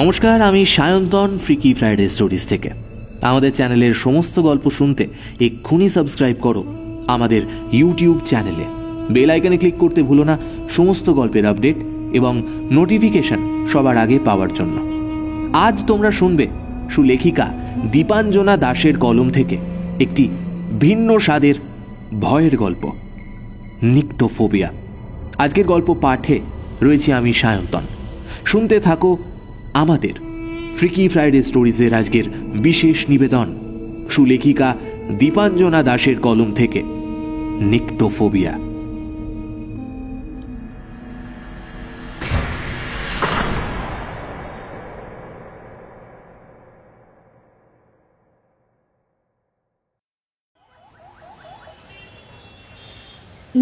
নমস্কার, আমি Sayantan freaky Friday stories থেকে। আমাদের চ্যানেলের সমস্ত গল্প শুনতে এক্ষুনি সাবস্ক্রাইব করো আমাদের ইউটিউব চ্যানেলে। বেল আইকনে ক্লিক করতে ভুলো না সমস্ত গল্পের আপডেট এবং নোটিফিকেশন সবার আগে পাওয়ার জন্য। আজ তোমরা শুনবে সুলেখিকা দীপাঞ্জনা দাশের কলম থেকে একটি ভিন্ন স্বাদের ভয়ের গল্প, নিক্টোফোবিয়া। আজকের গল্প পাঠে রয়েছে আমি সায়ন্তন। শুনতে থাকো আমাদের ফ্রিকি ফ্রাইডে স্টোরিজের আজকের বিশেষ নিবেদন, সুলেখিকা দীপাঞ্জনা দাশের কলম থেকে নিক্টোফোবিয়া।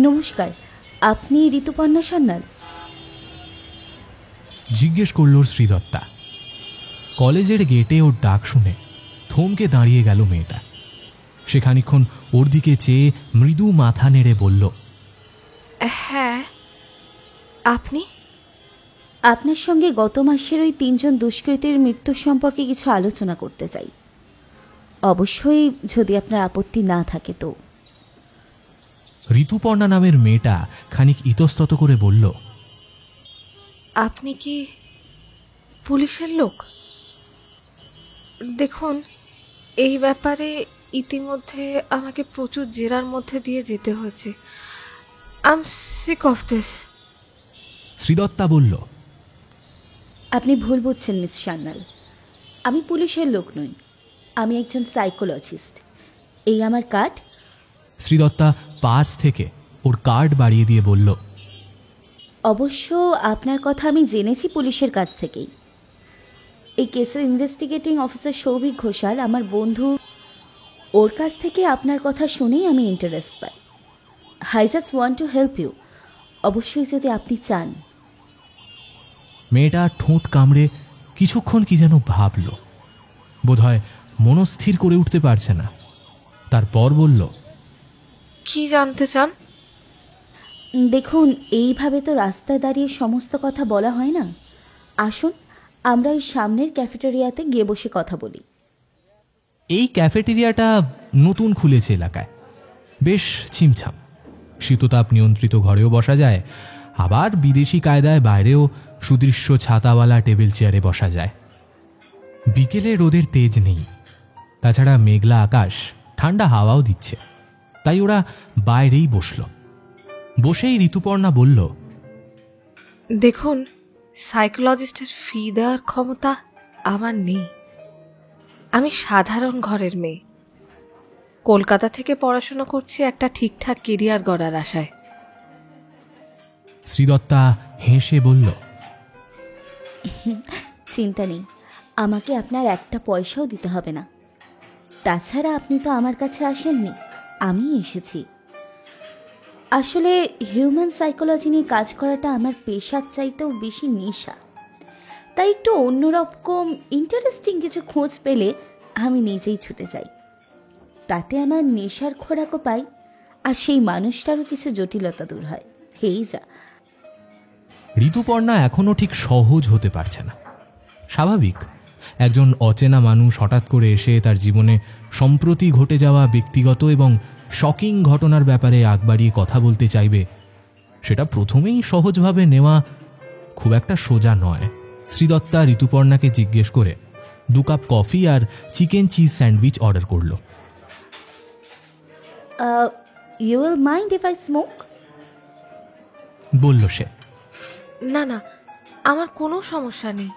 নমস্কার, আপনি ঋতুপর্ণা সান্যাল? জিজ্ঞেস করল শ্রীদত্তা। কলেজের গেটে ওর ডাক শুনে থমকে দাঁড়িয়ে গেল মেয়েটা। সে খানিকক্ষণ ওর দিকে চেয়ে মৃদু মাথা নেড়ে বলল, হ্যাঁ। আপনি? আপনার সঙ্গে গত মাসের ওই 3 জন দুষ্কৃতীর মৃত্যুর সম্পর্কে কিছু আলোচনা করতে চাই, অবশ্যই যদি আপনার আপত্তি না থাকে তো। ঋতুপর্ণা নামের মেয়েটা খানিক ইতস্তত করে বলল, আপনি কি পুলিশের লোক? দেখুন, এই ব্যাপারে ইতিমধ্যে আমাকে প্রচুর জেরার মধ্যে দিয়ে যেতে হয়েছে। I am sick of this. Sridatta বলল, আপনি ভুল বুঝছেন মিস সান্যাল, আমি পুলিশের লোক নই, আমি একজন সাইকোলজিস্ট। এই আমার কার্ড। শ্রীদত্তা পার্স থেকে ওর কার্ড বাড়িয়ে দিয়ে বলল, অবশ্য আপনার কথা আমি জেনেছি পুলিশের কাছ থেকেই। এই কেসের ইনভেস্টিগেটিং অফিসার সৌভিক ঘোষাল আমার বন্ধু, ওর কাছ থেকে আপনার কথা শুনেই আমি ইন্টারেস্ট পাই। I just want to help you, অবশ্যই যদি আপনি চান। মেয়েটা ঠোঁট কামড়ে কিছুক্ষণ কি যেন ভাবল, বোধহয় মনস্থির করে উঠতে পারছে না। তারপর বলল, কি জানতে চান? দেখুন, এইভাবে তো রাস্তায় দাঁড়িয়ে সমস্ত কথা বলা হয় না। আসুন আমরা ওই সামনের ক্যাফেটেরিয়াতে গিয়ে বসে কথা বলি। এই ক্যাফেটেরিয়াটা নতুন খুলেছে এলাকায়, বেশ ছিমছাম। শীততাপ নিয়ন্ত্রিত ঘরেও বসা যায়, আবার বিদেশি কায়দায় বাইরেও সুদৃশ্য ছাতাওয়ালা টেবিল চেয়ারে বসা যায়। বিকেলে রোদের তেজ নেই, তাছাড়া মেঘলা আকাশ, ঠান্ডা হাওয়াও দিচ্ছে, তাই ওরা বাইরেই বসল। বসেই ঋতুপর্ণা বলল, দেখুন, সাইকোলজিস্টের ফি দেওয়ার ক্ষমতা আমার নেই। আমি সাধারণ ঘরের মেয়ে, কলকাতা থেকে পড়াশোনা করছি একটা ঠিকঠাক কেরিয়ার গড়ার আশায়। শ্রীদত্তা হেসে বলল, চিন্তা নেই, আমাকে আপনার একটা পয়সাও দিতে হবে না। তাছাড়া আপনি তো আমার কাছে আসেননি, আমি এসেছি। আসলে হিউম্যান সাইকোলজি নিয়ে কাজ করাটা আমার পেশার চাইতেও বেশি নেশা, তাই একটু অন্যরকম ইন্টারেস্টিং কিছু খোঁজ পেলে আমি নিজেই ছুটে যাই। তাতে আমার নেশার খোরাকও পাই, আর সেই মানুষটারও কিছু জটিলতা দূর হয়। এই যা। ঋতুপর্ণা এখনো ঠিক সহজ হতে পারছে না। স্বাভাবিক, একজন অচেনা মানুষ হঠাৎ করে এসে তার জীবনে সম্প্রতি ঘটে যাওয়া ব্যক্তিগত এবং শকিং ঘটনার ব্যাপারে আগ বাড়িয়ে কথা বলতে চাইবে, সেটা প্রথমেই সহজভাবে নেওয়া খুব একটা সোজা নয়। শ্রীদত্তা ঋতুপর্ণাকে জিজ্ঞেস করে 2 কাপ কফি আর চিকেন চিজ স্যান্ডউইচ অর্ডার করল। You will mind if I smoke? বলল সে। না না, আমার কোনো সমস্যা নেই।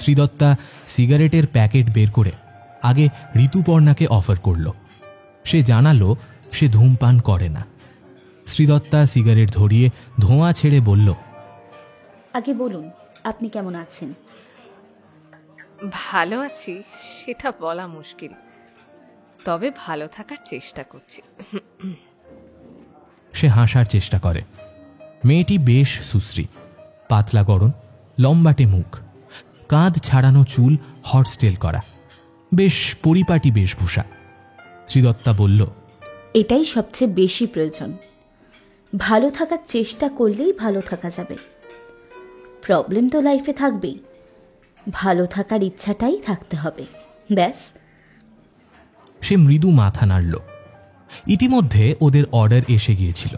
শ্রীদত্তা সিগারেটের প্যাকেট বের করে আগে ঋতুপর্ণাকে অফার করল। সে জানালো সে ধূমপান করে না। শ্রীদত্তা সিগারেট ধরিয়ে ধোঁয়া ছেড়ে বলল, আগে বলুন, আপনি কেমন আছেন? ভালো আছি সেটা বলা মুশকিল, তবে ভালো থাকার চেষ্টা করছি। সে হাসার চেষ্টা করে। মেয়েটি বেশ সুশ্রী, পাতলা গড়ন, লম্বাটে মুখ, কাঁধ ছাড়ানো চুল হটস্টেল করা, বেশ পরিপাটি বেশভূষা। শ্রীদত্তা বলল, এটাই সবচেয়ে বেশি প্রয়োজন। ভালো থাকার চেষ্টা করলেই ভালো থাকা যাবে। প্রবলেম তো লাইফে থাকবেই, ভালো থাকার ইচ্ছাটাই থাকতে হবে, ব্যাস। সে মৃদু মাথা নাড়ল। ইতিমধ্যে ওদের অর্ডার এসে গিয়েছিল।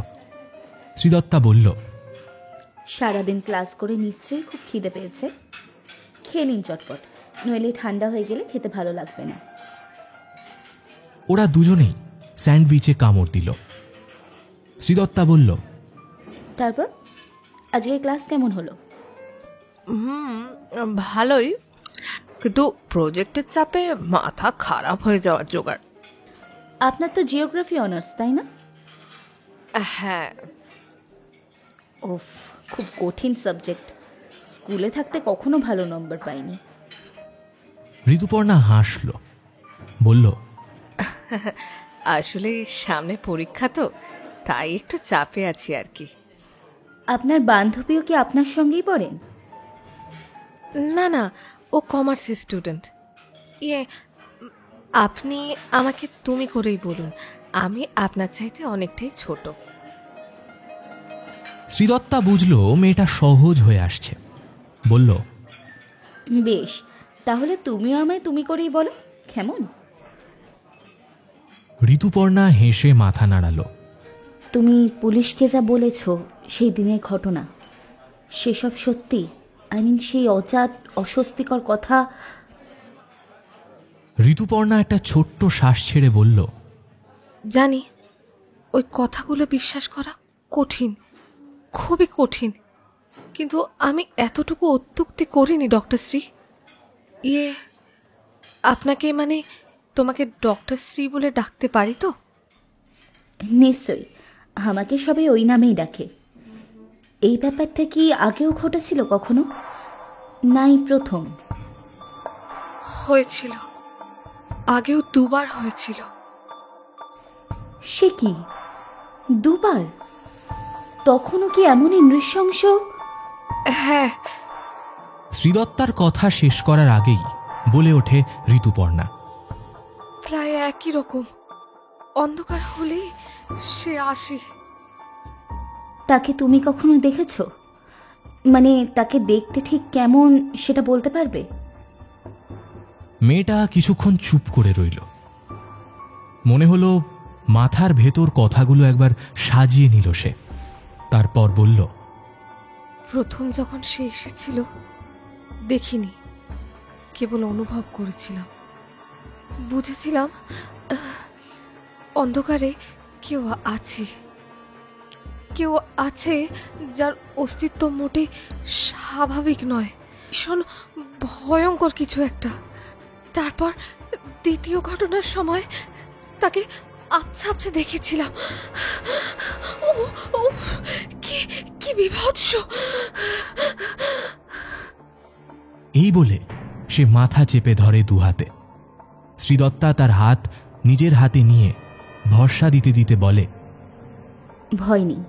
শ্রীদত্তা বলল, সারাদিন ক্লাস করে নিশ্চয়ই খুব খিদে পেয়েছে, খেয়ে নিন চটপট, নইলে ঠান্ডা হয়ে গেলে খেতে ভালো লাগবে না। ওরা দুজনেই স্যান্ডউইচে কামড় দিল। শ্রীদত্তা বলল, তারপর আজকের ক্লাস কেমন হলো? ভালোই, কিন্তু প্রজেক্টের চাপে মাথা খারাপ হয়ে যাওয়ার জোগাড়। আপনার তো জিওগ্রাফি অনার্স, তাই না? হ্যাঁ। ওফ, খুব কঠিন সাবজেক্ট। স্কুলে থাকতে কখনো ভালো নম্বর পাইনি। ঋতুপর্ণা হাসল, বলল, আসলে সামনে পরীক্ষা তো, তাই একটু চাপে আছি আর কি। আপনার বান্ধবীও কি আপনার সঙ্গেই পড়েন? না না, ও কমার্সের স্টুডেন্ট। আপনি আমাকে তুমি করেই বলুন, আমি আপনার চাইতে অনেকটাই ছোট। শ্রীদত্তা বুঝল মেয়েটা সহজ হয়ে আসছে। বলল, বেশ, তাহলে তুমিও আমায় তুমি করেই বলো, কেমন? ঋতুপর্ণা হেসে মাথা নাড়ালো। তুমি পুলিশকে যা বলেছ সেই দিনের ঘটনা, সেসব সত্যি? সেই অজাত অস্বস্তিকর কথা। ঋতুপর্ণা একটা ছোট্ট শ্বাস ছেড়ে বলল, জানি, ওই কথাগুলো বিশ্বাস করা কঠিন, খুবই কঠিন, কিন্তু আমি এতটুকু অত্যুক্তি করিনি ডক্টর শ্রী। আপনাকে তোমাকে ডক্টর শ্রী বলে ডাকতে পারি তো? নিশ্চয়ই, আমাকে সবাই ওই নামেই ডাকে। এই ব্যাপারটা কি আগেও ঘটেছিল কখনো, নাই প্রথম? হয়েছিল, আগেও দুবার হয়েছিল। সে কি, দুবার? তখনও কি এমনই নৃশংস? হ্যাঁ। শ্রীদত্তার কথা শেষ করার আগেই বলে ওঠে ঋতুপর্ণা, প্রায় একই রকম, অন্ধকার হলেই সে আসে। তাকে তুমি কখনো দেখেছো? তাকে দেখতে ঠিক কেমন সেটা বলতে পারবে? মেয়েটা কিছুক্ষণ চুপ করে রইল। মনে হলো মাথার ভেতর কথাগুলো একবার সাজিয়ে নিল সে। তারপর বলল, প্রথম যখন সে এসেছিল দেখিনি, কেবল অনুভব করেছিলাম, বুঝেছিলাম অন্ধকারে কেউ আছে, কেউ আছে যার অস্তিত্ব মোটে স্বাভাবিক নয়, ভীষণ ভয়ঙ্কর কিছু একটা। তারপর দ্বিতীয় ঘটনার সময় তাকে আবছা আবছা দেখেছিলাম। কি বিভৎস! এই বলে সে মাথা চেপে ধরে দুহাতে। শ্রীদত্তা তার হাত নিজের হাতে নিয়ে ভরসা দিতে দিতে বলে, ভয় নেই,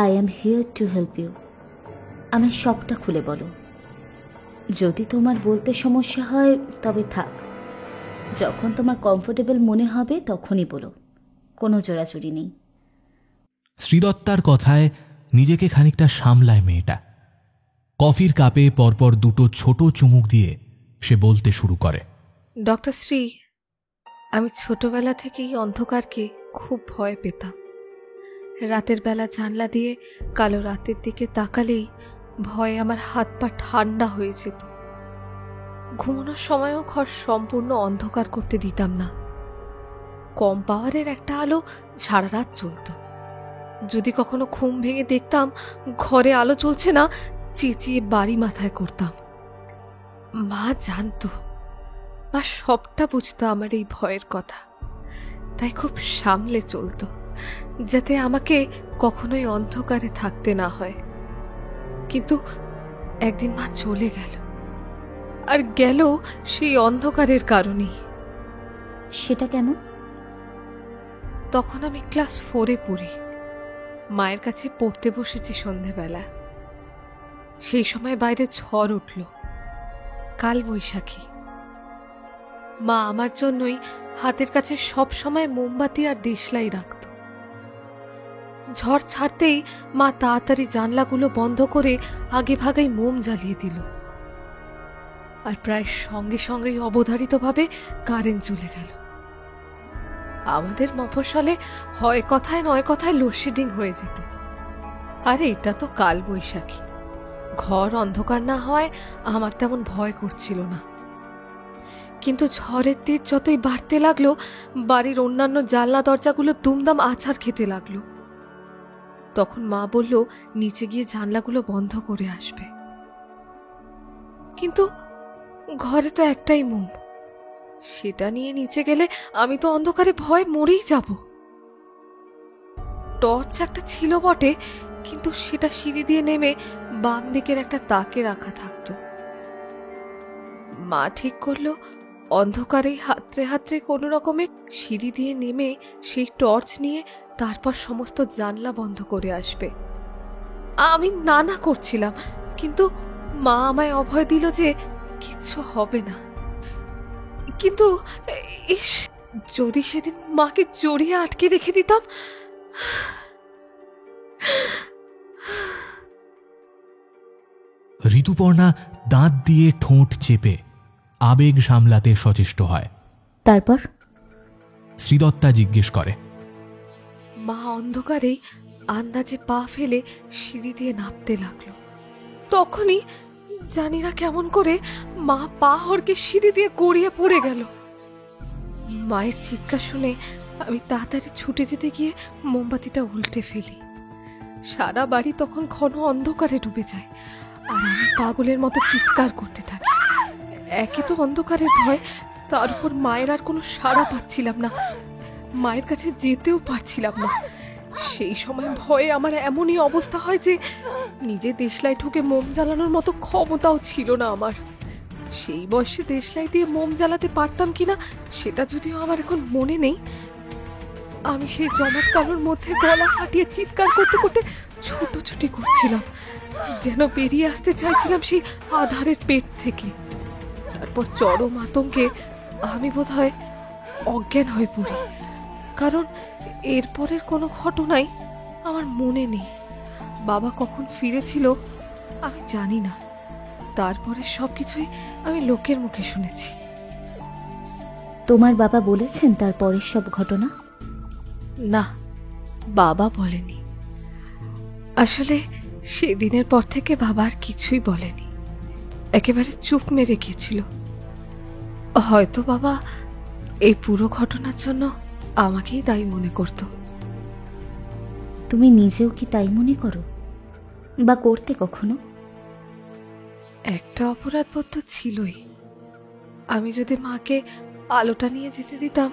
I am here to help you. আমায় সবটা খুলে বলো। যদি তোমার বলতে সমস্যা হয় তবে থাক, যখন তোমার কমফোর্টেবল মনে হবে তখনই বলো, কোনো জোড়াজুড়ি নেই। শ্রীদত্তার কথায় নিজেকে খানিকটা সামলায় মেয়েটা। কফির কাপে পরপর দুটো ছোট চুমুক দিয়ে সে বলতে শুরু করে, ডক্টর শ্রী, আমি ছোটবেলা থেকেই অন্ধকারকে খুব ভয় পেতাম। রাতের বেলা জানলা দিয়ে কালো রাতের দিকে তাকালেই ভয়ে আমার হাত পা ঠান্ডা হয়ে যেত। ঘুমানোর সময়ও ঘর সম্পূর্ণ অন্ধকার করতে দিতাম না। কম পাওয়ারের একটা আলো সারা রাত চলত। যদি কখনো ঘুম ভেঙে দেখতাম ঘরে আলো চলছে না, চেঁচিয়ে বাড়ি মাথায় করতাম। মা জানতো, মা সবটা বুঝতো আমার এই ভয়ের কথা, তাই খুব সামলে চলতো যাতে আমাকে কখনোই অন্ধকারে থাকতে না হয়। কিন্তু একদিন মা চলে গেল, আর গেল সেই অন্ধকারের কারণেই। সেটা কেমন? তখন আমি ক্লাস 4-এ পড়ি। মায়ের কাছে পড়তে বসেছি সন্ধেবেলা। সেই সময় বাইরে ঝড় উঠল, কাল বৈশাখী। মা আমার জন্যই হাতের কাছে সব সময় মোমবাতি আর দেশলাই রাখত। ঝড় ছাড়তেই মা তাড়াতাড়ি জানলাগুলো বন্ধ করে আগে ভাগাই মোম জ্বালিয়ে দিল। আর প্রায় সঙ্গে সঙ্গেই অবধারিতভাবে কারেন্ট চলে গেল। আমাদের মফস্বলে হয় কথায় নয় কথায় লোডশেডিং হয়ে যেত। আর এটা তো কাল বৈশাখী, ঘর অন্ধকার না হয় আমার তেমন ভয় করছিল না। কিন্তু ঝড়ের তেজ যতই বাড়তে লাগলো, বাড়ির অন্যান্য জানলা দরজাগুলো দুমদাম আছাড় খেতে লাগলো। তখন মা বলল নিচে গিয়ে জানলাগুলো বন্ধ করে আসবে। কিন্তু ঘরে তো একটাই মোম, সেটা নিয়ে নিচে গেলে আমি তো অন্ধকারে ভয় মরেই যাব। টর্চ একটা ছিল বটে, কিন্তু সেটা সিঁড়ি দিয়ে নেমে বাম দিকের একটা তাকে রাখা থাকতো। মা ঠিক করলো অন্ধকারেই হাতড়ে হাতড়ে কোনো রকমে সিঁড়ি দিয়ে নেমে সেই টর্চ নিয়ে তারপর সমস্ত জানলা বন্ধ করে আসবে। আমি না করছিলাম, কিন্তু মা আমায় অভয় দিল যে কিচ্ছু হবে না। কিন্তু ইস, যদি সেদিন মাকে জড়িয়ে আটকে রেখে দিতাম। ঋতুপর্ণা দাঁত দিয়ে ঠোঁট চেপে আবেগ সামলাতে সচেষ্ট হয়। তারপর শ্রীদত্তা জিজ্ঞেস করে, মা অন্ধকারেই আন্দাজে পা ফেলে সিঁড়ি দিয়ে নামতে লাগলো। তখনই জানি না কেমন করে মা পা হড়কে সিঁড়ি দিয়ে গড়িয়ে পড়ে গেল। মায়ের চিৎকার শুনে আমি তাড়াতাড়ি ছুটে যেতে গিয়ে মোমবাতিটা উল্টে ফেলি। সারা বাড়ি তখন ঘন অন্ধকারে ডুবে যায়, আর আমি পাগলের মতো চিৎকার করতে থাকি। একে তো অন্ধকারের ভয়, তার উপর মায়ের আর কোনো সাড়া পাচ্ছিলাম না, মায়ের কাছে যেতেও পারছিলাম না। সেই সময় ভয়ে আমার এমনই অবস্থা হয় যে নিজে দেশলাই ঠুকে মোম জ্বালানোর মতো ক্ষমতাও ছিল না আমার। সেই বয়সে দেশলাই দিয়ে মোম জ্বালাতে পারতাম কিনা সেটা যদিও আমার এখন মনে নেই। আমি সেই জমাট কালোর মধ্যে গলা ফাটিয়ে চিৎকার করতে করতে ছুটোছুটি করছিলাম, যেন বেরিয়ে আসতে চাইছিলাম সেই আধারের পেট থেকে। তারপর চরম আতঙ্কে আমি বোধহয় অজ্ঞান হয়ে পড়ি, কারণ এরপরের কোনো ঘটনাই আমার মনে নেই। বাবা কখন ফিরেছিল আমি জানি না, তারপরে সবকিছুই আমি লোকের মুখে শুনেছি। তোমার বাবা বলেছেন তার পরের সব ঘটনা? না, বাবা বলেনি। আসলে সেদিনের পর থেকে বাবা আর কিছুই বলেনি, একেবারে চুপ মেরে গিয়েছিল। হয়তো বাবা এই পুরো ঘটনার জন্য আমাকেই দায়ী মনে করত। তুমি নিজেও কি তাই মনে করো, বা করতে কখনো? একটা অপরাধবোধ তো ছিলই। আমি যদি মাকে আলোটা নিয়ে যেতে দিতাম,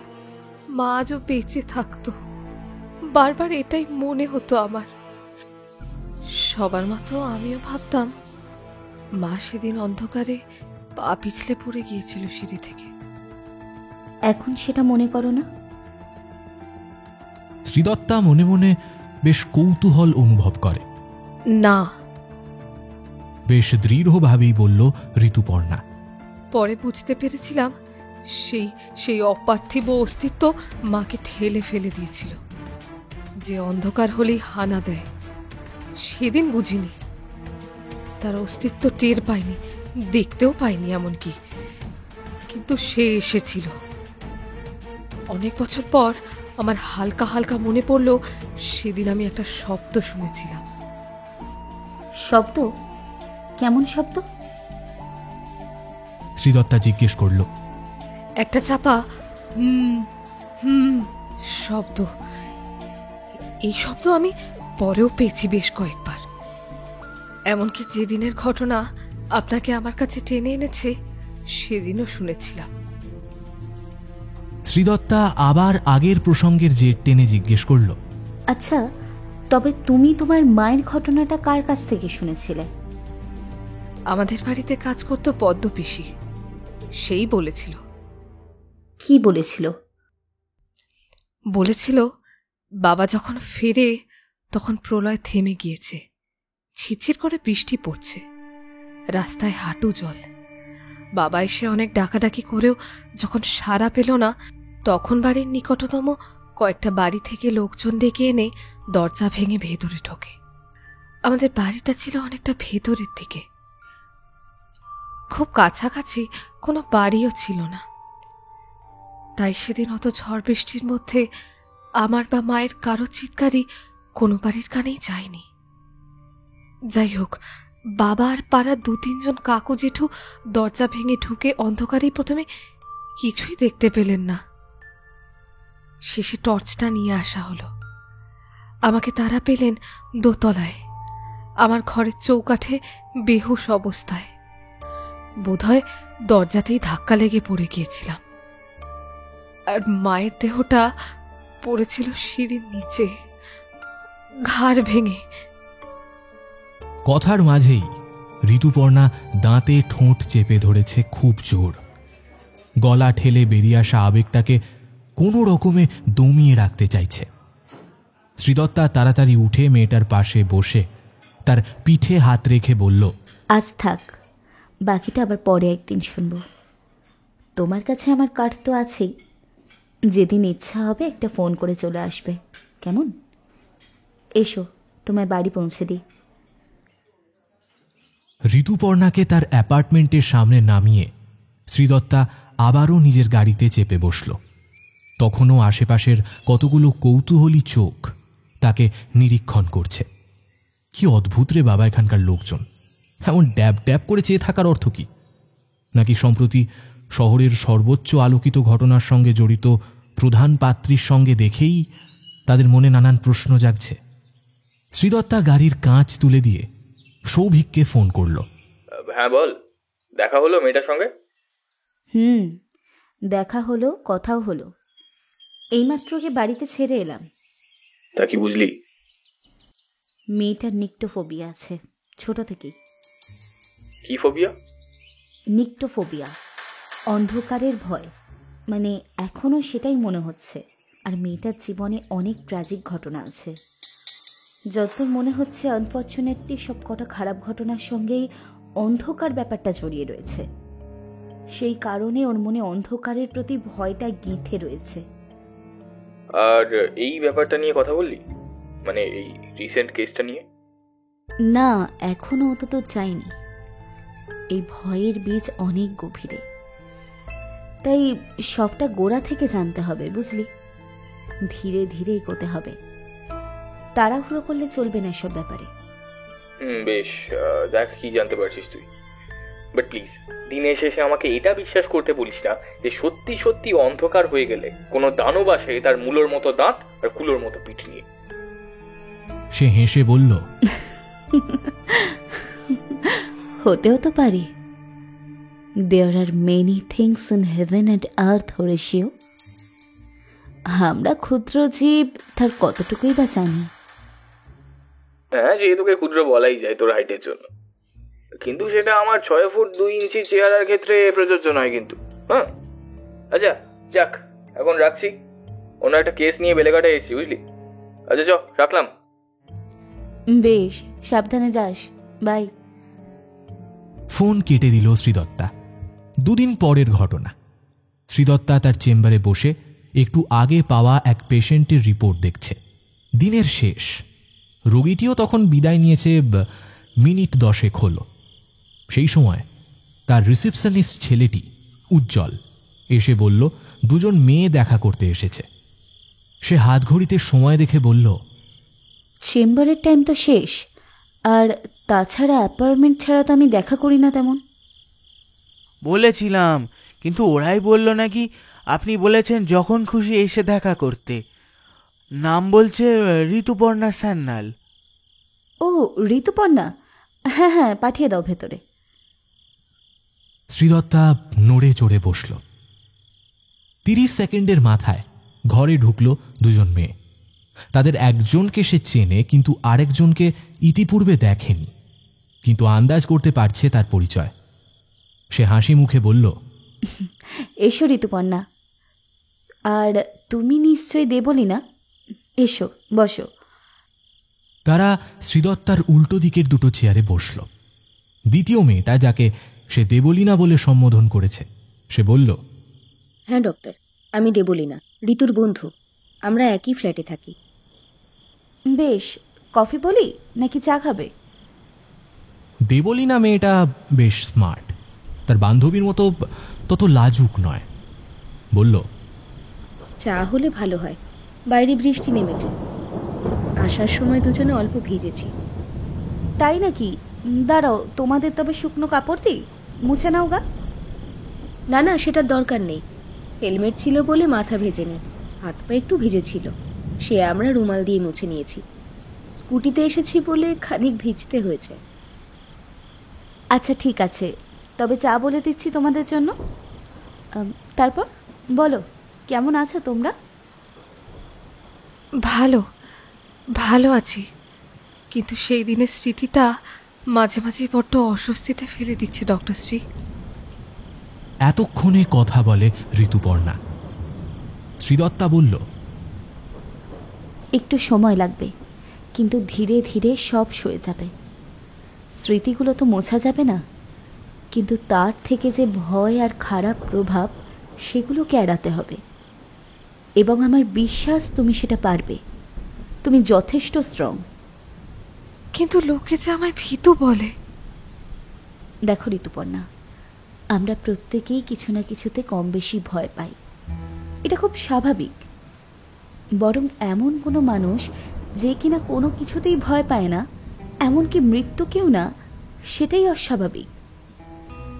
মা আজও বেঁচে থাকতো। বারবার এটাই মনে হতো আমার। সবার মতো আমিও ভাবতাম মা সেদিন অন্ধকারে পা পিছলে পড়ে গিয়েছিল সিঁড়ি থেকে। এখন সেটা মনে করো না? শ্রীদত্তা মনে মনে বেশ কৌতূহল অনুভব করে। না, বেশ দৃঢ়ভাবেই বলল ঋতুপর্ণা। পরে বুঝতে পেরেছিলাম সেই অপার্থিব অস্তিত্ব মাকে ঠেলে ফেলে দিয়েছিল, যে অন্ধকার হলেই হানা দেয়। সেদিন বুঝিনি, তার অস্তিত্ব টের পাইনি, দেখতেও পাইনি এমনকি, কিন্তু সে এসেছিল। অনেক বছর পর আমার হালকা হালকা মনে পড়ল সেদিন আমি একটা শব্দ শুনেছিলাম। শব্দ? কেমন শব্দ? শ্রীদত্তা জিজ্ঞেস করল। একটা চাপা হুম হুম শব্দ। এই শব্দ আমি পরেও পেয়েছি বেশ কয়েকবার। এমনকি যেদিনের ঘটনা আপনাকে আমার কাছে টেনে এনেছে সেদিনও শুনেছিলাম। শ্রীদত্তা আবার আগের প্রসঙ্গের যে টেনে জিজ্ঞেস করল, আচ্ছা, তবে তুমি তোমার মায়ের ঘটনাটা কার কাছ থেকে শুনেছিলে? আমাদের বাড়িতে কাজ করতো পদ্ম পিসি, সেই বলেছিল। কি বলেছিল? বলেছিল বাবা যখন ফেরে তখন প্রলয় থেমে গিয়েছে, ঝিরঝির করে বৃষ্টি পড়ছে, রাস্তায় হাঁটু জল। বাবা এসে অনেক ডাকাডাকি করেও যখন সাড়া পেল না, তখন বাড়ির নিকটতম কয়েকটা বাড়ি থেকে লোকজন ডেকে এনে দরজা ভেঙে ভেতরে ঢোকে। আমাদের বাড়িটা ছিল অনেকটা ভেতরের দিকে। খুব কাছাকাছি কোনো বাড়িও ছিল না। তাই সেদিন অত ঝড় বৃষ্টির মধ্যে আমার বা মায়ের কারো চিৎকারই কোনো বাড়ির কানেই যায়নি। যাই হোক, বাবা আর পাড়ার 2-3 জন কাকু জেঠু দরজা ভেঙে ঢুকে অন্ধকারেই প্রথমে কিছুই দেখতে পেলেন না। শেষে টর্চটা নিয়ে আসা হলো। আমাকে তারা পেলেন দোতলায়, আমার ঘরের চৌকাঠে বেহুশ অবস্থায়। বোধহয় দরজাতেই ধাক্কা লেগে পড়ে গিয়েছিলাম। আর মায়ের দেহটা পড়েছিল সিঁড়ির নিচে, ঘাড় ভেঙে। কথার মাঝেই ঋতুপর্ণা দাঁতে ঠোঁট চেপে ধরেছে খুব জোর। গলা ঠেলে বেরিয়ে আসা আবেগটাকে কোনো রকমে দমিয়ে রাখতে চাইছে। শ্রীদত্তা তাড়াতাড়ি উঠে মেয়েটার পাশে বসে তার পিঠে হাত রেখে বলল, আজ থাক, বাকিটা আবার পরে একদিন শুনবো। তোমার কাছে আমার কার্ড তো আছেই, যেদিন ইচ্ছা হবে একটা ফোন করে চলে আসবে, কেমন? এসো, তোমায় বাড়ি পৌঁছে দিই। ঋতুপর্ণাকে তার অ্যাপার্টমেন্টের সামনে নামিয়ে শ্রীদত্তা আবারও নিজের গাড়িতে চেপে বসল। তখনও আশেপাশের কতগুলো কৌতূহলী চোখ তাকে নিরীক্ষণ করছে। কি অদ্ভুত রে বাবা এখানকার লোকজন! এমন ড্যাব ড্যাব করে চেয়ে থাকার অর্থ কি? নাকি সম্প্রতি শহরের সর্বোচ্চ আলোকিত ঘটনার সঙ্গে জড়িত প্রধান পাত্রীর সঙ্গে দেখেই তাদের মনে নানান প্রশ্ন জাগছে? শ্রীদত্তা গাড়ির কাঁচ তুলে দিয়ে সৌভিককে ফোন করল। হ্যাঁ বল, দেখা হলো মেয়েটার সঙ্গে? দেখা হলো, কথাও হলো। এইমাত্র ওকে বাড়িতে ছেড়ে এলাম। তা কি বুঝলি? মেয়েটার নিক্টোফোবিয়া আছে ছোট থেকেই। কি ফোবিয়া? নিক্টোফোবিয়া, অন্ধকারের ভয়। মানে এখনও সেটাই মনে হচ্ছে। আর মেয়েটার জীবনে অনেক ট্র্যাজিক ঘটনা আছে। যতদূর মনে হচ্ছে আনফর্চুনেটলি সব কটা খারাপ ঘটনার সঙ্গেই অন্ধকার ব্যাপারটা জড়িয়ে রয়েছে। সেই কারণে ওর মনে অন্ধকারের প্রতি ভয়টা গেঁথে রয়েছে। আর এই ব্যাপারটা নিয়ে কথা বললি? মানে এই রিসেন্ট কেসটা নিয়ে? না, এখনো অন্তত চাইনি। এই ভয়ের বীজ অনেক গভীরে, তাই সবটা গোড়া থেকে জানতে হবে, বুঝলি? ধীরে ধীরে এগোতে হবে, তাড়াহুড়ো করলে চলবে না এসব ব্যাপারে। বেশ, দেখ কি জানতে পারছিস তুই। বাট প্লিজ দিনের শেষে আমাকে এটা বিশ্বাস করতে বলিস না যে সত্যি সত্যি অন্ধকার হয়ে গেলে কোনো দানব আসে তার মূলোর মতো দাঁত আর কুলোর মতো পিঠ নিয়ে। সে হেসে বলল, হতেও তো পারি। There are many things in heaven and earth, Horatio. আমরা ক্ষুদ্র জীব, তার কতটুকুই বা জানি। হ্যাঁ, যেহেতুকে ক্ষুদ্র বলাই যায় তোর হাইটের জন্য, কিন্তু সেটা আমার 6 ফুট 2 ইঞ্চি চেহারার ক্ষেত্রে প্রযোজ্য নয় কিন্তু। হ্যাঁ, আচ্ছা যাক, এখন রাখছি। অন্য একটা কেস নিয়ে বেলেঘাটায় এসেছি, বুঝলি? আচ্ছা চ, রাখলাম। বেশ, সাবধানে যাস, বাই। ফোন কেটে দিল শ্রীদত্তা। 2 দিন পরের ঘটনা। শ্রীদত্তা তার চেম্বারে বসে একটু আগে পাওয়া এক পেশেন্টের রিপোর্ট দেখছে। দিনের শেষ, রোগীটিও তখন বিদায় নিয়েছে মিনিট 10 হলো। সেই সময় তার রিসেপশনিস্ট ছেলেটি উজ্জ্বল এসে বলল 2 জন মেয়ে দেখা করতে এসেছে। সে হাত ঘড়িতে সময় দেখে বলল, চেম্বারের টাইম তো শেষ, আর তাছাড়া অ্যাপয়েন্টমেন্ট ছাড়া তো আমি দেখা করি না তেমন। বলেছিলাম, কিন্তু ওরাই বলল নাকি আপনি বলেছেন যখন খুশি এসে দেখা করতে। নাম বলছে ঋতুপর্ণা সান্যাল। ও, ঋতুপর্ণা? হ্যাঁ হ্যাঁ, পাঠিয়ে দাও ভেতরে। শ্রীদত্তা নড়ে চড়ে বসল। 30 সেকেন্ডের মাথায় ঘরে ঢুকল 2 জন মেয়ে। তাদের একজনকে সে চেনে, কিন্তু আরেকজনকে ইতিপূর্বে দেখেনি, কিন্তু আন্দাজ করতে পারছে তার পরিচয়। সে হাসি মুখে বলল, এসো ঋতুপর্ণা। আর তুমি নিশ্চয়ই দেবলি না? এসো, বসো। তারা শ্রীদত্তার উল্টো দিকের 2টো চেয়ারে বসল। দ্বিতীয় মেয়েটা, যাকে সে দেবলীনা বলে সম্বোধন করেছে, সে বলল, হ্যাঁ ডক্টর, আমি দেবলীনা, ঋতুর বন্ধু। আমরা একই ফ্ল্যাটে থাকি। বেশ, কফি বলি নাকি চা খাবে? দেবলীনা মেয়েটা বেশ স্মার্ট। তার বান্ধবীর মতো তত লাজুক নয়। বলল, চা হলে ভালো হয়, বাইরে বৃষ্টি নেমেছে। আসার সময় দুজনে অল্প ভিজেছি। তাই নাকি? দাঁড়াও, তোমাদের তবে শুকনো কাপড় দিই, মুছে নাও গা। না না, সেটার দরকার নেই। হেলমেট ছিল বলে মাথা ভেজেনি, হাত পা একটু ভিজেছিল, সে আমরা রুমাল দিয়ে মুছে নিয়েছি। স্কুটিতে এসেছি বলে খানিক ভিজতে হয়েছে। আচ্ছা ঠিক আছে, তবে চা বলে দিচ্ছি তোমাদের জন্য। তারপর বলো, কেমন আছো তোমরা? ভালো ভালো আছি, কিন্তু সেই দিনের স্মৃতিটা মাঝে মাঝে বড্ড অস্বস্তিতে ফেলে দিচ্ছে ডক্টর শ্রী। এতক্ষণে কথা বলে ঋতুপর্ণা। শ্রীদত্তা বলল, একটু সময় লাগবে, কিন্তু ধীরে ধীরে সব সয়ে যাবে। স্মৃতিগুলো তো মোছা যাবে না, কিন্তু তার থেকে যে ভয় আর খারাপ প্রভাব, সেগুলোকে এড়াতে হবে। এবং আমার বিশ্বাস তুমি সেটা পারবে। তুমি যথেষ্ট স্ট্রং। কিন্তু লোকে যে আমায় ভীতু বলে। দেখো ঋতুপর্ণা, আমরা প্রত্যেকেই কিছু না কিছুতে কম বেশি ভয় পাই, এটা খুব স্বাভাবিক। বরং এমন কোনো মানুষ যে কিনা কোনো কিছুতেই ভয় পায় না, এমনকি মৃত্যুকেও না, সেটাই অস্বাভাবিক।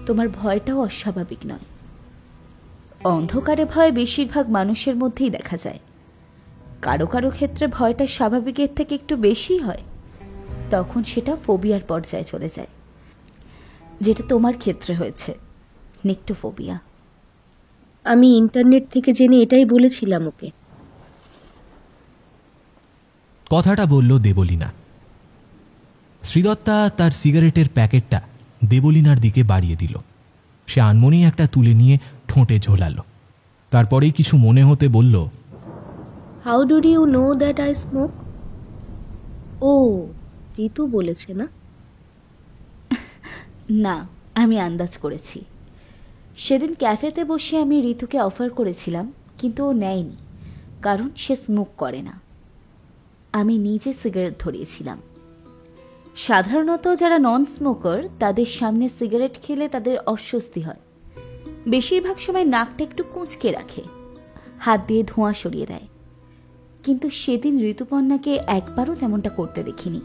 তোমার ভয়টাও অস্বাভাবিক নয়। অন্ধকারে ভয় বেশিরভাগ মানুষের মধ্যেই দেখা যায়। কারো কারো ক্ষেত্রে ভয়টা স্বাভাবিকের থেকে একটু বেশি হয়, তখন সেটা ফোবিয়ার পর্যায়ে চলে যায়, যেটা তোমার ক্ষেত্রে হয়েছে, নিক্টোফোবিয়া। আমি ইন্টারনেট থেকে জেনে এটাই বলেছিলাম ওকে। কথাটা বলল দেবলীনা। শ্রীদত্তা তার সিগারেটের প্যাকেটটা দেবলীনার দিকে বাড়িয়ে দিল। সে আনমনি একটা তুলে নিয়ে ঠোঁটে ঝোলালো। তারপরেই কিছু মনে হতে বলল, how do you know that I smoke? ও, ঋতু বলেছে না? না, আমি আন্দাজ করেছি। সেদিন ক্যাফেতে বসে আমি ঋতুকে অফার করেছিলাম, কিন্তু ও নেয়নি, কারণ সে স্মোক করে না। আমি নিজে সিগারেট ধরিয়েছিলাম। সাধারণত যারা নন স্মোকার, তাদের সামনে সিগারেট খেলে তাদের অস্বস্তি হয়। বেশিরভাগ সময় নাকটা একটু কুঁচকে রাখে, হাত দিয়ে ধোঁয়া সরিয়ে দেয়। কিন্তু সেদিন ঋতুপর্ণাকে একবারও তেমনটা করতে দেখিনি।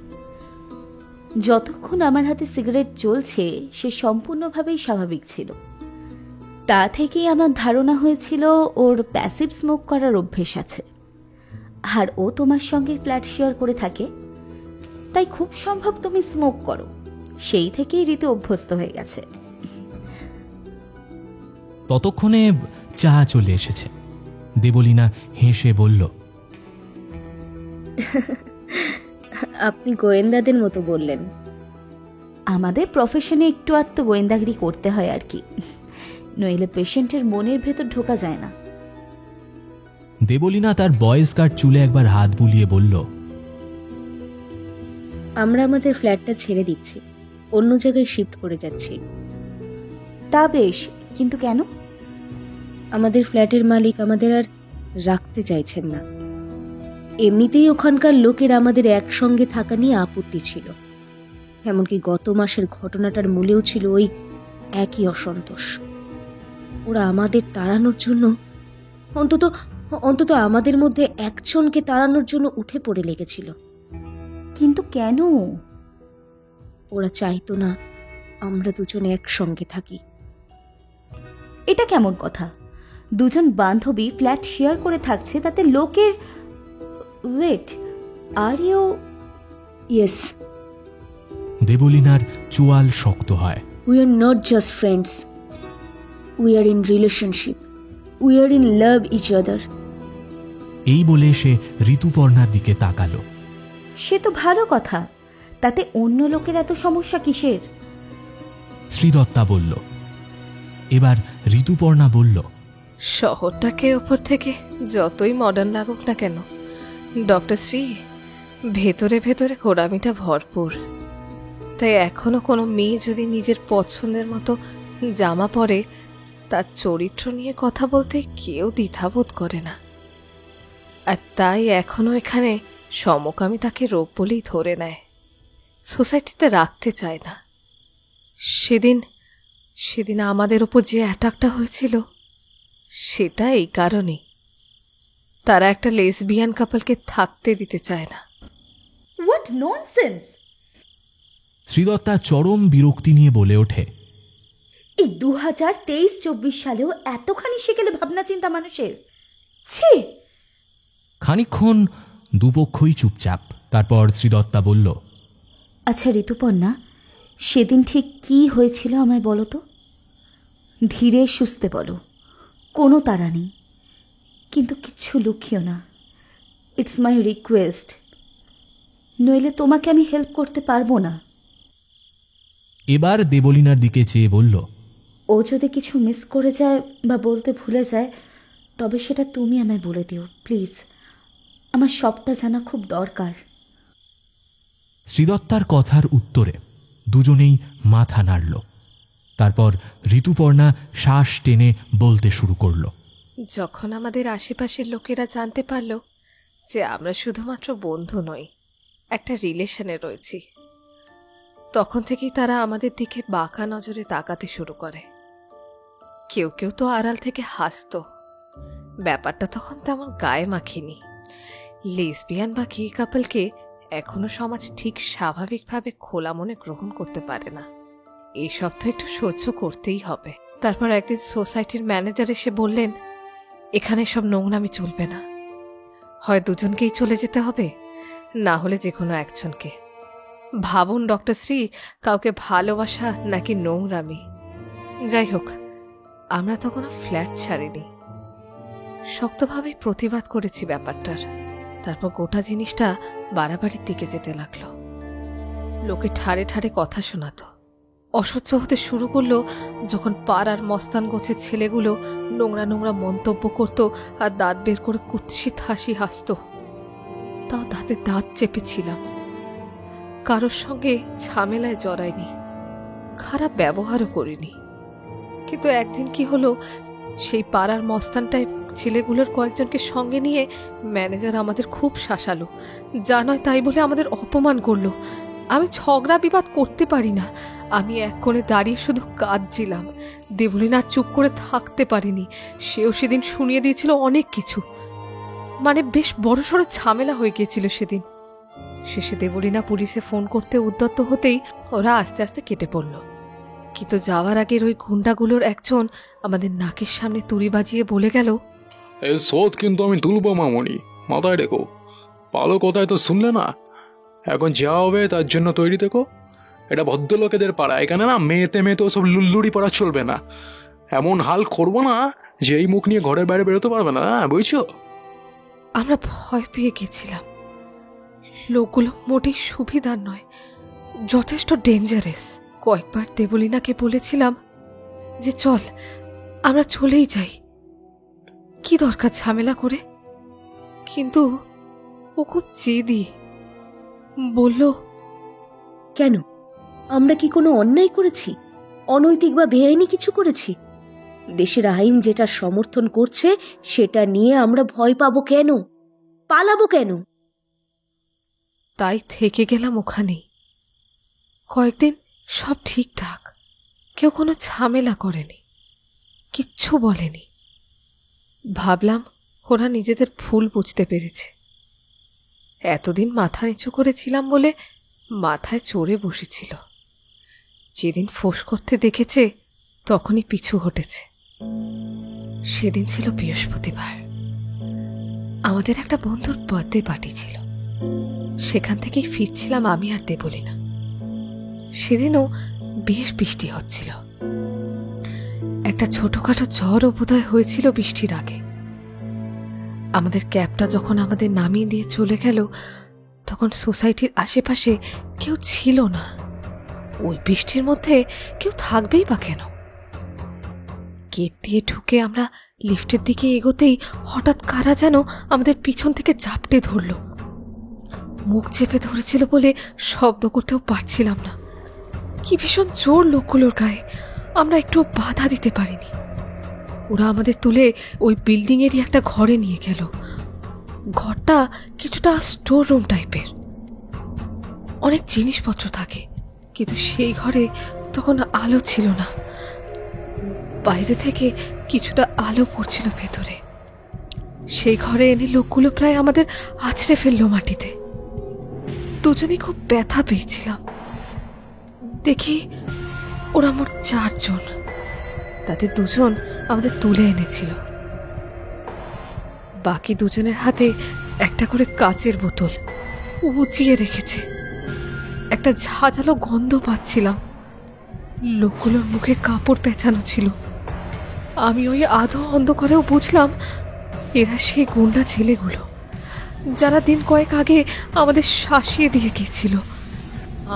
যতক্ষণ আমার হাতে সিগারেট জ্বলছে, সে সম্পূর্ণভাবেই স্বাভাবিক ছিল। তা থেকেই আমার ধারণা হয়েছিল ওর প্যাসিভ স্মোক করার অভ্যেস আছে। আর ও তোমার সঙ্গে ফ্ল্যাট শেয়ার করে থাকে, তাই খুব সম্ভব তুমি স্মোক করো। সেই থেকেই ঋতু অভ্যস্ত হয়ে গেছে। ততক্ষণে চা চলে এসেছে। দেবলীনা হেসে বলল, আপনি গোয়েন্দাদের মতো বললেন। আমাদের প্রফেশনে একটু আধটু গোয়েন্দাগিরি করতে হয় আর কি, নইলে পেশেন্টের মনের ভেতর ঢোকা যায় না। দেবলীনা তার বয়েজ কাট চুলে একবার হাত বুলিয়ে বলল, আমরা আমাদের ফ্ল্যাটটা ছেড়ে দিচ্ছি, অন্য জায়গায় শিফট করে যাচ্ছি। তা বেশ, কিন্তু কেন? আমাদের ফ্ল্যাটের মালিক আমাদের আর রাখতে চাইছেন না। এমনিতেই ওখানকার লোকের আমাদের একসঙ্গে থাকা নিয়ে আপত্তি ছিল। এমনকি গত মাসের ঘটনাটার মূলেও ছিল ওই একই অসন্তোষ। ওরা আমাদের তাড়ানোর জন্য, অন্তত আমাদের মধ্যে একজনকে তাড়ানোর জন্য উঠে পড়ে লেগেছিল। কিন্তু কেন? ওরা চাইতো না আমরা দুজনে একসঙ্গে থাকি। এটা কেমন কথা? দুজন বান্ধবী ফ্ল্যাট শেয়ার করে থাকছে, তাতে লোকের... ওয়েট, আর ইউ... ইয়েস, দেবলীনার চোয়াল শক্ত হয়। We are not just friends, we are in relationship, we are in love each other. এই বলে সে ঋতুপর্ণার দিকে তাকালো। সে তো ভালো কথা, তাতে অন্য লোকের এত সমস্যা কিসের? শ্রীদত্তা বলল। এবার ঋতুপর্ণা বলল, শহরটাকে ওপর থেকে যতই মডার্ন লাগুক না কেন ডক্টর শ্রী, ভেতরে ভেতরে কোড়ামিটা ভরপুর। তাই এখনো কোনো মেয়ে যদি নিজের পছন্দের মতো জামা পরে, তার চরিত্র নিয়ে কথা বলতে কেউ দ্বিধাবোধ করে না। আর তাই এখনো এখানে সমকামী তাকে রোগ বলেই ধরে নেয়, সোসাইটিতে রাখতে চায় না। সেদিন আমাদের ওপর যে অ্যাটাকটা হয়েছিল সেটা এই কারণেই। তারা একটা লেসবিয়ান কাপলকে থাকতে দিতে চায় না। What nonsense! শ্রীদত্তা চরম বিরক্তি নিয়ে বলে ওঠে, এই 2023-24 সালেও এতখানি সেকেলে ভাবনা চিন্তা মানুষের! ছি! খানিকক্ষণ দুপক্ষই চুপচাপ। তারপর শ্রীদত্তা বলল, আচ্ছা ঋতুপর্ণা, সেদিন ঠিক কি হয়েছিল আমায় বলো তো। ধীরে সুস্থে বলো, কোনো তাড়া নেই, কিন্তু কিচ্ছু লুকিও না। ইটস মাই রিকোয়েস্ট, নইলে তোমাকে আমি হেল্প করতে পারবো না। এবার দেবলীনার দিকে চেয়ে বলল, ও যদি কিছু মিস করে যায় বা বলতে ভুলে যায়, তবে সেটা তুমি আমায় বলে দিও প্লিজ। আমার সবটা জানা খুব দরকার। শ্রীদত্তার কথার উত্তরে দুজনেই মাথা নাড়ল। তারপর ঋতুপর্ণা শ্বাস টেনে বলতে শুরু করল, যখন আমাদের আশেপাশের লোকেরা জানতে পারল যে আমরা শুধুমাত্র বন্ধু নই, একটা রিলেশনে রয়েছি, তখন থেকেই তারা আমাদের দিকে বাঁকা নজরে তাকাতে শুরু করে। কেউ কেউ তো আড়াল থেকে হাসত। ব্যাপারটা তখন তেমন গায়ে মাখিনি। লেসবিয়ান বা গে কাপলকে এখনো সমাজ ঠিক স্বাভাবিকভাবে খোলা মনে গ্রহণ করতে পারে না। এইসব তো একটু সহ্য করতেই হবে। তারপর একদিন সোসাইটির ম্যানেজার এসে বললেন, এখানে সব নোংরামি চলবে না, হয় দুজনকেই চলে যেতে হবে, না হলে যে কোনো একজনকে। ভাবুন ডক্টর শ্রী, কাউকে ভালোবাসা নাকি নোংরামি। যাই হোক, আমরা তো কোনো ফ্ল্যাট ছাড়িনি, শক্তভাবে প্রতিবাদ করেছি ব্যাপারটার। তারপর গোটা জিনিসটা বাড়াবাড়ির দিকে যেতে লাগলো। লোকে ঠাড়ে ঠাড়ে কথা শোনাতো। অসহ্য হতে শুরু করলো যখন পাড়ার মস্তান গোছের ছেলেগুলো নোংরা নোংরা মন্তব্য করত আর দাঁত বের করে কুৎসিত হাসি হাসত। তাও দাঁতে দাঁত চেপেছিলাম। কারোর সঙ্গে ঝামেলায় জড়াইনি, খারাপ ব্যবহারও করিনি। কিন্তু একদিন কি হলো, সেই পাড়ার মস্তানটায় ছেলেগুলোর কয়েকজনকে সঙ্গে নিয়ে ম্যানেজার আমাদের খুব শাসালো। যা নয় তাই বলে আমাদের অপমান করলো। আমি ঝগড়া বিবাদ করতে পারি না। আমি এক কোণে দাঁড়িয়ে শুধু কাঁদছিলাম। দেবলীনা চুপ করে থাকতে পারিনি। সেও সেদিন শুনিয়ে দিয়েছিল অনেক কিছু। মানে বেশ বড়সড় ঝামেলা হয়ে গিয়েছিল সেদিন। শেষে দেবলীনা পুলিশে ফোন করতে উদ্যত হতেই ওরা আস্তে আস্তে কেটে পড়ল। কিন্তু যাওয়ার আগের ওই গুন্ডাগুলোর একজন আমাদের নাকের সামনে তুড়ি বাজিয়ে বলে গেল, এই শোধ কিন্তু আমি তুলবো মামনি, মাথায় রেখো। ভালো কথায় তো শুনলে না, এখন যা হবে তার জন্য তৈরি থেকো। এটা ভদ্রলোকেদের পাড়া, এখানে না মেয়েতে মেয়েতে ওসব লুল্লুড়ি পড়া চলবে না। এমন হাল করবো না যে এই মুখ নিয়ে ঘরের বাইরে বেরোতে পারবে না, বুঝছো? আমরা ভয় পেয়ে গেছিলাম। লোকগুলো মোটেই সুবিধার নয়, যথেষ্ট ডেঞ্জারাস। কয়েকবার দেবলীনাকে বলেছিলাম যে চল আমরা চলেই যাই, কি দরকার ঝামেলা করে। কিন্তু ও খুব জেদি। বলল, কেন? আমরা কি কোনো অন্যায় করেছি? অনৈতিক বা বেআইনি কিছু করেছি? দেশের আইন যেটা সমর্থন করছে সেটা নিয়ে আমরা ভয় পাবো কেন? পালাবো কেন? তাই থেকে গেলাম ওখানেই। কয়েকদিন সব ঠিকঠাক, কেউ কোনো ঝামেলা করেনি, কিচ্ছু বলেনি। ভাবলাম ওরা নিজেদের ভুল বুঝতে পেরেছে। এতদিন মাথা নিচু করেছিলাম বলে মাথায় চড়ে বসেছিল। যেদিন ফোঁস করতে দেখেছে তখনই পিছু হটেছে। সেদিন ছিল বৃহস্পতিবার। আমাদের একটা বন্ধুর বার্থডে পার্টি ছিল। সেখান থেকেই ফিরছিলাম আমি আর দেবলীনা। সেদিনও বেশ বৃষ্টি হচ্ছিল। একটা ছোটখাটো ঝড়ও বোধহয় হয়েছিল বৃষ্টির আগে। আমাদের ক্যাবটা যখন আমাদের নামিয়ে দিয়ে চলে গেল তখন সোসাইটির আশেপাশে কেউ ছিল না। ওই বৃষ্টির মধ্যে কেউ থাকবেই বা কেন? গেট দিয়ে ঢুকে আমরা লিফটের দিকে এগোতেই হঠাৎ কারা যেন আমাদের পিছন থেকে ঝাপটে ধরল। মুখ চেপে ধরেছিল বলে শব্দ করতেও পারছিলাম না। কি ভীষণ জোর লোকগুলোর গায়ে, আমরা একটু বাধা দিতে পারিনি। ওরা আমাদের তুলে ওই বিল্ডিংয়েরই একটা ঘরে নিয়ে গেল। ঘরটা কিছুটা স্টোর রুম টাইপের, অনেক জিনিসপত্র থাকে, কিন্তু সেই ঘরে তখন আলো ছিল না। বাইরে থেকে কিছুটা আলো পড়ছিল ভেতরে। সেই ঘরে এনে লোকগুলো প্রায় আমাদের আছড়ে ফেললো মাটিতে। দুজনেই খুব ব্যথা পেয়েছিলাম। দেখি ওরা মোট 4 জন, তাদের 2 জন আমাদের তুলে এনেছিল। বাকি 2 জনের হাতে একটা করে কাচের বোতল উঁচিয়ে রেখেছে। একটা ঝাঁঝালো গন্ধ পাচ্ছিলাম। লোকগুলোর মুখে কাপড় পেঁচানো ছিল। আমি ওই আধো অন্ধকারেও বুঝলাম এরা সেই গুন্ডা ছেলেগুলো যারা দিন কয়েক আগে আমাদের শাসিয়ে দিয়ে গিয়েছিল।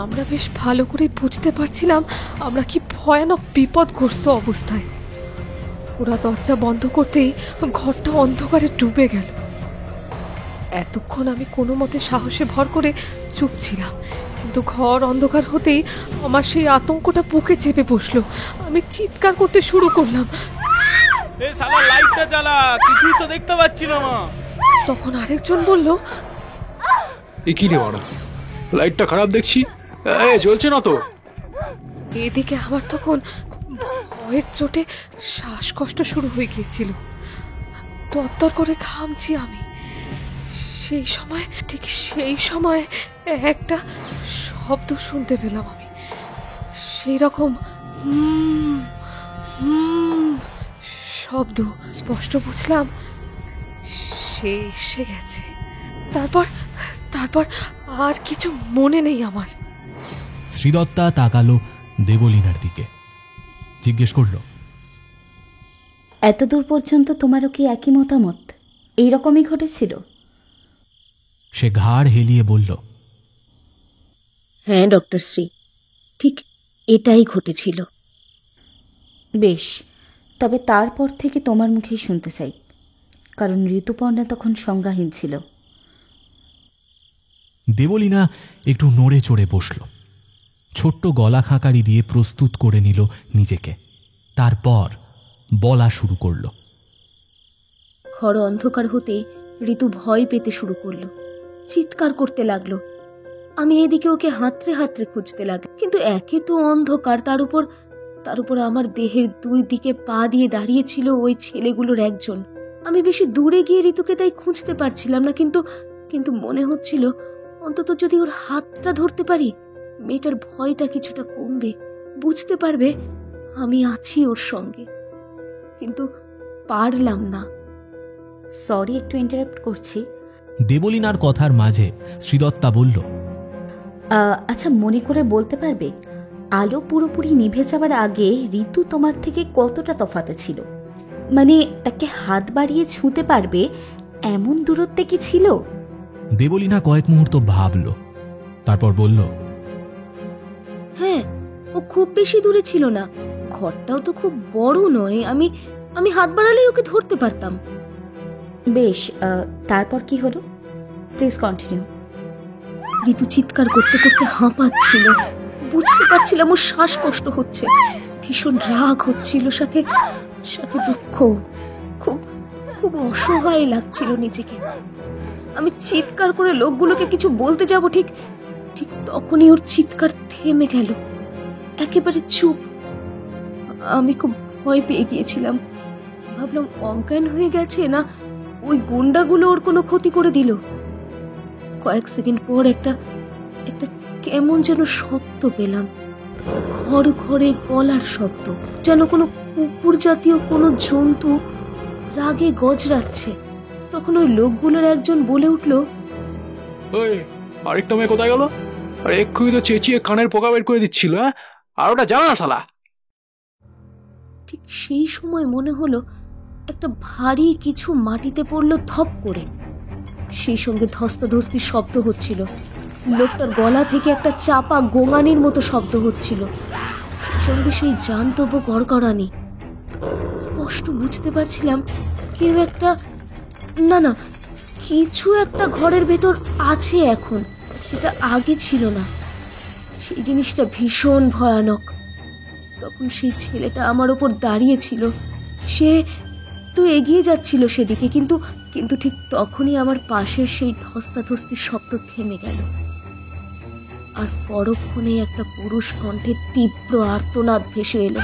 আমরা বেশ ভালো করে বুঝতে পারছিলাম আমরা কি ভয়ানক বিপদগ্রস্ত অবস্থায়। ওরা দরজা বন্ধ করতেই ঘরটা অন্ধকারে ডুবে গেল। এতক্ষণ আমি কোনো মতে সাহসে ভর করে চুপ ছিলাম, কিন্তু ঘর অন্ধকার হতেই আমার সেই আতঙ্কটা বুকে চেপে বসলো। আমি চিৎকার করতে শুরু করলাম, লাইটটা জ্বালা, কিছুই তো দেখতে পাচ্ছি না মা। তখন আরেকজন বলল, এ কি রে বাড়া, লাইটটা খারাপ দেখছি, জ্বলছে না তো। এদিকে আমার তখন ভয়ের চোটে শ্বাসকষ্ট শুরু হয়ে গিয়েছিল। তরতর করে ঘামছি আমি। সেই সময় একটা শব্দ শুনতে পেলাম আমি। সেই রকম শব্দ স্পষ্ট বুঝলাম সে এসে গেছে। তারপর আর কিছু মনে নেই আমার। শ্রীদত্তা তাকালো দেবলীনার দিকে, জিজ্ঞেস করল, এতদূর পর্যন্ত তোমারও কি একই মতামত? এইরকমই ঘটেছিল? সে ঘাড় হেলিয়ে বলল, হ্যাঁ ডক্টর শ্রী, ঠিক এটাই ঘটেছিল। বেশ, তবে তারপর থেকে তোমার মুখেই শুনতে চাই, কারণ ঋতুপর্ণা তখন সংজ্ঞাহীন ছিল। দেবলীনা একটু নড়ে চড়ে বসল, ছোট্ট গলা খাঁকারি দিয়ে প্রস্তুত করে নিল নিজেকে। তারপর বলা শুরু করল। ঘর অন্ধকার হতে ঋতু ভয় পেতে শুরু করলো, চিৎকার করতে লাগলো। আমি এদিকে ওকে হাতড়ে হাতড়ে খুঁজতে লাগলাম, কিন্তু একে তো অন্ধকার, তার উপর আমার দেহের 2 দিকে পা দিয়ে দাঁড়িয়েছিল ওই ছেলেগুলোর একজন। আমি বেশি দূরে গিয়ে ঋতুকে তাই খুঁজতে পারছিলাম না, কিন্তু মনে হচ্ছিল অন্তত যদি ওর হাতটা ধরতে পারি মেয়েটার ভয়টা কিছুটা কমবে, বুঝতে পারবে আমি আছি ওর সঙ্গে। কিন্তু পারলাম না। সরি, একটু ইন্টারাপ্ট করছি। দেবলীনার কথার মাঝে শ্রীদত্তা বলল, আচ্ছা, মনে করে বলতে পারবে আলো পুরোপুরি নিভে যাওয়ার আগে ঋতু তোমার থেকে কতটা তফাতে ছিল? মানে তাকে হাত বাড়িয়ে ছুঁতে পারবে এমন দূরত্বে কি ছিল? দেবলীনা কয়েক মুহূর্ত ভাবল, তারপর বলল, হ্যাঁ, ও খুব বেশি দূরে ছিল না, ঘরটাও তো খুব বড় নয়। আমি হাত বাড়ালেই ওকে ধরতে পারতাম। বেশ, তারপর কি হলো? Please continue. ঋতু চিৎকার করতে করতে হাঁপাচ্ছিল, বুঝতে পারছিলাম ওর শ্বাসকষ্ট হচ্ছে, ভীষণ রাগ হচ্ছিল, সাথে দুঃখ। খুব খুব অসহায় লাগছিল নিজেকে। আমি চিৎকার করে লোকগুলোকে কিছু বলতে যাব, ঠিক তখনই ওর চিৎকার থেমে গেল, একেবারে চুপ। আমি খুব ভয় পেয়ে গিয়েছিলাম, ভাবলাম অজ্ঞান হয়ে গেছে, না ওই গুন্ডাগুলো ওর কোনো ক্ষতি করে দিল। কয়েক সেকেন্ড পর একটা কেমন যেন শব্দ পেলাম, ঘর ঘরে গলার শব্দ, যেন কোনো কুকুর জাতীয় কোনো জন্তু রাগে গজরাচ্ছে। তখন ওই লোকগুলোর একজন বলে উঠল, ওই আরেকটা মেয়ে কোথায় গেল? আর এক্ষুনি তো চেঁচিয়ে কানের পোকা বের করে দিচ্ছিল, হ্যাঁ? আর ওটা জানা না শালা। ঠিক সেই সময় মনে হলো একটা ভারী কিছু মাটিতে পড়লো ধপ করে, সেই সঙ্গে ধস্তাধস্তি শব্দ হচ্ছিল। লোকটার গলা থেকে একটা চাপা গোঙানির মতো শব্দ হচ্ছিল, সেই সঙ্গে সেই জান্তব্য গড়গড়ানি। স্পষ্ট বুঝতে পারছিলাম কেউ একটা, না কিছু একটা ঘরের ভেতর আছে এখন, যেটা আগে ছিল না। সেই জিনিসটা ভীষণ ভয়ানক। তখন সেই ছেলেটা আমার ওপর দাঁড়িয়ে ছিল, সে তো এগিয়ে যাচ্ছিল সেদিকে, কিন্তু ঠিক তখনই আমার পাশের সেই ধস্তাধস্তির শব্দ থেমে গেল। আর পরক্ষণেই একটা পুরুষ কণ্ঠে তীব্র আর্তনাদ ভেসে এলো।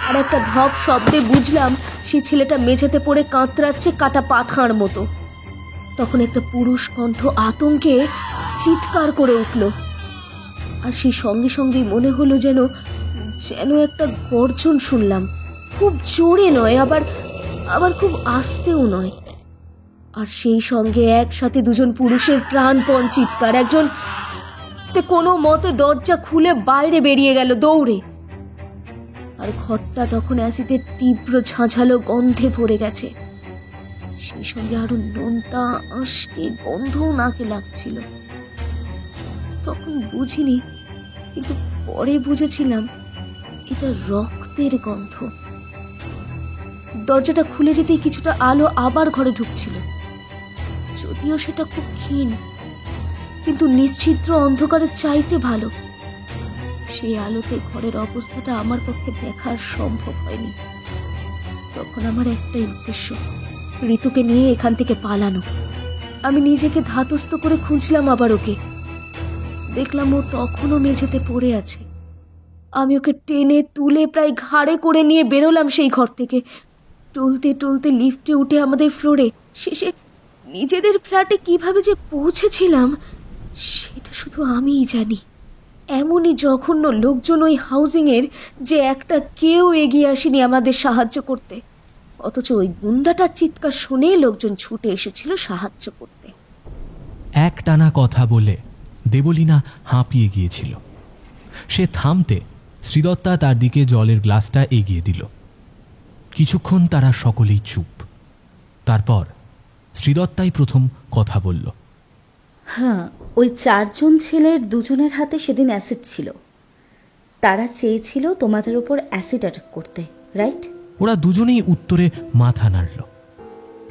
আর একটা ধপ শব্দে বুঝলাম সেই ছেলেটা মেঝেতে পড়ে কাতরাচ্ছে কাটা পাঠার মতো। তখন একটা পুরুষ কণ্ঠ আতঙ্কে চিৎকার করে উঠল, আর সেই সঙ্গে সঙ্গেই মনে হলো যেন যেন একটা গর্জন শুনলাম, খুব জোরে নয়, আবার খুব আস্তেও নয়। আর সেই সঙ্গে একসাথে দুজন পুরুষের প্রাণপণ চিৎকার। একজন কোনো মতে দরজা খুলে বাইরে বেরিয়ে গেল দৌড়ে। আর ঘরটা তখন অ্যাসিডের তীব্র ঝাঁঝালো গন্ধে ভরে গেছে। সেই সঙ্গে আরো নোনতা আষ্টে গন্ধও নাকে লাগছিল। তখন বুঝিনি, কিন্তু পরে বুঝেছিলাম এটা রক্তের গন্ধ। দরজাটা খুলে যেতেই কিছুটা আলো আবার ঘরে ঢুকছিল, যদিও সেটা খুব ক্ষীণ, কিন্তু নিশ্চিদ্র অন্ধকারের চাইতে ভালো। সেই আলোতে ঘরের অবস্থাটা আমার পক্ষে দেখার সম্ভব হয়নি। তখন আমার একটাই উদ্দেশ্য, ঋতুকে নিয়ে এখান থেকে পালানো। আমি নিজেকে ধাতস্থ করে খুঁজলাম আবার ওকে। দেখলাম ও তখনও মেঝেতে পড়ে আছে। আমি ওকে টেনে তুলে প্রায় ঘাড়ে করে নিয়ে বেরোলাম সেই ঘর থেকে। টলতে টলতে লিফটে উঠে আমাদের ফ্লোরে, শেষে নিজেদের ফ্ল্যাটে কিভাবে যে পৌঁছেছিলাম সেটা শুধু আমিই জানি। এমনই জঘন্য লোকজন ওই হাউজিংয়ের যে একটা কেউ এগিয়ে আসেনি আমাদের সাহায্য করতে, অথচ ওই গুন্ডাটার চিৎকার শুনে লোকজন ছুটে এসেছিল সাহায্য করতে। একটানা কথা বলে দেবলীনা হাঁপিয়ে গিয়েছিল। সে থামতে শ্রীদত্তা তার দিকে জলের গ্লাসটা এগিয়ে দিল। কিছুক্ষণ তারা সকলেই চুপ। তারপর শ্রীদত্তাই প্রথম কথা বলল। হ্যাঁ, ওই 4 জন ছেলের 2 জনের হাতে সেদিন অ্যাসিড ছিল। তারা চেয়েছিল তোমাদের উপর অ্যাসিড অ্যাটাক করতে, রাইট? ওরা দুজনেই উত্তরে মাথা নাড়ল।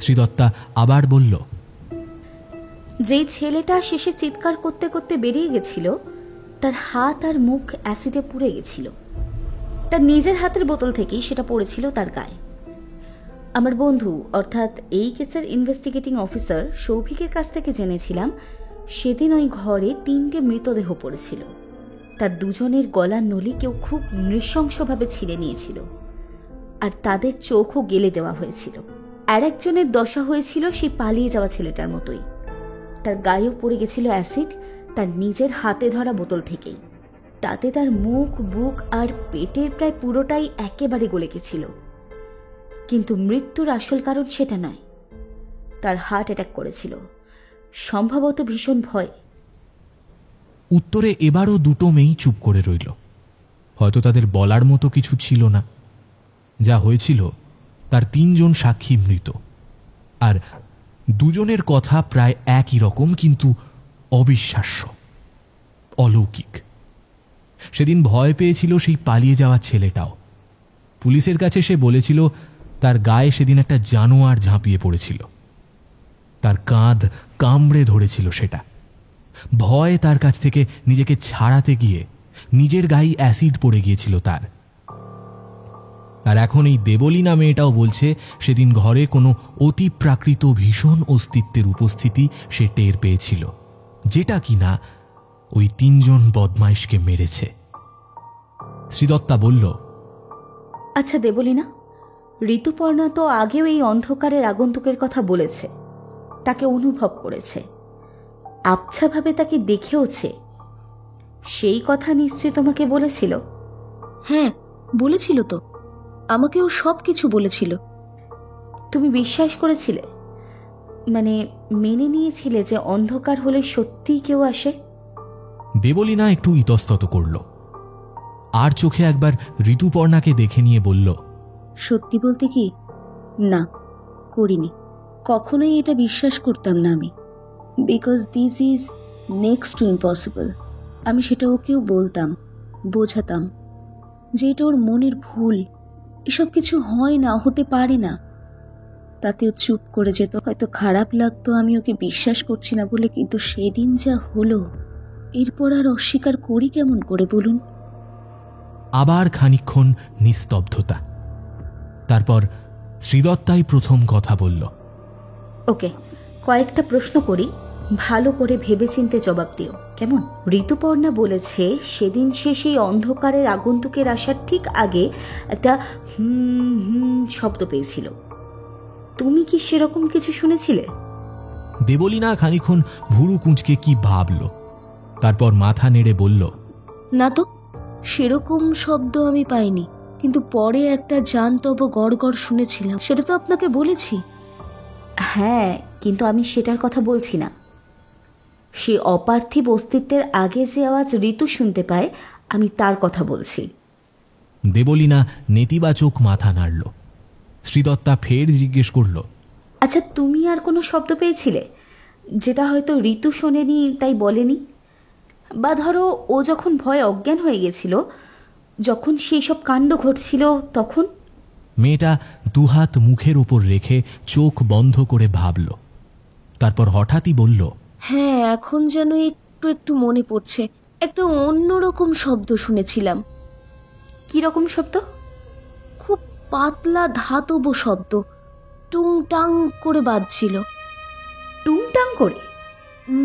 শ্রীদত্তা আবার বলল, যেই ছেলেটা শেষে চিৎকার করতে করতে বেরিয়ে গেছিল তার হাত আর মুখ অ্যাসিডে পুড়ে গেছিল। তার নিজের হাতের বোতল থেকেই সেটা পড়েছিল তার গায়ে। আমার বন্ধু অর্থাৎ এই কেসের ইনভেস্টিগেটিং অফিসার সৌভিকের কাছ থেকে জেনেছিলাম সেদিন ওই ঘরে 3টে মৃতদেহ পড়েছিল। তার 2 জনের গলার নলি কেউ খুব নৃশংসভাবে ছিঁড়ে নিয়েছিল, আর তাদের চোখও গেলে দেওয়া হয়েছিল। আর একজনের দশা হয়েছিল সেই পালিয়ে যাওয়া ছেলেটার মতোই। তার গায়েও পড়ে গেছিল অ্যাসিড তার নিজের হাতে ধরা বোতল থেকেই। তাতে তার মুখ, বুক আর পেটের প্রায় পুরোটাই একেবারে গলে গেছিল। কিন্তু মৃত্যুর আসল কারণ সেটা নয়, তার হার্ট অ্যাটাক করেছিল, সম্ভবত ভীষণ ভয়। উত্তরে এবারও 2টো মেয়েই চুপ করে রইল। হয়তো তাদের বলার মতো কিছু ছিল না। যা হয়েছিল তার 3 জন সাক্ষী মৃত, আর 2 জনের কথা প্রায় একই রকম, কিন্তু অবিশ্বাস্য, অলৌকিক। সেদিন ভয় পেয়েছিল সেই পালিয়ে যাওয়া ছেলেটাও। পুলিশের কাছে সে বলেছিল তার গায়ে সেদিন একটা জানোয়ার ঝাঁপিয়ে পড়েছিল। তার কাঁধ কামড়ে ধরেছিল সেটা। ভয় তার কাছ থেকে নিজেকে ছাড়াতে গিয়ে নিজের গায়ে অ্যাসিড পড়ে গিয়েছিল তার। আর এখন এই দেবলীনা মেয়েটাও বলছে সেদিন ঘরে কোনো অতি প্রাকৃত ভীষণ অস্তিত্বের উপস্থিতি সে টের পেয়েছিল, যেটা কিনা ওই 3 জন বদমাইশকে মেরেছে। শ্রীদত্তা বলল, আচ্ছা দেবলীনা, ঋতুপর্ণা তো আগেও এই অন্ধকারের আগন্তুকের কথা বলেছে, তাকে অনুভব করেছে, আবছাভাবে তাকে দেখেওছে। সেই কথা নিশ্চয়ই তোমাকে বলেছিল? হ্যাঁ, বলেছিল তো, আমাকেও সব কিছু বলেছিল। তুমি বিশ্বাস করেছিলে? মানে মেনে নিয়েছিলে যে অন্ধকার হলে সত্যিই কেউ আসে? দেবলীনা একটু ইতস্তত করল, আর চোখে একবার ঋতুপর্ণাকে দেখে নিয়ে বলল, সত্যি বলতে কি, না, করিনি। কখনোই এটা বিশ্বাস করতাম না আমি, because this is next to impossible. আমি সেটা ওকেও বলতাম, বোঝাতাম যে এটা ওর মনের ভুল, এসব কিছু হয় না, হতে পারে না। তাতেও চুপ করে যেত। হয়তো খারাপ লাগতো আমি ওকে বিশ্বাস করছি না বলে, কিন্তু সেদিন যা হলো এরপর আর অস্বীকার করি কেমন করে বলুন? আবার খানিকক্ষণ নিস্তব্ধতা। তারপর শ্রীদত্তাই প্রথম কথা বলল, ওকে, কয়েকটা প্রশ্ন করি, ভালো করে ভেবেচিন্তে জবাব দিও, কেমন? ঋতুপর্ণা বলেছে সেদিন সে সেই অন্ধকারের আগন্তুকের আসার ঠিক আগে একটা শব্দ পেয়েছিল। তুমি কি সেরকম কিছু শুনেছিলে? দেবলীনা খানিক্ষণ ভুরু কুঁচকে কি ভাবল, তারপর মাথা নেড়ে বলল, না তো, সেরকম শব্দ আমি পাইনি, কিন্তু পরে একটা জানতব গড়গড় শুনেছিলাম, সেটা তো আপনাকে বলেছি। হ্যাঁ, কিন্তু আমি সেটার কথা বলছি না। সে অপার্থিব অস্তিত্বের আগে যে আওয়াজ ঋতু শুনতে পায়, আমি তার কথা বলছি। দেবলীনা নেতিবাচক মাথা নাড়ল। শ্রীদত্তা ফের জিজ্ঞেস করল, আচ্ছা, তুমি আর কোনো শব্দ পেয়েছিলে যেটা হয়তো ঋতু শোনেনি তাই বলেনি? বা ধরো ও যখন ভয়ে অজ্ঞান হয়ে গেছিল, যখন সেই সব কাণ্ড ঘটছিল তখন? মেয়েটা দুহাত মুখের উপর রেখে চোখ বন্ধ করে ভাবল, তারপর হঠাৎই বলল, হ্যাঁ, এখন যেন একটু একটু মনে পড়ছে, একটা অন্যরকম শব্দ শুনেছিলাম। কি রকম শব্দ? খুব পাতলা ধাতব শব্দ, টুংটাং করে বাজছিল। টুংটাং করে?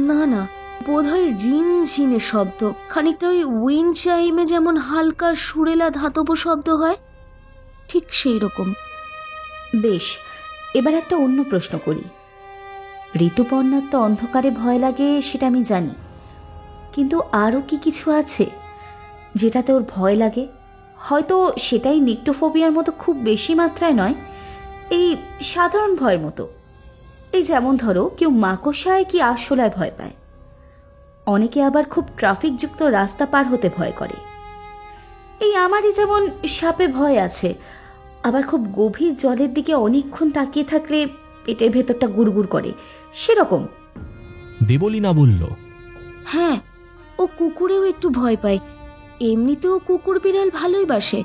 না না, বোধহয় রিনঝিনের শব্দ, খানিকটা ওই উইন্ড চাইমে যেমন হালকা সুরেলা ধাতব শব্দ হয়, ঠিক সেই রকম। বেশ, এবার একটা অন্য প্রশ্ন করি। ঋতুপর্ণার তো অন্ধকারে ভয় লাগে, সেটা আমি জানি, কিন্তু আরও কি কিছু আছে যেটাতে ওর ভয় লাগে? হয়তো সেটাই নিক্টোফোবিয়ার মতো খুব বেশি মাত্রায় নয়, এই সাধারণ ভয়ের মতো। এই যেমন ধরো কেউ মাকড়সায় কি আরশোলায় ভয় পায়, অনেকে আবার খুব ট্রাফিকযুক্ত রাস্তা পার হতে ভয় করে। এই আমারই যেমন সাপে ভয় আছে, আবার খুব গভীর জলের দিকে অনেকক্ষণ তাকিয়ে থাকলে পেটের ভেতরটা গুড়গুড় করে, সেরকম। দেবলীনা বলল, হ্যাঁ, ও কুকুরেও একটু ভয় পায়। এমনিতেও কুকুর বিড়াল ভালোই বাসে,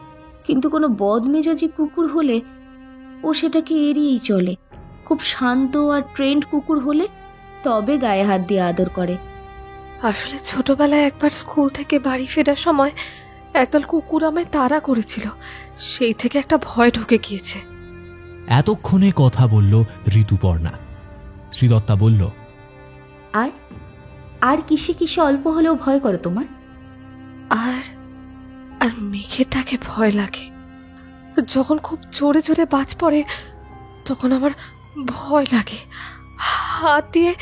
কিন্তু কোনো বদমেজাজি কুকুর হলে ও সেটাকে এড়িয়েই চলে। খুব শান্ত আর ট্রেন্ড কুকুর হলে তবে গায়ে হাত দিয়ে আদর করে। আসলে ছোটবেলায় একবার স্কুল থেকে বাড়ি ফেরার সময় একদল কুকুর আমায় তাড়া করেছিল, সেই থেকে একটা ভয় ঢুকে গিয়েছে। এতক্ষণে কথা বলল ঋতুপর্ণা। শ্রীদত্তা বলল, আর আর কিসে কিসে অল্প হলেও ভয় করে তোমার? আর আর মেঘের ডাকে ভয় লাগে। যখন খুব জোরে জোরে বাজ পড়ে তখন আমার ভয় লাগে, হাত দিয়ে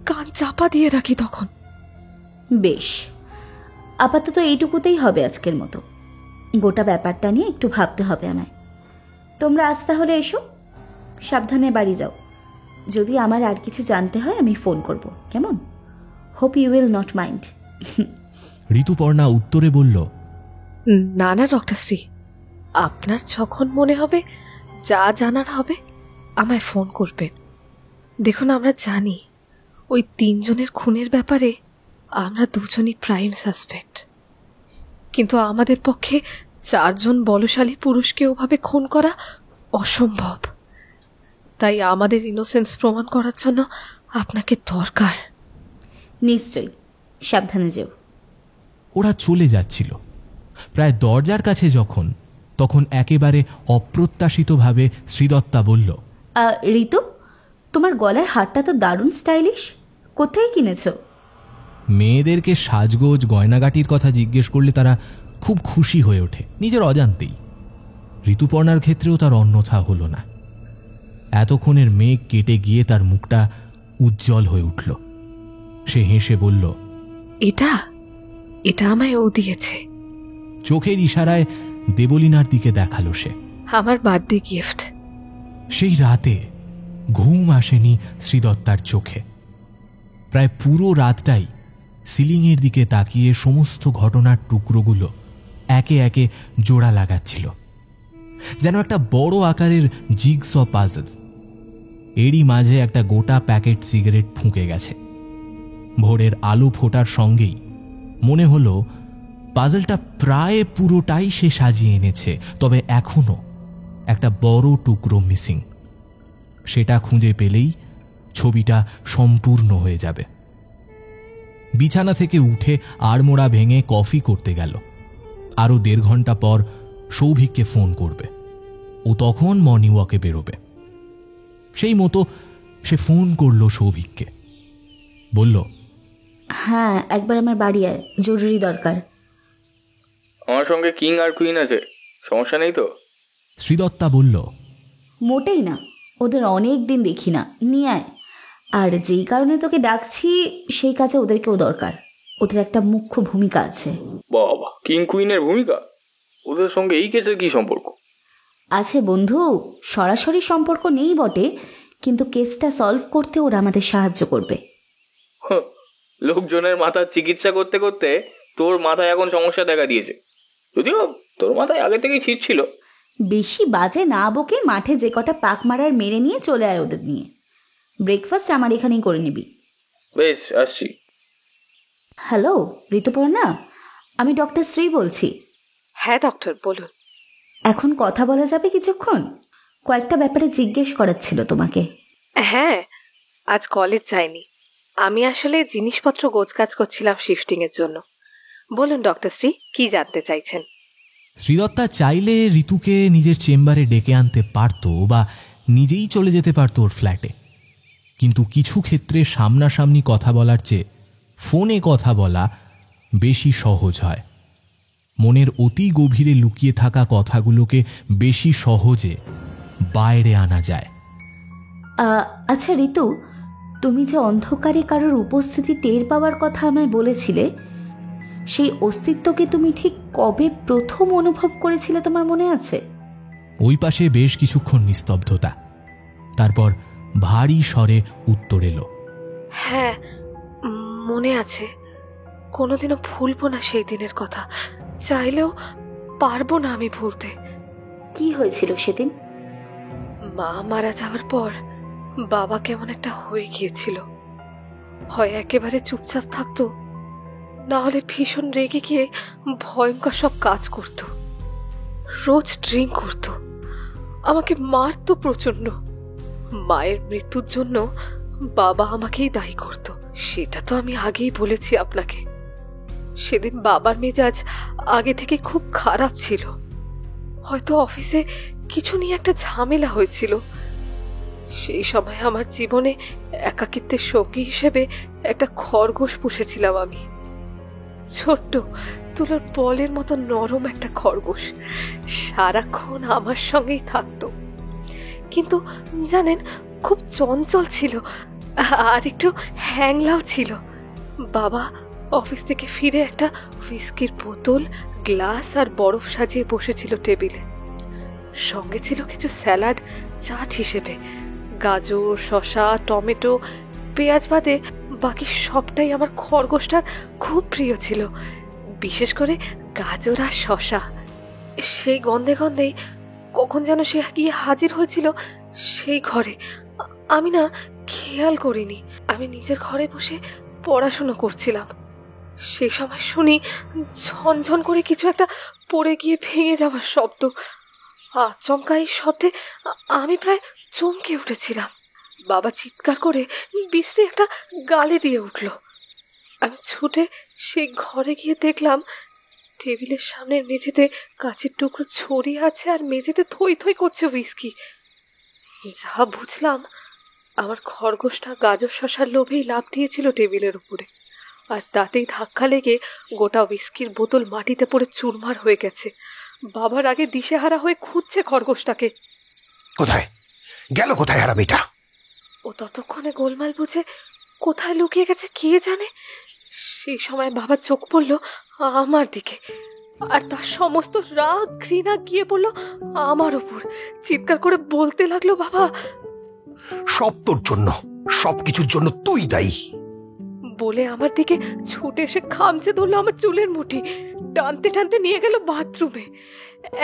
কান চাপা দিয়ে রাখি তখন। বেশ, আপাতত এইটুকুতেই হবে আজকের মতো। গোটা ব্যাপারটা নিয়ে একটু ভাবতে হবে আমায়। তোমরা আজ তাহলে এসো, সাবধানে বাড়ি যাও। যদি আমার আর কিছু জানতে হয় আমি ফোন করব, কেমন? Hope you will not mind. Rituparna উত্তরে বলল, না না ডক্টর শ্রী, আপনার যখন মনে হবে যা জানার হবে আমায় ফোন করবেন। দেখুন, আমরা জানি ওই 3 জনের খুনের ব্যাপারে আমরা দুজনই প্রাইম সাসপেক্ট, কিন্তু আমাদের পক্ষে 4 জন বলশালী পুরুষকে ওভাবে খুন করা অসম্ভব। তাই আমাদের ইনোসেন্স প্রমাণ করার জন্য আপনাকে দরকার। নিশ্চয়ই, সাবধানে যেও। ওরা চলে যাচ্ছিল। প্রায় দরজার কাছে যখন, তখন একেবারে অপ্রত্যাশিতভাবে শ্রীদত্তা বলল, ঋতু, তোমার গলায় হারটা তো দারুণ স্টাইলিশ, কোথায় কিনেছো? মেয়েদেরকে সাজগোজ গয়নাগাটির কথা জিজ্ঞেস করলে তারা খুব খুশি হয়ে ওঠে নিজের অজান্তেই। ঋতুপর্ণার ক্ষেত্রেও তার অন্যথা হলো না। এতক্ষণের মেঘ কেটে গিয়ে তার মুখটা উজ্জ্বল হয়ে উঠল। সে হেসে বলল, এটা এটা আমায় ও দিয়েছে। চোখের ইশারায় দেবলীনার দিকে দেখালো সে। আমার বার্থডে গিফট। সেই রাতে ঘুম আসেনি শ্রীদত্তার চোখে। প্রায় পুরো রাতটাই সিলিংয়ের দিকে তাকিয়ে সমস্ত ঘটনার টুকরোগুলো একে একে জোড়া লাগাচ্ছিল, যেন একটা বড় আকারের জিগস পাজল। এরই মাঝে একটা গোটা প্যাকেট সিগারেট ফুঁকে গেছে। ভোরের আলো ফোটার সঙ্গেই মনে হলো পাজলটা প্রায় পুরোটাই সে সাজিয়ে এনেছে, তবে এখনো একটা বড় টুকরো মিসিং। সেটা খুঁজে পেলেই ছবিটা সম্পূর্ণ হয়ে যাবে। বিছানা থেকে উঠে আড়মোড়া ভেঙে কফি করতে গেল। আরও 1.5 ঘন্টা পর সৌভিককে ফোন করবে। ও তখন মর্নিং ওয়াকে বেরোবে। সেই মতো সে ফোন করল সৌভিককে। বলল, হ্যাঁ, একবার আমার বাড়ি আয়, জরুরি দরকার। আমার সঙ্গে কিং আর কুইন আছে, সমস্যা নেই তো? শ্রীদত্তা বলল, মোটেই না, ওদের অনেক দিন দেখি না, নিয়ে আয়। আর যেই কারণে তোকে ডাকছি সেই কাজে ওদেরকেও দরকার, ওদের একটা মুখ্য ভূমিকা আছে। বাবা, কিং কুইনের ভূমিকা? ওদের সঙ্গে এই কেসের কি সম্পর্ক? আছে বন্ধু, সরাসরি সম্পর্ক নেই বটে, কিন্তু কেসটা সলভ করতে ওরা আমাদের সাহায্য করবে। লোকজনের মাথার চিকিৎসা করতে করতে তোর মাথায় এখন সমস্যা দেখা দিয়েছে, যদিও তোর মাথায় আগে থেকেই ছিট ছিল। বেশি বাজে না বকে মাঠে যে কটা পাক মারার মেরে নিয়ে চলে আয় ওদের নিয়ে। ব্রেকফাস্ট আমার এখানেই করে নিবি। বেশ, আসছি। হ্যালো ঋতুপর্ণা, আমি ডক্টর শ্রী বলছি। হ্যাঁ ডক্টর, বলুন। এখন কথা বলা যাবে কিছুক্ষণ? কয়েকটা ব্যাপারে জিজ্ঞেস করার ছিল তোমাকে। হ্যাঁ, আজ কলেজ যাইনি, আমি আসলে জিনিসপত্র গোছগাছ করছিলাম শিফটিংয়ের জন্য। বলুন ডক্টর শ্রী, কি জানতে চাইছেন? শ্রীদত্তা চাইলে ঋতুকে নিজের চেম্বারে ডেকে আনতে পারত বা নিজেই চলে যেতে পারত ওর ফ্ল্যাটে, কিন্তু কিছু ক্ষেত্রে সামনাসামনি কথা বলার চেয়ে ফোনে কথা বলা বেশি সহজ হয়। মনের অতি গভীরে লুকিয়ে থাকা কথাগুলোকে বেশি সহজে বাইরে আনা যায়। আচ্ছা ঋতু, তুমি যে অন্ধকারে কারোর উপস্থিতি টের পাওয়ার কথা আমায় বলেছিলে, সেই অস্তিত্বকে তুমি ঠিক কবে প্রথম অনুভব করেছিলে তোমার মনে আছে? ওই পাশে বেশ কিছুক্ষণ নিস্তব্ধতা, তারপর ভারী স্বরে উত্তর এলো, হ্যাঁ মনে আছে। কোনোদিনও ভুলবো না সেই দিনের কথা, চাইলেও পারবো না আমি ভুলতে। কি হয়েছিল সেদিন? মা মারা যাওয়ার পর বাবা কেমন একটা হয়ে গিয়েছিল। হয় একেবারে চুপচাপ থাকতো, না হলে ভীষণ রেগে গিয়ে ভয়ঙ্কর সব কাজ করত। রোজ ড্রিঙ্ক করত, আমাকে মারতো প্রচন্ড। মায়ের মৃত্যুর জন্য বাবা আমাকেই দায়ী করত, সেটা তো আমি আগেই বলেছি আপনাকে। সেদিন বাবার মেজাজ আগে থেকে খুব খারাপ ছিল, হয়তো অফিসে কিছু নিয়ে একটা ঝামেলা হয়েছিল। সেই সময় আমার জীবনে একাকিত্বের সঙ্গী হিসেবে একটা খরগোশ পুষেছিলাম আমি। ছোট্ট তুলোর বলের মতো নরম একটা খরগোশ, সারাক্ষণ আমার সঙ্গেই থাকতো। কিন্তু জানেন, খুব চঞ্চল ছিল আর একটু হ্যাংলাও ছিল। বাবা অফিস থেকে ফিরে একটা হুইস্কির বোতল, গ্লাস আর বরফ সাজিয়ে বসেছিল টেবিলে। সঙ্গে ছিল কিছু স্যালাড চাট হিসেবে, গাজর, শসা, টমেটো, পেঁয়াজ বাদে বাকি সবটাই আমার খরগোশটার খুব প্রিয় ছিল, বিশেষ করে গাজর আর শসা। সেই গন্ধে গন্ধেই কখন যেন সে গিয়ে হাজির হয়েছিল সেই ঘরে। আমি না খেয়াল করিনি, আমি নিজের ঘরে বসে পড়াশোনা করছিলাম। সেই সময় শুনি ঝনঝন করে কিছু একটা পড়ে গিয়ে ভেঙে যাওয়ার শব্দ। আচমকা এই শব্দে আমি প্রায় চমকে উঠেছিলাম। বাবা চিৎকার করে বিশ্রী একটা গালি দিয়ে উঠল। আমি ছুটে সেই ঘরে গিয়ে দেখলাম টেবিলের সামনের মেঝেতে কাঁচের টুকরো ছড়িয়ে আছে আর মেঝেতে থই থই করছে হুইস্কি। যা বুঝলাম, আমার খরগোশটা গাজর শসার লোভেই লাফ দিয়েছিল টেবিলের উপরে, আর তাতেই ধাক্কা লেগে গোটা হুইস্কির বোতল মাটিতে পড়ে চুরমার হয়ে গেছে। বাবার আগে দিশেহারা হয়ে খুঁজছে খরগোশটাকে। কোথায় গেল, কোথায় হারামিটা? ও ততক্ষণে গোলমাল বুঝে কোথায় লুকিয়ে গেছে কে জানে। সেই সময় বাবার চোখ পড়ল আমার দিকে, আর তার সমস্ত রাগ ঘৃণা গিয়ে পড়ল আমার উপর। চিৎকার করে বলতে লাগলো, বাবা সব তোর জন্য, সবকিছুর জন্য তুই দায়ী। বলে আমার দিকে ছুটে এসে খামচে ধরলো আমার চুলের মুঠি, টানতে টানতে নিয়ে গেল বাথরুমে।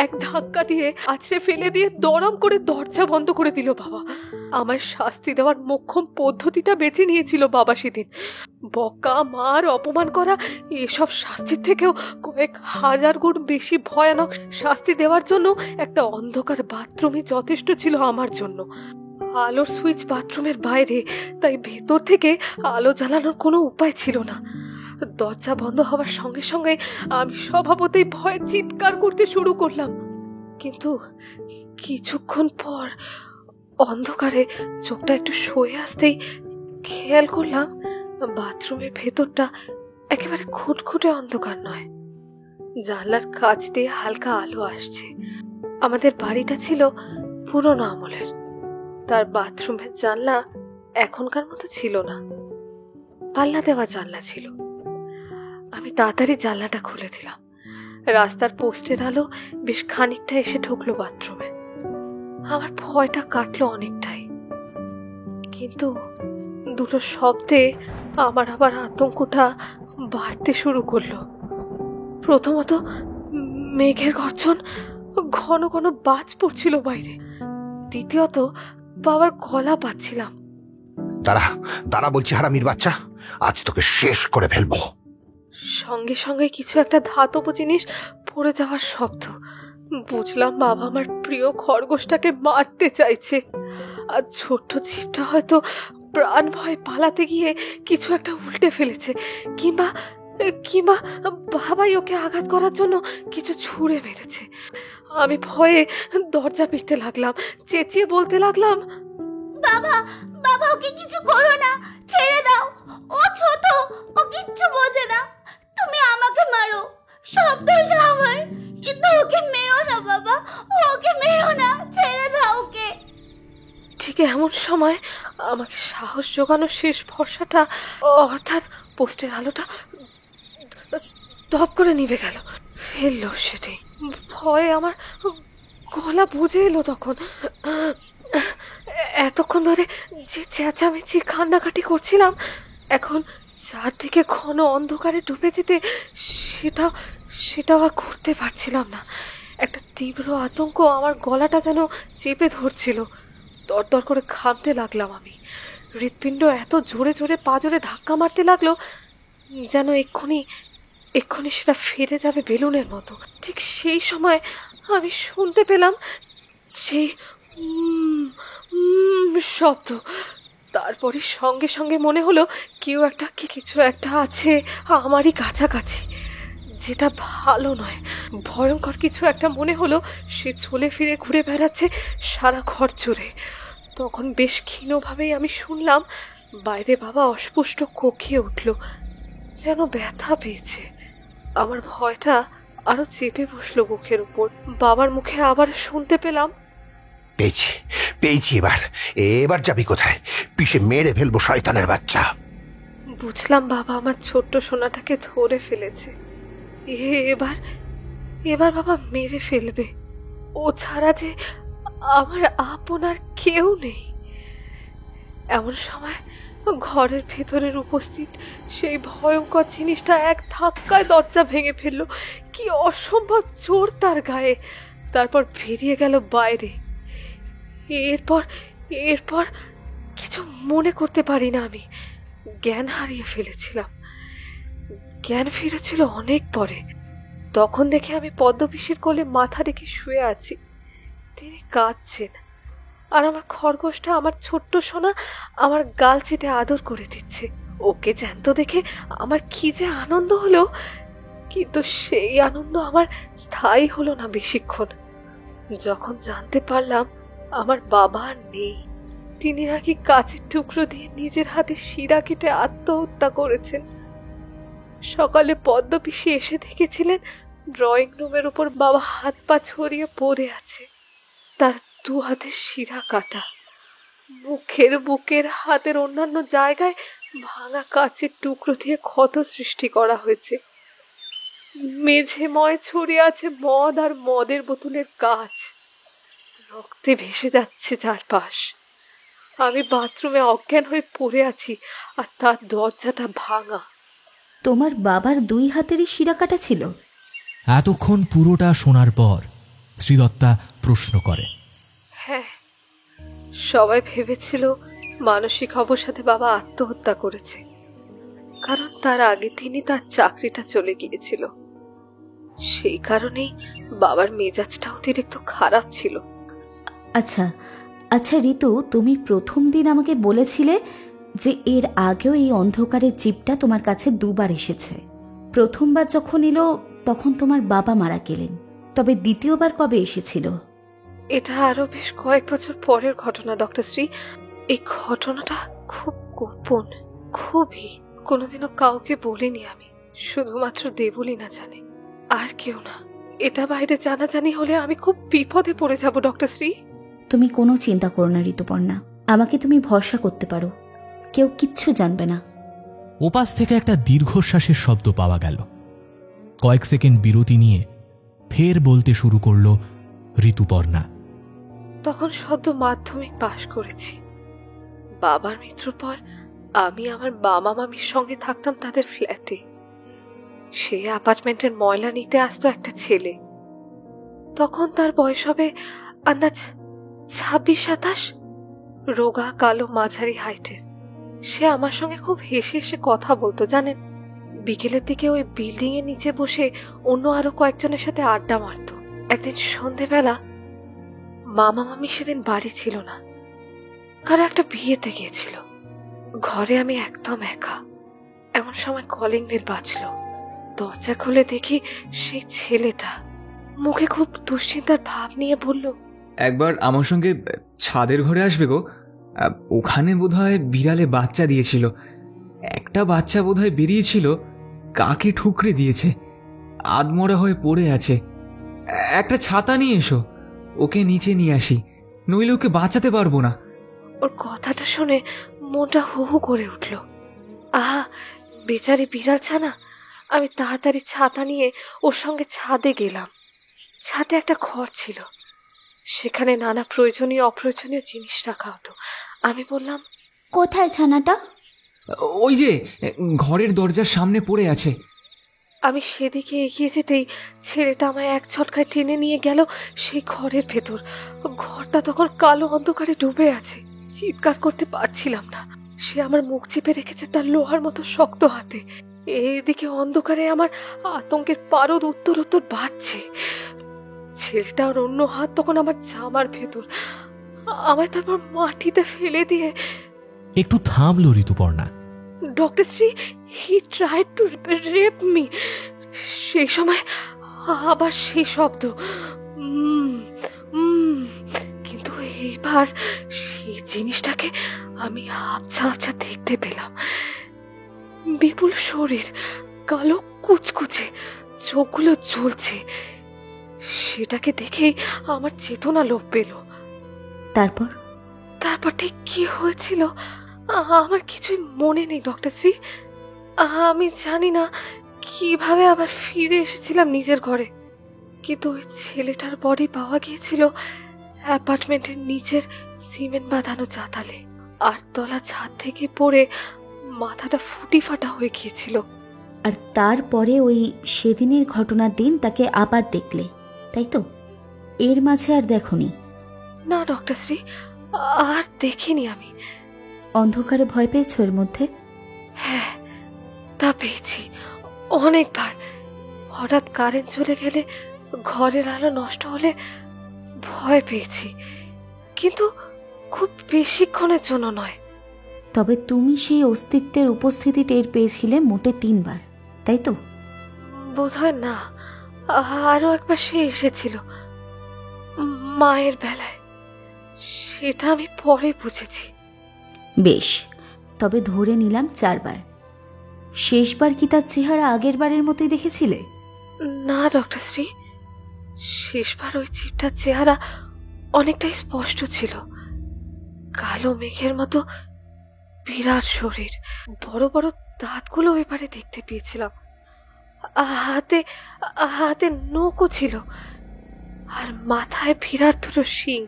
এক ধাক্কা দিয়ে আছড়ে ফেলে দিয়ে দরম করে দরজা বন্ধ করে দিল বাবা। আমার শাস্তি দেওয়ার মোক্ষম পদ্ধতিটা বেছে নিয়েছিল বাবা সেদিন। বকা, মার, অপমান করা এসব শাস্তির থেকেও কয়েক হাজার গুণ বেশি ভয়ানক শাস্তি দেওয়ার জন্য একটা অন্ধকার বাথরুমই যথেষ্ট ছিল আমার জন্য। আলোর সুইচ বাথরুমের বাইরে, তাই ভেতর থেকে আলো জ্বালানোর কোনো উপায় ছিল না। দরজা বন্ধ হওয়ার সঙ্গে সঙ্গে আমি স্বভাবতই ভয়ে চিৎকার করতে শুরু করলাম, কিন্তু কিছুক্ষণ পর অন্ধকারে চোখটা একটু সয়ে আসতেই খেয়াল করলাম বাথরুমের ভেতরটা একেবারে খুটখুটে অন্ধকার নয়, জানলার কাছ দিয়ে হালকা আলো আসছে। আমাদের বাড়িটা ছিল পুরোনো আমলের, তার বাথরুমের জানলা এখনকার মতো ছিল না, পাল্লা দেওয়া জানলা ছিল। আমি তাড়াতাড়ি জানলাটা খুলে দিলাম। রাস্তার পোস্টের আলো বেশ খানিকটা এসে ঢুকলো বাথরুমে। আমার ভয়টা কাটলো অনেকটাই, কিন্তু দুটো শব্দে আমার আবার আতঙ্কটা বাড়তে শুরু করলো। প্রথমত মেঘের গর্জন, ঘন ঘন বাজ পড়ছিল বাইরে। দ্বিতীয়ত বাবার গলা পাচ্ছিলাম। দাঁড়া দাঁড়া বলছি, হারামির বাচ্চা, আজ তোকে শেষ করে ফেলবো। সঙ্গে সঙ্গে কিছু একটা ধাতব জিনিস পড়ে যাওয়ার শব্দ। বুঝলাম বাবা আমার প্রিয় খরগোশটাকে মারতে চাইছে, আর ছোট্ট জীবটা হয়তো প্রাণ ভয়ে পালাতে গিয়ে কিছু একটা উল্টে ফেলেছে, কিংবা কিংবা বাবাই ওকে আঘাত করার জন্য কিছু ছুঁড়ে মেরেছে। আমি ভয়ে দরজা পিটতে লাগলাম, চেঁচিয়ে বলতে লাগলাম, বাবা, বাবা, ওকে কিছু করো না, ছেড়ে দাও, ও ছোট, ও কিচ্ছু বোঝে না, তুমি আমাকে মারো, সব দোষ আমার, কিন্তু ওকে মেরো না বাবা, ওকে মেরো না, ছেড়ে দাও ওকে। ঠিক এমন সময় আমাকে সাহস জোগানোর শেষ ভরসাটা, অর্থাৎ পোস্টের আলোটা ধপ করে নিভে গেল, ফেললো সেটি। ভয়ে আমার গলা বুঝে এলো তখন। এতক্ষণ ধরে যে চেঁচামেচি কান্নাকাটি করছিলাম, এখন চারদিকে ঘন অন্ধকারে ডুবে যেতে সেটাও আর করতে পারছিলাম না। একটা তীব্র আতঙ্ক আমার গলাটা যেন চেপে ধরছিল। দরদর করে ঘামতে লাগলাম আমি। হৃৎপিণ্ড এত জোরে জোরে পাঁজরে ধাক্কা মারতে লাগলো যেন এক্ষুনি সেটা ফেটে যাবে বেলুনের মতো। ঠিক সেই সময় আমি শুনতে পেলাম সেই শব্দ। তারপরে সঙ্গে সঙ্গে মনে হলো কিছু একটা আছে আমারই কাছাকাছি, যেটা ভালো নয়, ভয়ঙ্কর কিছু একটা মনে হলো। সে চলে ফিরে ঘুরে বেড়াচ্ছে সারা ঘর জুড়ে। তখন বেশ ক্ষীণভাবেই আমি শুনলাম বাইরে বাবা অস্পষ্ট কোকিয়ে উঠল, যেন ব্যথা পেয়েছে। আমার ভয়টা আরো চেপে বসলো বুকের উপর। বাবার মুখে আবার শুনতে পেলাম, পেয়েছি পেয়েছি, এবার যাবি কোথায়? পিষে মেরে ফেলবো শয়তানের বাচ্চা। বুঝলাম বাবা আমার ছোট্ট সোনাটাকে ধরে ফেলেছে। এবার বাবা মেরে ফেলবে। ও ছাড়া যে আমার আপনার কেউ নেই। এমন সময় ঘরের ভেতরের উপস্থিত সেই ভয়ঙ্কর জিনিসটা এক ধাক্কায় দরজা ভেঙে ফেললো। কি অসম্ভব জোর তার গায়ে! তারপর বেরিয়ে গেল বাইরে। এরপর কিছু মনে করতে পারি না। আমি জ্ঞান হারিয়ে ফেলেছিলাম। জ্ঞান ফিরেছিল অনেক পরে। তখন দেখে আমি পদ্মপিসির কোলে মাথা রেখে শুয়ে আছি। তিনি কাঁদছেন, আর আমার খরগোশটা, আমার ছোট্ট সোনা, আমার গাল চেটে আদর করে দিচ্ছে। ওকে জ্যান্ত দেখে আমার কি যে আনন্দ হলো, কিন্তু সেই আনন্দ আমার স্থায়ী হলো না বেশিক্ষণ। যখন জানতে পারলাম আমার বাবা নেই, তিনি নাকি কাচের টুকরো দিয়ে নিজের হাতে শিরা কেটে আত্মহত্যা করেছেন। সকালে পদ্মপিসি এসে দেখেছিলেন ড্রয়িং রুমের উপর বাবা হাত পা ছড়িয়ে পড়ে আছে, তার দু হাতে শিরা কাটা। মুখের, বুকের, হাতের অন্যান্য জায়গায় ভাঙা কাচের টুকরো দিয়ে ক্ষত সৃষ্টি করা হয়েছে। মেঝে ময় ছড়িয়ে আছে মদ আর মদের বোতলের কাঁচ। রক্তে ভেসে যাচ্ছে চারপাশ। আমি বাথরুমে অজ্ঞান হয়ে পড়ে আছি, আর তার দরজাটা ভাঙা। তোমার বাবার দুই হাতেরই শিরা কাটা ছিল? এতক্ষণ পুরোটা শোনার পর শ্রীদত্তা প্রশ্ন করে। হ্যাঁ, সবাই ভেবেছিল মানসিক অবসাদে বাবা আত্মহত্যা করেছে, কারণ তার আগে তিনি তার চাকরিটা চলে গিয়েছিল। সেই কারণেই বাবার মেজাজটা অতিরিক্ত খারাপ ছিল। আচ্ছা আচ্ছা ঋতু, তুমি প্রথম দিন আমাকে বলেছিলে যে এর আগেও এই অন্ধকারের জীবটা তোমার কাছে দুবার এসেছে। প্রথমবার যখন এলো তখন তোমার বাবা মারা গেলেন, তবে দ্বিতীয়বার কবে এসেছিল? এটা আরো বেশ কয়েক বছর পরের ঘটনা ডক্টর শ্রী। এই ঘটনাটা খুব গোপন, খুবই। কোনোদিনও কাউকে বলিনি আমি, শুধুমাত্র দেবুলি না জানে, আর কেউ না। এটা বাইরে জানাজানি হলে আমি খুব বিপদে পড়ে যাব ডক্টর শ্রী। তুমি কোনো চিন্তা করো না ঋতুপর্ণা, আমাকে তুমি ভরসা করতে পারো, কেউ কিচ্ছু জানবে না। ওপাশ থেকে একটা দীর্ঘশ্বাসের শব্দ পাওয়া গেল। কয়েক সেকেন্ড বিরতি নিয়ে ফের বলতে শুরু করল ঋতুপর্ণা। তখন সদ্য মাধ্যমিক পাশ করেছি। বাবার মৃত্যুর পর আমি আমার মামা মামির সঙ্গে থাকতাম তাদের ফ্ল্যাটে। সেই অ্যাপার্টমেন্টের ময়লা নিতে আসতো একটা ছেলে। তখন তার বয়স হবে আন্দাজ 26-27, রোগা কালো মাঝারি হাইটের। সে আমার সঙ্গে খুব হেসে হেসে কথা বলতো জানেন। বিকেলের দিকে ওই বিল্ডিং এর নিচে বসে অন্য আরো কয়েকজনের সাথে আড্ডা মারতো। একদিন সন্ধেবেলা মামা মামি সেদিন বাড়ি ছিল না, কারো একটা বিয়েতে গিয়েছিল। ঘরে আমি একদম একা। এমন সময় কলিং বেল বাজলো। দরজা খুলে দেখি সেই ছেলেটা মুখে খুব দুশ্চিন্তার ভাব নিয়ে বলল, একবার আমার সঙ্গে ছাদের ঘরে আসবে গো, ওখানে বোধহয় বিড়ালে বাচ্চা দিয়েছিল। একটা বাচ্চা বোধহয় বেরিয়েছিল, কাকে ঠুকরে দিয়েছে, আধমরা হয়ে পড়ে আছে। একটা ছাতা নিয়ে এসো, ওকে নিচে নিয়ে আসি, নইলে ওকে বাঁচাতে পারবো না। ওর কথাটা শুনে মনটা হু হু করে উঠল। আহা, বেচারি বিড়াল ছানা। আমি তাড়াতাড়ি ছাতা নিয়ে ওর সঙ্গে ছাদে গেলাম। ছাদে একটা ঘর ছিল, সেখানে নানা প্রয়োজনীয় অপ্রয়োজনীয় জিনিস রাখা হতো। আমি বললাম, কোথায় ছানাটা? ওই যে ঘরের দরজার সামনে পড়ে আছে। আমি সেদিকে এগিয়ে যেতেই ছেলেটা আমায় এক ঝটকায় টেনে নিয়ে গেল সেই ঘরের ভেতর। ঘরটা তখন কালো অন্ধকারে ডুবে আছে। চিৎকার করতে পারছিলাম না। সে আমার মুখ চেপে রেখেছে তার লোহার মতো শক্ত হাতে। এদিকে অন্ধকারে আমার আতঙ্কের পারদ উত্তর উত্তর বাড়ছে। ছেলেটার অন্য হাত তখন আমার জামার ভেতর। আমায় তারপর মাটিতে ফেলে দিয়ে একটু থামল Rituparna. Doctor Shri, he tried to rape me. সেই সময় আবার সেই শব্দ, কিন্তু এবার সেই জিনিসটাকে আমি আবছা আবছা দেখতে পেলাম। বিপুল শরীর, কালো কুচকুচে, চোখগুলো জ্বলছে। সেটাকে দেখেই আমার চেতনা লোপ পেল। তারপর ঠিক কি হয়েছিল আমার কিছুই মনে নেই ডক্টর শ্রী। আমি জানি না কিভাবে আবার ফিরে এসেছিলাম নিজের ঘরে, কিন্তু ওই ছেলেটার বডি পাওয়া গিয়েছিল অ্যাপার্টমেন্টের নিচের সিমেন্ট বাঁধানো চাতালে। 8 তলা ছাদ থেকে পড়ে মাথাটা ফুটি ফাটা হয়ে গিয়েছিল। আর তারপরে ওই সেদিনের ঘটনার দিন তাকে আবার দেখলে, তাই তো? এর মাঝে আর দেখোনি? না ডক্টর শ্রী, আর দেখিনি আমি। অন্ধকারে ভয় পেয়েছো এর মধ্যে? হ্যাঁ, তা পেয়েছি অনেকবার। হঠাৎ কারেন্ট চলে গেলে, ঘরের আলো নষ্ট হলে ভয় পেয়েছি, কিন্তু খুব বেশিক্ষণের জন্য নয়। তবে তুমি সেই অস্তিত্বের উপস্থিতি টের পেয়েছিলে মোটে 3 বার, তাই তো? বোধহয় না, আরো একবার সে এসেছিল মায়ের বেলায়। সেটা আমি পরে বুঝেছি। বেশ, তবে ধরে নিলাম 4 বার। শেষবার কি তার চেহারা আগের বারের মতোই দেখেছিলে? না ডক্টর শ্রী, শেষবার ওই চিপটার চেহারা অনেকটাই স্পষ্ট ছিল। কালো মেঘের মতো বিরাট শরীর, বড় বড় দাঁতগুলো এবারে দেখতে পেয়েছিলাম। হাতে হাতে নখও ছিল, আর মাথায় বিরাট দুটো শিং।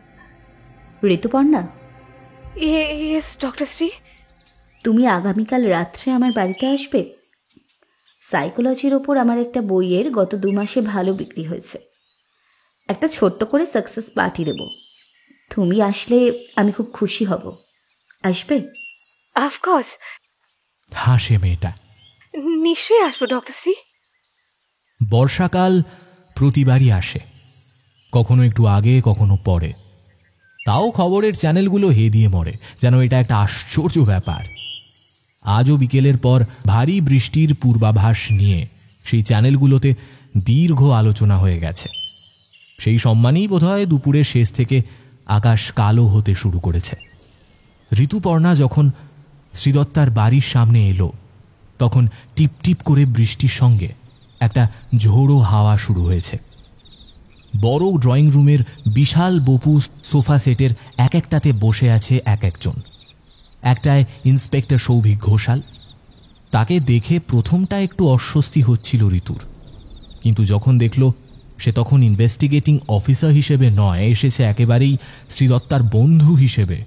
ঋতুপর্ণা? Yes doctor Shri. তুমি আগামীকাল রাত্রে আমার বাড়িতে আসবে। সাইকোলজির ওপর আমার একটা বইয়ের গত 2 মাসে ভালো বিক্রি হয়েছে। একটা ছোট্ট করে সাকসেস পার্টি দেব। তুমি আসলে আমি খুব খুশি হব। আসবে? অফকোর্স। হাসে মেয়েটা। নিশ্চয়ই আসবো ডক্টর শ্রী। বর্ষাকাল প্রতিবারই আসে, কখনো একটু আগে কখনো পরে। তাও খবরের চ্যানেলগুলো হে দিয়ে মরে, যেন এটা একটা আশ্চর্য ব্যাপার। আজও বিকেলের পর ভারী বৃষ্টির পূর্বাভাস নিয়ে সেই চ্যানেলগুলোতে দীর্ঘ আলোচনা হয়ে গেছে। সেই সম্মানেই বোধহয় দুপুরের শেষ থেকে আকাশ কালো হতে শুরু করেছে। ঋতুপর্ণা যখন শ্রীদত্তার বাড়ির সামনে এলো, তখন টিপ টিপ করে বৃষ্টির সঙ্গে একটা ঝোড়ো হাওয়া শুরু হয়েছে। বড় ড্রয়িং রুমের বিশাল বপু সোফা সেটের এক একটাতে বসে আছে এক একজন। একটায় ইন্সপেক্টর সৌভিক ঘোষাল। তাকে দেখে প্রথমটা একটু অস্বস্তি হচ্ছিল ঋতুর, কিন্তু যখন দেখল সে তখন ইনভেস্টিগেটিং অফিসার হিসেবে নয়, এসেছে একেবারেই শ্রীদত্তার বন্ধু হিসেবে,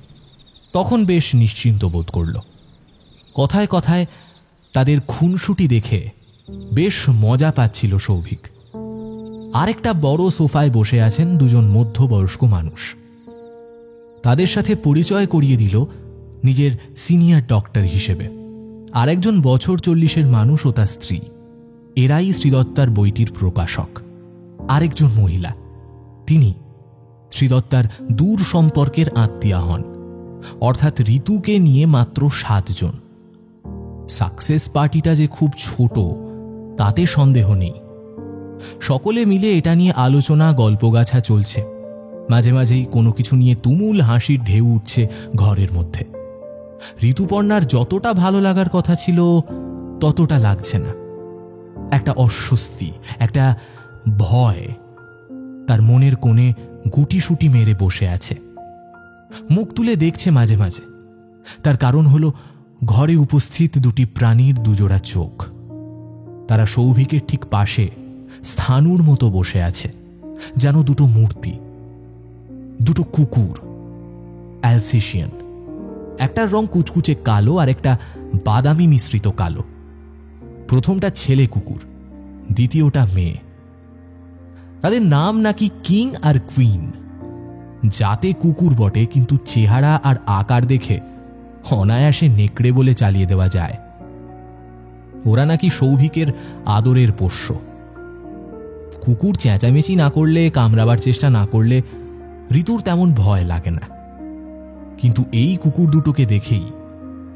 তখন বেশ নিশ্চিন্ত বোধ করল। কথায় কথায় তাদের খুনসুটি দেখে বেশ মজা পাচ্ছিল সৌভিক। আরেকটা বড় সোফায় বসে আছেন দুজন মধ্যবয়স্ক মানুষ। তাদের সাথে পরিচয় করিয়ে দিল নিজের সিনিয়র ডক্টর হিসেবে আরেকজন বছর 40-এর মানুষ ও তার স্ত্রী। এরাই শ্রীদত্তার বইটির প্রকাশক। আরেকজন মহিলা, তিনি শ্রীদত্তার দূর সম্পর্কের আত্মীয়া হন, অর্থাৎ ঋতুকে নিয়ে মাত্র 7 জন। সাকসেস পার্টিটা যে খুব ছোট তাতে সন্দেহ নেই। সকলে মিলে এটা নিয়ে আলোচনা গল্পগাছা চলছে। মাঝে মাঝেই কোনো কিছু নিয়ে তুমুল হাসির ঢেউ উঠছে ঘরের মধ্যে। ঋতুপর্ণার যতটা ভালো লাগার কথা ছিল ততটা লাগছে না। একটা অস্বস্তি, একটা ভয় তার মনের কোণে গুটিসুটি মেরে বসে আছে। মুখ তুলে দেখছে মাঝে মাঝে। তার কারণ হলো ঘরে উপস্থিত দুটি প্রাণীর দুজোড়া চোখ। তারা সৌভিকের ঠিক পাশে স্থাণুর মতো বসে আছে, যেন দুটো মূর্তি, দুটো কুকুর, অ্যালসেশিয়ান। একটার রং কুচকুচে কালো আর একটা বাদামি মিশ্রিত কালো। প্রথমটা ছেলে কুকুর, দ্বিতীয়টা মেয়ে। তাদের নাম নাকি কিং আর কুইন। জাতে কুকুর বটে, কিন্তু চেহারা আর আকার দেখে অনায়াসে নেকড়ে বলে চালিয়ে দেওয়া যায়। ওরা নাকি সৌভিকের আদরের পোষ্য। কুকুর চেঁচামেচি না করলে, কামড়াবার চেষ্টা না করলে ঋতুর তেমন ভয় লাগে না, কিন্তু এই কুকুর দুটোকে দেখেই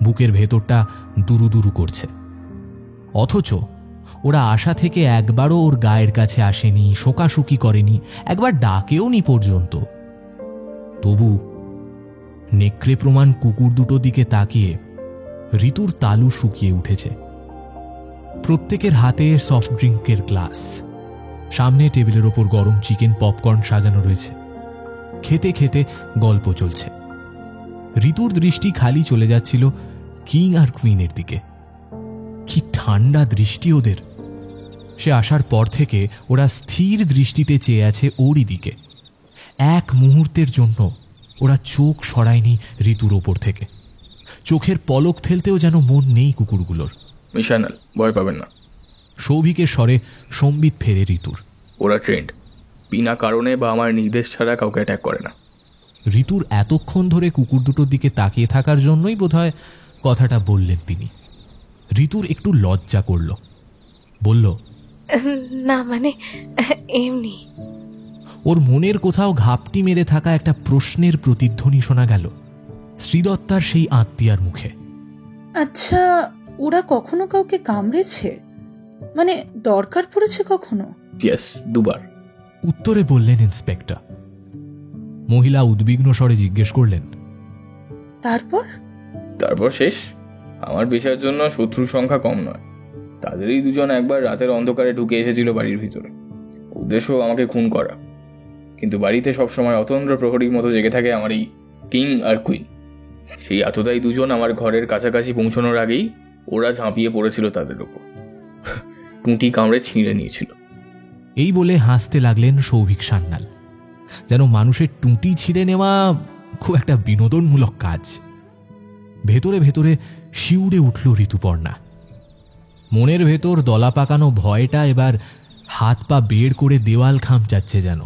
বুকের ভেতরটা দুরু দুরু করছে। অথচ ওরা আশা থেকে একবারও ওর গায়ের কাছে আসেনি, শোকাশুকি করেনি, একবার ডাকেও নি পর্যন্ত। তবু নেকড়ে প্রমাণ কুকুর দুটো দিকে তাকিয়ে ঋতুর তালু শুকিয়ে উঠেছে। প্রত্যেকের হাতে সফট ড্রিঙ্কের গ্লাস। সামনে টেবিলের ওপর গরম চিকেন পপকর্ন সাজানো রয়েছে। খেতে খেতে গল্প চলছে। ঋতুর দৃষ্টি খালি চলে যাচ্ছিল কিং আর কুইনের দিকে। কি ঠান্ডা দৃষ্টি ওদের! সে আসার পর থেকে ওরা স্থির দৃষ্টিতে চেয়ে আছে ওরই দিকে। এক মুহূর্তের জন্য ওরা চোখ সরায়নি ঋতুর ওপর থেকে। চোখের পলক ফেলতেও যেন মন নেই কুকুরগুলোর। মিশানাল, ভয় পাবেন না। সৌভিকের স্বরে সম্বিত ফেরে ঋতুর। ওরা ট্রেন্ড, বিনা কারণে বা আমার নির্দেশ ছাড়া কাউকে অ্যাটাক করে না। ঋতুর এতক্ষণ ধরে কুকুর দুটোর দিকে তাকিয়ে থাকার জন্যই বোধহয় কথাটা বললেন তিনি। ঋতুর একটু লজ্জা করল, বলল, না মানে এমনি। ওর মনের কোথাও ঘাপটি মেরে থাকা একটা প্রশ্নের প্রতিধ্বনি শোনা গেল শ্রীদত্তার সেই আত্মীয়ার মুখে। আচ্ছা, ওরা কখনো কাউকে কামড়েছে? মানে দরকার পড়েছে কখনো? ইয়েস, 2 বার। উত্তরে বললেন ইন্সপেক্টর। মহিলা উদ্বিগ্ন স্বরে জিজ্ঞেস করলেন, তারপর শেষ। আমার বিষয়ের জন্য শত্রুর সংখ্যা কম নয়। তাদেরই 2 জন একবার রাতের অন্ধকারে ঢুকে এসেছিল বাড়ির ভিতরে। উদ্দেশ্য আমাকে খুন করা। কিন্তু বাড়িতে সবসময় অতন্দ্র প্রহরীর মতো জেগে থাকে আমার এই কিং আর কুইন। সেই এতটাই 2 জন আমার ঘরের কাছাকাছি পৌঁছানোর আগেই ওরা ঝাঁপিয়ে পড়েছিল তাদের উপর। টুঁটি কামড়ে ছিঁড়ে নিয়েছিল। এই বলে হাসতে লাগলেন সৌভিক সান্যাল। যেন মানুষের টুঁটি ছিঁড়ে নেওয়া খুব একটা বিনোদনমূলক কাজ। ভেতরে ভেতরে শিউরে উঠল ঋতুপর্ণা। মনের ভেতর দলা পাকানো ভয়টা এবার হাত পা বের করে দেওয়াল খামচাচ্ছে যেন।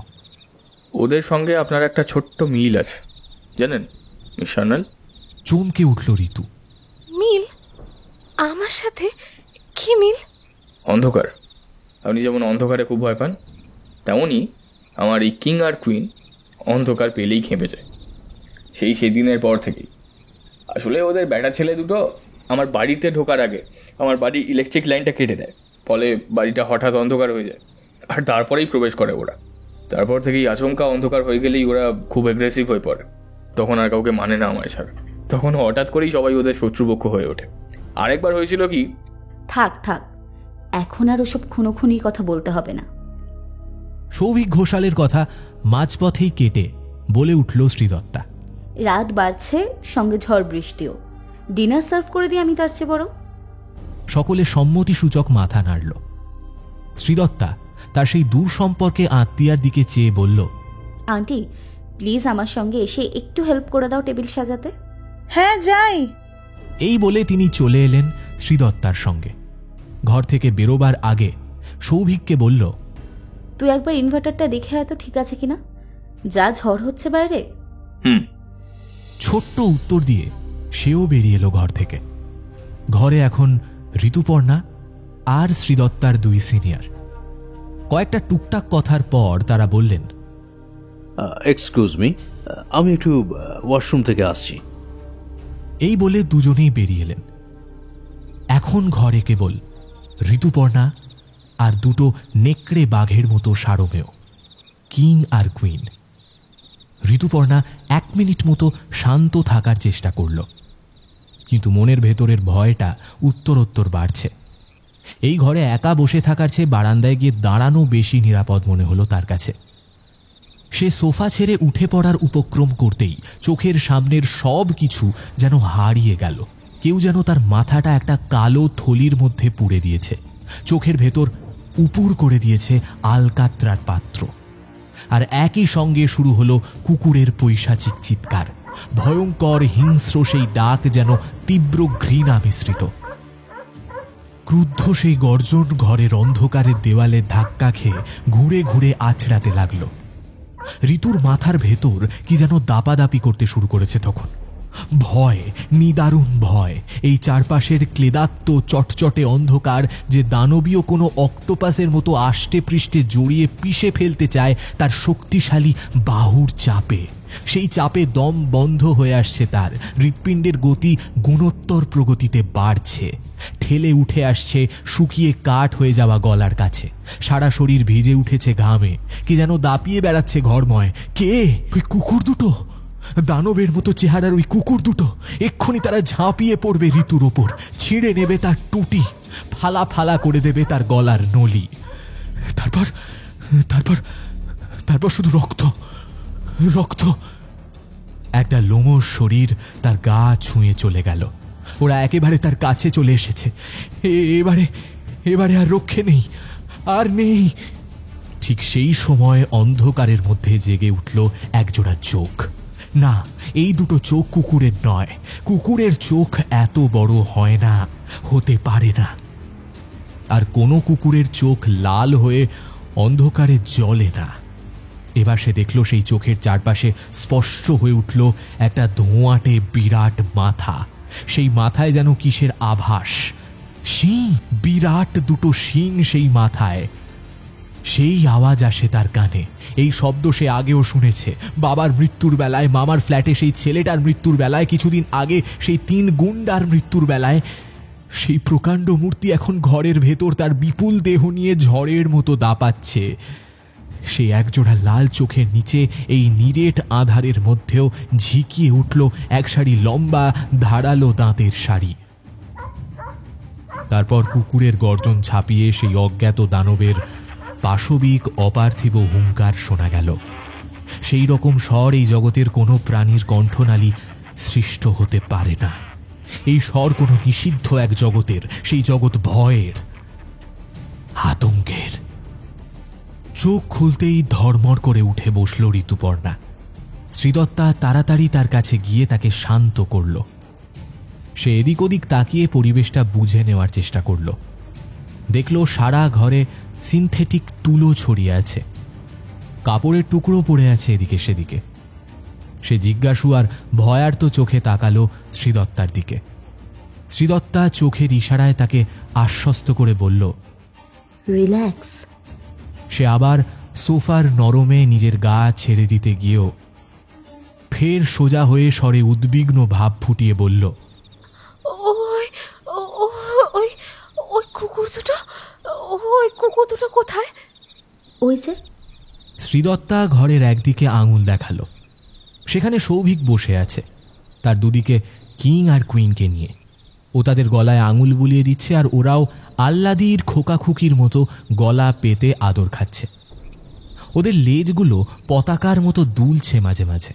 ওদের সঙ্গে আপনার একটা ছোট্ট মিল আছে, জানেন মিশানাল? চমকে উঠল ঋতু। মিল? আমার সাথে? কি মিল? অন্ধকার। আপনি যেমন অন্ধকারে খুব ভয় পান, তেমনই আমার এই কিং আর কুইন অন্ধকার পেলেই খেপে যায়। সেদিনের পর থেকেই। আসলে ওদের বেটা ছেলে দুটো আমার বাড়িতে ঢোকার আগে আমার বাড়ির ইলেকট্রিক লাইনটা কেটে দেয়, ফলে বাড়িটা হঠাৎ অন্ধকার হয়ে যায়, আর তারপরেই প্রবেশ করে ওরা। তারপর থেকেই আচমকা অন্ধকার হয়ে গেলেই ওরা খুব অ্যাগ্রেসিভ হয়ে পড়ে। তখন আর কাউকে মানে না আমায় ছাড়া। তখন হঠাৎ করেই সবাই ওদের শত্রুপক্ষ হয়ে ওঠে। আরেকবার হয়েছিল কি, থাক থাক, এখন আর ওসব খুনোখুনির কথা বলতে হবে না। সৌভিক ঘোষালের কথা মাঝপথেই কেটে বলে উঠল শ্রীদত্তা। রাত বাড়ছে, সঙ্গে ঝড় বৃষ্টিও। ডিনার সার্ভ করে দিই আমি তার চেয়ে বরং। সকলে সম্মতিসূচক মাথা নাড়ল। শ্রীদত্তা তার সেই দূর সম্পর্কে আত্মীয়ার দিকে চেয়ে বলল, আন্টি প্লিজ আমার সঙ্গে এসে একটু হেল্প করে দাও টেবিল সাজাতে। হ্যাঁ যাই। এই বলে তিনি চলে এলেন শ্রীদত্তার সঙ্গে। ঘর থেকে বেরোবার আগে সৌভিককে বলল, তুই একবার ইনভার্টারটা দেখে আয় তো ঠিক আছে কিনা, যা ঝড় হচ্ছে বাইরে। ছোট্ট উত্তর দিয়ে সেও বেরিয়ে এলো ঘর থেকে। ঘরে এখন ঋতুপর্ণা আর শ্রীদত্তার দুই সিনিয়র। কয়েকটা টুকটাক কথার পর তারা বললেন, এক্সকিউজ মি, আমি একটু ওয়াশরুম থেকে আসছি। এই বলে দুজনেই বেরিয়ে এলেন। এখন ঘরে কেবল ঋতুপর্ণা আর দুটো নেকড়ে বাঘের মতো সারমেয়, কিং আর কুইন। ঋতুপর্ণা 1 মিনিট মতো শান্ত থাকার চেষ্টা করল, কিন্তু মনের ভেতরের ভয়টা উত্তরোত্তর বাড়ছে। এই ঘরে একা বসে থাকার চেয়ে বারান্দায় গিয়ে দাঁড়ানো বেশি নিরাপদ মনে হলো তার কাছে। সে সোফা ছেড়ে উঠে পড়ার উপক্রম করতেই চোখের সামনের সব কিছু যেন হারিয়ে গেল। কেউ যেন তার মাথাটা একটা কালো থলির মধ্যে পুড়ে দিয়েছে, চোখের ভেতর উপুর করে দিয়েছে আলকাত্রার পাত্র। আর একই সঙ্গে শুরু হলো কুকুরের পৈশাচিক চিৎকার। ভয়ঙ্কর হিংস্র সেই ডাক যেন তীব্র ঘৃণা মিশ্রিত। ক্রুদ্ধ সেই গর্জন ঘরের অন্ধকারের দেওয়ালে ধাক্কা খেয়ে ঘুরে ঘুরে আছড়াতে লাগলো। ঋতুর মাথার ভেতর কি যেন দাপাদাপি করতে শুরু করেছে তখন। ভয়, নিদারুণ ভয়। এই চারপাশের ক্লেদাক্ত চটচটে অন্ধকার যে দানবীয় কোনো অক্টোপাসের মতো আষ্টে পৃষ্ঠে জড়িয়ে পিষে ফেলতে চায় তার শক্তিশালী বাহুর চাপে। সেই চাপে দম বন্ধ হয়ে আসছে তার। হৃৎপিণ্ডের গতি গুণোত্তর প্রগতিতে বাড়ছে। ঠেলে উঠে আসছে শুকিয়ে কাঠ হয়ে যাওয়া গলার কাছে। সারা শরীর ভিজে উঠেছে ঘামে। কি যেন দাপিয়ে বেড়াচ্ছে ঘরময়। কে? ওই কুকুর দুটো, দানবের মতো চেহারার ওই কুকুর দুটো। এক্ষুনি তারা ঝাঁপিয়ে পড়বে ঋতুর ওপর, ছিঁড়ে নেবে তার টুটি, ফালা ফালা করে দেবে তার গলার নলি। তারপর তারপর তারপর শুধু রক্ত, রক্ত। একটা লোমশ শরীর তার গা ছুঁয়ে চলে গেল। ওরা একেবারে তার কাছে চলে এসেছে। এবারে এবারে আর রক্ষে নেই, আর নেই। ঠিক সেই সময় অন্ধকারের মধ্যে জেগে উঠল একজোড়া চোখ। না, এই দুটো চোখ কুকুরের নয়। কুকুরের চোখ এত বড় হয় না, হতে পারে না। আর কোনো কুকুরের চোখ লাল হয়ে অন্ধকারে জ্বলে না। এবার সে দেখল সেই চোখের চারপাশে স্পষ্ট হয়ে উঠল একটা ধোঁয়াটে বিরাট মাথা। সেই মাথায় যেন কিসের আভাস। শিং, বিরাট দুটো শিং সেই মাথায়। সেই আওয়াজ আসে তার কানে। এই শব্দ সে আগেও শুনেছে। বাবার মৃত্যুর বেলায়, মামার ফ্ল্যাটে সেই ছেলেটার মৃত্যুর বেলায়, কিছুদিন আগে সেই 3 গুন্ডার মৃত্যুর বেলায়। সেই প্রকাণ্ড মূর্তি এখন ঘরের ভেতর তার বিপুল দেহ নিয়ে ঝড়ের মতো দাপাচ্ছে। সে একজোড়া লাল চোখের নিচে এই নিরেট আধারের মধ্যেও ঝিকিয়ে উঠল এক সারি লম্বা ধারালো দাঁতের সারি। তারপর কুকুরের গর্জন ছাপিয়ে সেই অজ্ঞাত দানবের পাশবিক অপার্থিব হুঙ্কার শোনা গেল। সেই রকম স্বর এই জগতের কোনো প্রাণীর কণ্ঠনালী সৃষ্ট হতে পারে না। এই স্বর কোনো নিষিদ্ধ এক জগতের, সেই জগৎ ভয়ের, আতঙ্কের। চোখ খুলতেই ধর্মর করে উঠে বসল ঋতুপর্ণা। শ্রীদত্তা তাড়াতাড়ি তার কাছে গিয়ে তাকে শান্ত করল। সে এদিক ওদিক তাকিয়ে পরিবেশটা বুঝে নেওয়ার চেষ্টা করল। দেখল সারা ঘরে সিনথেটিক তুলো ছড়িয়ে আছে, কাপড়ের টুকরো পড়ে আছে এদিকে সেদিকে। সে জিজ্ঞাসু আর ভয়ার্ত চোখে তাকালো শ্রীদত্তার দিকে। শ্রীদত্তা চোখের ইশারায় তাকে আশ্বস্ত করে বলল, রিল্যাক্স। সে আবার সোফার নরমে নিজের গা ছেড়ে দিতে গিয়েও ফের সোজা হয়ে স্বরে উদ্বিগ্ন ভাব ফুটিয়ে বলল, ওই ওই ওই কুকুর দুটো, ওই কুকুর দুটো কোথায়? ওই যে। শ্রীদত্তা ঘরের একদিকে আঙুল দেখালো। সেখানে সৌভিক বসে আছে, তার দুদিকে কিং আর কুইনকে নিয়ে। ও তাদের গলায় আঙুল বুলিয়ে দিচ্ছে, আর ওরাও আহ্লাদির খোকাখুকির মতো গলা পেতে আদর খাচ্ছে। ওদের লেজগুলো পতাকার মতো দুলছে মাঝে মাঝে।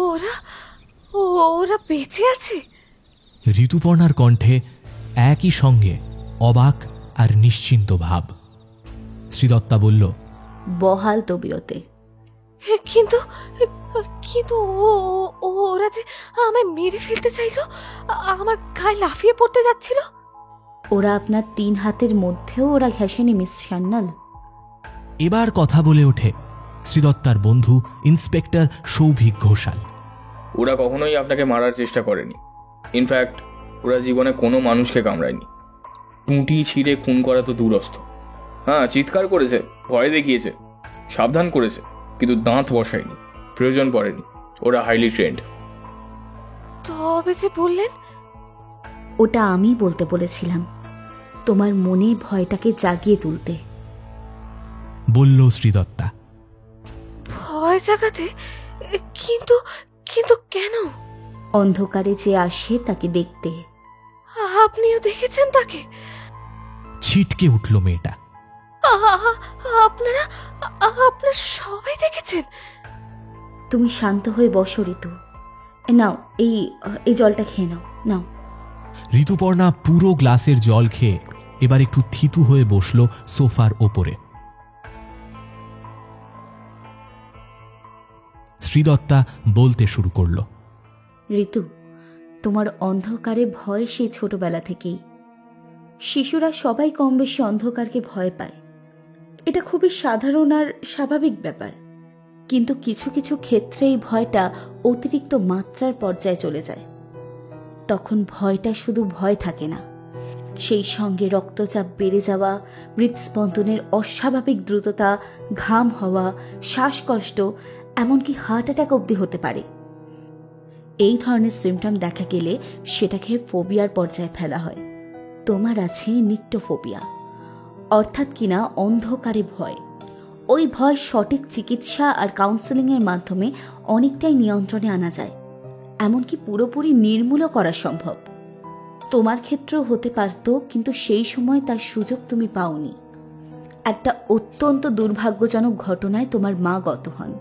ওরা ওরা বেঁচে আছে? ঋতুপর্ণার কণ্ঠে একই সঙ্গে অবাক আর নিশ্চিন্ত ভাব। শ্রীদত্তা বলল, বহাল তবিয়তে। কিন্তু কিন্তু ওরা যে আমায় মেরে ফেলতে চাইলো, আমার গায়ে লাফিয়ে পড়তে যাচ্ছিল। ওরা আপনার 3 হাতের মধ্যেও ওরা ঘেঁষেনি মিস সান্যাল। এবার কথা বলে ওঠে শ্রীদত্তার বন্ধু ইন্সপেক্টর সৌভিক ঘোষাল। ওরা কখনোই আপনাকে মারার চেষ্টা করেনি। ইনফ্যাক্ট ওরা জীবনে কোনো মানুষকে কামড়ায়নি। টুঁটি ছিঁড়ে খুন করা তো দূরস্থ। হ্যাঁ, চিৎকার করেছে, ভয় দেখিয়েছে, সাবধান করেছে, কিন্তু দাঁত বসায়নি, প্রয়োজন পড়েনি। ওরা হাইলি ট্রেন্ড। তবে যে বললেন, ওটা আমি বলতে বলেছিলাম, তোমার মনে ভয়টাকে জাগিয়ে তুলতে, বলল শ্রীদত্তা। ভয় জাগাতে? কিন্তু কিন্তু কেন? অন্ধকারে যে আসে তাকে দেখতে। আপনিও দেখেছেন তাকে? ছিটকে উঠল মেয়েটা। আপনারা সবাই দেখেছেন? তুমি শান্ত হয়ে বসো ঋতু। নাও, এই জলটা খেয়ে নাও। নাও। ঋতুপর্ণা পুরো গ্লাসের জল খেয়ে এবার একটু থিতু হয়ে বসল সোফার ওপরে। শ্রীদত্তা বলতে শুরু করল, ঋতু, তোমার অন্ধকারে ভয় সেই ছোটবেলা থেকেই। শিশুরা সবাই কম বেশি অন্ধকারকে ভয় পায়। এটা খুবই সাধারণ আর স্বাভাবিক ব্যাপার। কিন্তু কিছু কিছু ক্ষেত্রে এই ভয়টা অতিরিক্ত মাত্রার পর্যায়ে চলে যায়। তখন ভয়টা শুধু ভয় থাকে না, সেই সঙ্গে রক্তচাপ বেড়ে যাওয়া, হৃদস্পন্দনের অস্বাভাবিক দ্রুততা, ঘাম হওয়া, শ্বাসকষ্ট, এমনকি হার্ট অ্যাটাক অবধি হতে পারে। এই ধরনের সিমটম দেখা গেলে সেটাকে ফোবিয়ার পর্যায়ে ফেলা হয়। তোমার আছে নিক্টোফোবিয়া, অর্থাৎ কিনা অন্ধকারে ভয়। ওই ভয় সঠিক চিকিৎসা আর কাউন্সেলিংয়ের মাধ্যমে অনেকটাই নিয়ন্ত্রণে আনা যায়, এমনকি পুরোপুরি নির্মূলও করা সম্ভব। তোমার ক্ষেত্রেও হতে পারত, কিন্তু সেই সময় তার সুযোগ তুমি পাওনি। একটা অত্যন্ত দুর্ভাগ্যজনক ঘটনায় তোমার মা গত হন।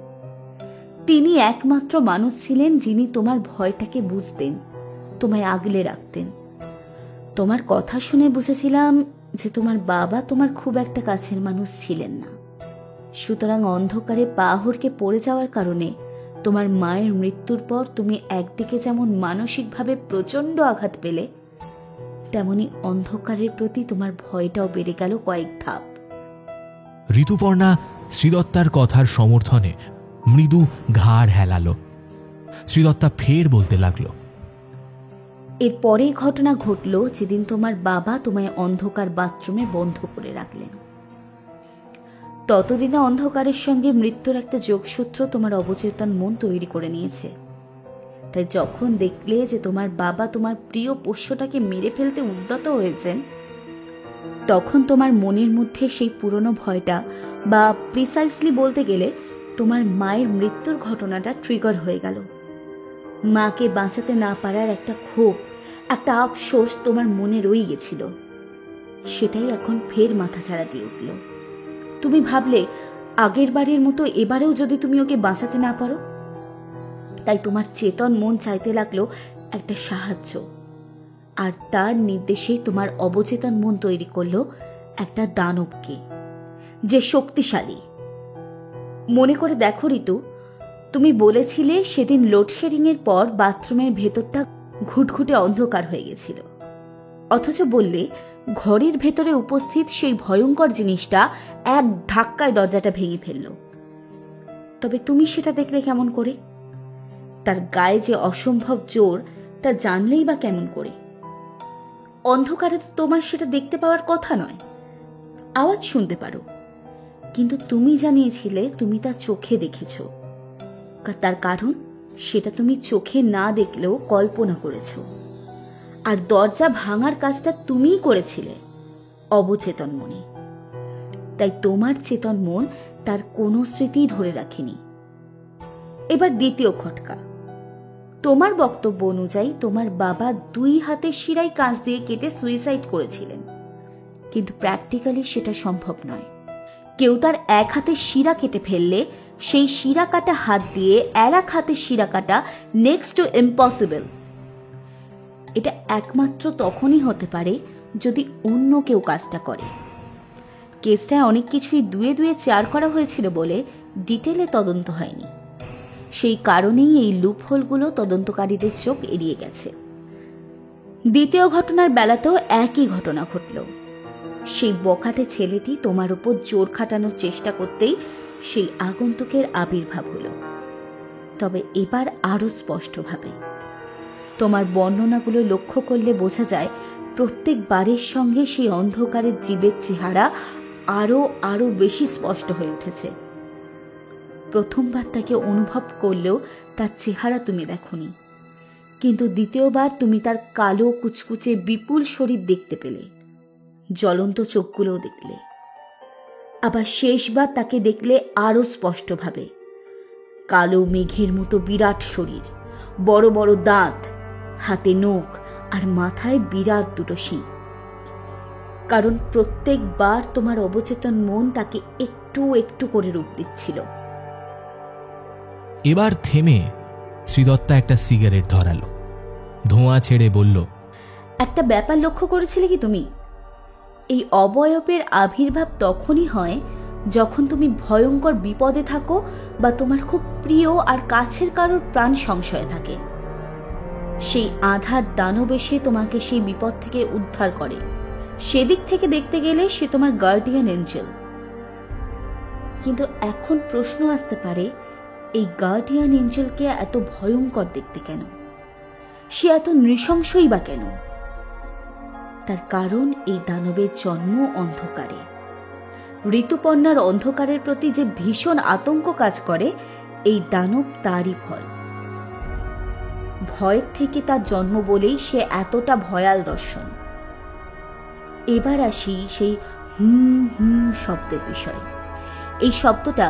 তিনি একমাত্র মানুষ ছিলেন যিনি তোমার ভয়টাকে বুঝতেন, তোমায় আগলে রাখতেন। তোমার কথা শুনে বুঝেছিলাম যে তোমার বাবা তোমার খুব একটা কাছের মানুষ ছিলেন না। সুতরাং অন্ধকারে পা হড়কে পড়ে যাওয়ার কারণে তোমার মায়ের মৃত্যুর পর তুমি একদিকে যেমন মানসিকভাবে প্রচণ্ড আঘাত পেলে, তেমনি অন্ধকারের প্রতি তোমার ভয়টাও বেড়ে গেল কয়েক ধাপ। ঋতুপর্ণা শ্রীদত্তার কথার সমর্থনে মৃদু ঘাড় হেলালো। শ্রীদত্তা ফের বলতে লাগলো, এর পরের ঘটনা ঘটল যেদিন তোমার বাবা তোমায় অন্ধকার বাথরুমে বন্ধ করে রাখলেন। ততদিনে অন্ধকারের সঙ্গে মৃত্যুর একটা যোগসূত্র তোমার অবচেতন মন তৈরি করে নিয়েছে। তাই যখন দেখলে যে তোমার বাবা তোমার প্রিয় পোষ্যটাকে মেরে ফেলতে উদ্যত হয়েছেন, তখন তোমার মনের মধ্যে সেই পুরনো ভয়টা, বা প্রিসাইসলি বলতে গেলে তোমার মায়ের মৃত্যুর ঘটনাটা ট্রিগার হয়ে গেল। মাকে বাঁচাতে না পারার একটা ক্ষোভ, একটা আফসোস তোমার মনে রয়ে গেছিল। সেটাই এখন ফের মাথাছাড়া দিয়ে উঠল। তুমি ভাবলে আগের বারের মতো এবারেও যদি তুমি ওকে বাঁচাতে না পারো। তাই তোমার চেতন মন চাইতে লাগলো একটা সাহায্য, আর তার নির্দেশে তোমার অবচেতন মন তৈরি করলো একটা দানবকে, যে শক্তিশালী। মনে করে দেখো ঋতু, তুমি বলেছিলে সেদিন লোডশেডিং এর পর বাথরুমের ভেতরটা ঘুটঘুটে অন্ধকার হয়ে গেছিল, অথচ বললে ঘরের ভেতরে উপস্থিত সেই ভয়ঙ্কর জিনিসটা এক ধাক্কায় দরজাটা ভেঙে ফেলল। তবে তুমি সেটা দেখলে কেমন করে? তার গায়ে যে অসম্ভব জোর তা জানলেই বা কেমন করে? অন্ধকারে তো তোমার সেটা দেখতে পাওয়ার কথা নয়, আওয়াজ শুনতে পারো, কিন্তু তুমি জানিয়েছিলে তুমি তা চোখে দেখেছ। তার কারণ সেটা তুমি চোখে না দেখলেও কল্পনা করেছ। আর দরজা ভাঙার কাজটা তুমিই করেছিলে অবচেতন মনে। তাই তোমার চেতন মন তার কোনো স্মৃতি ধরে রাখেনি। এবার দ্বিতীয় খটকা। তোমার বক্তব্য অনুযায়ী তোমার বাবা 2 হাতের শিরায় কাঁচ দিয়ে কেটে সুইসাইড করেছিলেন, কিন্তু প্র্যাকটিক্যালি সেটা সম্ভব নয়। কেউ তার 1 হাতের শিরা কেটে ফেললে সেই শিরা কাটা হাত দিয়ে আর 1 হাতের শিরা কাটা নেক্সট টু ইম্পসিবল। এটা একমাত্র তখনই হতে পারে যদি অন্য কেউ কাজটা করে। কেসটায় অনেক কিছুই 2 4 করা হয়েছিল বলে ডিটেলে তদন্ত হয়নি। সেই কারণেই এই লুপহোলগুলো তদন্তকারীদের চোখ এড়িয়ে গেছে। দ্বিতীয় ঘটনার বেলাতেও একই ঘটনা ঘটল। সেই বখাটে ছেলেটি তোমার উপর জোর খাটানোর চেষ্টা করতেই সেই আগন্তুকের আবির্ভাব হলো, তবে এবার আরো স্পষ্টভাবে। তোমার বর্ণনাগুলো লক্ষ্য করলে বোঝা যায় প্রত্যেকবারের সঙ্গে সেই অন্ধকারের জীবের চেহারা আরো বেশি স্পষ্ট হয়ে উঠেছে। প্রথমবার তাকে অনুভব করলেও তার চেহারা তুমি দেখোনি, কিন্তু দ্বিতীয়বার তুমি তার কালো কুচকুচে বিপুল শরীর দেখতে পেলে, জ্বলন্ত চোখগুলোও দেখলে। আবার শেষবার তাকে দেখলে আরো স্পষ্টভাবে। কালো মেঘের মতো বিরাট শরীর, বড় বড় দাঁত, হাতে নখ আর মাথায় বিরাট 2 শিং। কারণ প্রত্যেকবার তোমার অবচেতন মন তাকে একটু একটু করে রূপ দিচ্ছিল। এবার থেমে শ্রীদত্তা একটা সিগারেট ধরালো, ধোঁয়া ছেড়ে বলল, একটা ব্যাপার লক্ষ্য করেছিলে কি তুমি? এই অবয়বের আবির্ভাব তখনই হয় যখন তুমি ভয়ঙ্কর বিপদে থাকো বা তোমার খুব প্রিয় আর কাছের কারোর প্রাণ সংশয়ে থাকে। সেই আধার দানব এসে তোমাকে সেই বিপদ থেকে উদ্ধার করে। সেদিক থেকে দেখতে গেলে সে তোমার গার্ডিয়ান এঞ্জেল। কিন্তু এখন প্রশ্ন আসতে পারে, এই গার্ডিয়ান এঞ্জেলকে এত ভয়ঙ্কর দেখতে কেন? সে এত নৃশংসই বা কেন? তার কারণ এই দানবের জন্ম অন্ধকারে। ঋতুপর্ণার অন্ধকারের প্রতি যে ভীষণ আতঙ্ক কাজ করে, এই দানব তারই ফল। ভয়ের থেকে তার জন্ম বলেই সে এতটা ভয়াল দর্শন। এবার আসি সেই শব্দের বিষয়। এই শব্দটা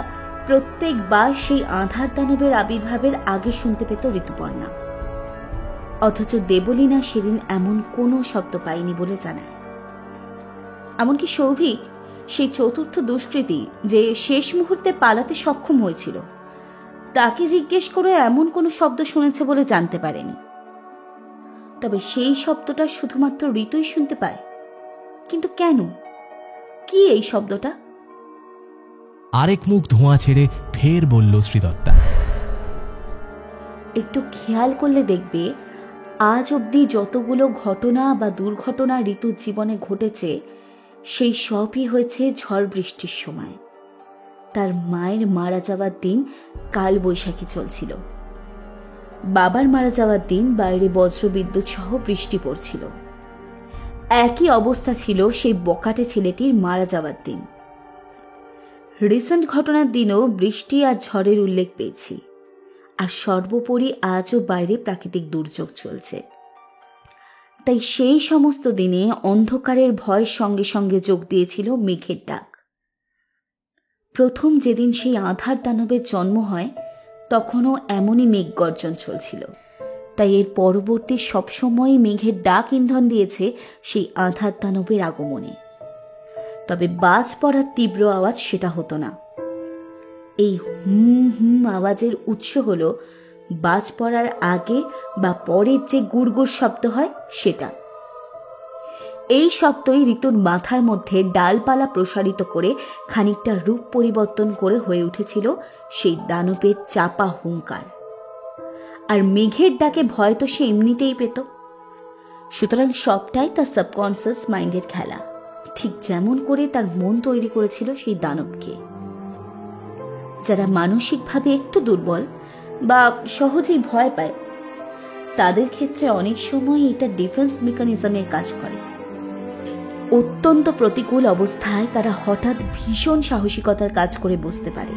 প্রত্যেকবার সেই আধার দানবের আবির্ভাবের আগে শুনতে পেত ঋতুপর্ণা, অথচ দেবলীনা সেদিন এমন কোনো শব্দ পায়নি বলে জানায়। এমনকি সৌভিক, সেই চতুর্থ দুষ্কৃতী যে শেষ মুহূর্তে পালাতে সক্ষম হয়েছিল, তাকে জিজ্ঞেস করে এমন কোনো শব্দ শুনেছে বলে জানতে পারেনি। তবে সেই শব্দটা শুধুমাত্র ঋতুই শুনতে পায়। কিন্তু কেন? কি এই শব্দটা? আরেক মুখ ধোঁয়া ছেড়ে ফের বলল শ্রীদত্তা, একটু খেয়াল করলে দেখবে আজ অবধি যতগুলো ঘটনা বা দুর্ঘটনা ঋতুর জীবনে ঘটেছে, সেই সবই হয়েছে ঝড় বৃষ্টির সময়। তার মায়ের মারা যাওয়ার দিন কাল বৈশাখী চলছিল, বাবার মারা যাওয়ার দিন বাইরে বজ্রবিদ্যুৎ সহ বৃষ্টি পড়ছিল। একই অবস্থা ছিল সেই বকাটে ছেলেটির মারা যাওয়ার দিন। রিসেন্ট ঘটনার দিনও বৃষ্টি আর ঝড়ের উল্লেখ পেয়েছি। আর সর্বোপরি আজও বাইরে প্রাকৃতিক দুর্যোগ চলছে। তাই সেই সমস্ত দিনে অন্ধকারের ভয়ের সঙ্গে সঙ্গে যোগ দিয়েছিল মেঘের ডাক। প্রথম যেদিন সেই আধার দানবের জন্ম হয়, তখনও এমনই মেঘ গর্জন চলছিল। তাই এর পরবর্তী সবসময় মেঘের ডাক ইন্ধন দিয়েছে সেই আধার দানবের আগমনে। তবে বাজ পড়ার তীব্র আওয়াজ সেটা হতো না। এই আওয়াজের উৎস হলো বাজ পড়ার আগে বা পরের যে গুড়গুড় শব্দ হয় সেটা। এই শব্দই ঋতুর মাথার মধ্যে ডালপালা প্রসারিত করে খানিকটা রূপ পরিবর্তন করে হয়ে উঠেছিল সেই দানবের চাপা হুঙ্কার। আর মেঘের ডাকে ভয় তো সে এমনিতেই পেত। সুতরাং সবটাই তার সাবকনসিয়াস মাইন্ডের খেলা, ঠিক যেমন করে তার মন তৈরি করেছিল সেই দানবকে। যারা মানসিকভাবে একটু দুর্বল বা সহজেই ভয় পায়, তাদের ক্ষেত্রে অনেক সময় এটা ডিফেন্স মেকানিজমের কাজ করে। অত্যন্ত প্রতিকূল অবস্থায় তারা হঠাৎ ভীষণ সাহসিকতার কাজ করে বসতে পারে,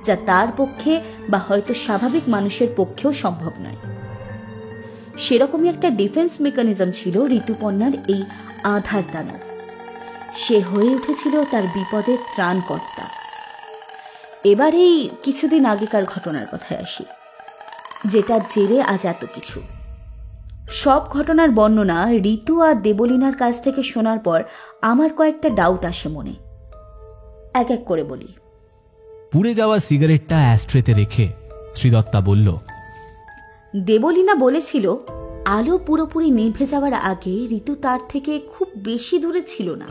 যা তার পক্ষে বা হয়তো স্বাভাবিক মানুষের পক্ষেও সম্ভব নয়। সেরকমই একটা ডিফেন্স মেকানিজম ছিল ঋতুপর্ণার এই আধার দানব। সে হয়ে উঠেছিল তার বিপদের ত্রাণকর্তা। এবার এই কিছুদিন আগেকার ঘটনার কথায় আসি। যেটার জেরে আজ এত কিছু। সব ঘটনার বর্ণনা ঋতু আর দেবলীনার কাছ থেকে শোনার পর আমার কয়েকটা ডাউট আসে মনে। এক এক করে বলি। পুড়ে যাওয়া সিগারেটটা অ্যাস্ট্রেতে রেখে শ্রীদত্তা বলল, দেবলীনা বলেছিল আলো পুরোপুরি নিভে যাওয়ার আগে ঋতু তার থেকে খুব বেশি দূরে ছিল না,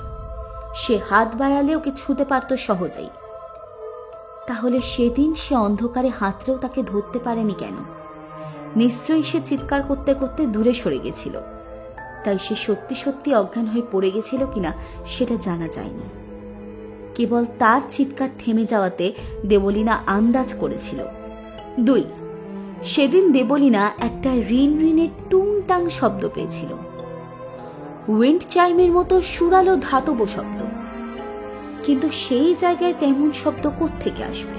সে হাত বাড়ালে ওকে ছুঁতে পারত সহজেই। তাহলে সেদিন সে অন্ধকারে হাতড়েও তাকে ধরতে পারেনি কেন? নিশ্চয়ই সে চিৎকার করতে করতে দূরে সরে গেছিল, তাই সে সত্যি সত্যি অজ্ঞান হয়ে পড়ে গেছিল কিনা সেটা জানা যায়নি। কেবল তার চিৎকার থেমে যাওয়াতে দেবলীনা আন্দাজ করেছিল। 2, সেদিন দেবলীনা একটা রিন রিনের টুংটাং শব্দ পেয়েছিল, উইন্ড চাইমের মতো সুরালো ধাতব শব্দ, কিন্তু সেই জায়গায় তেমন শব্দ কোত্থেকে আসবে?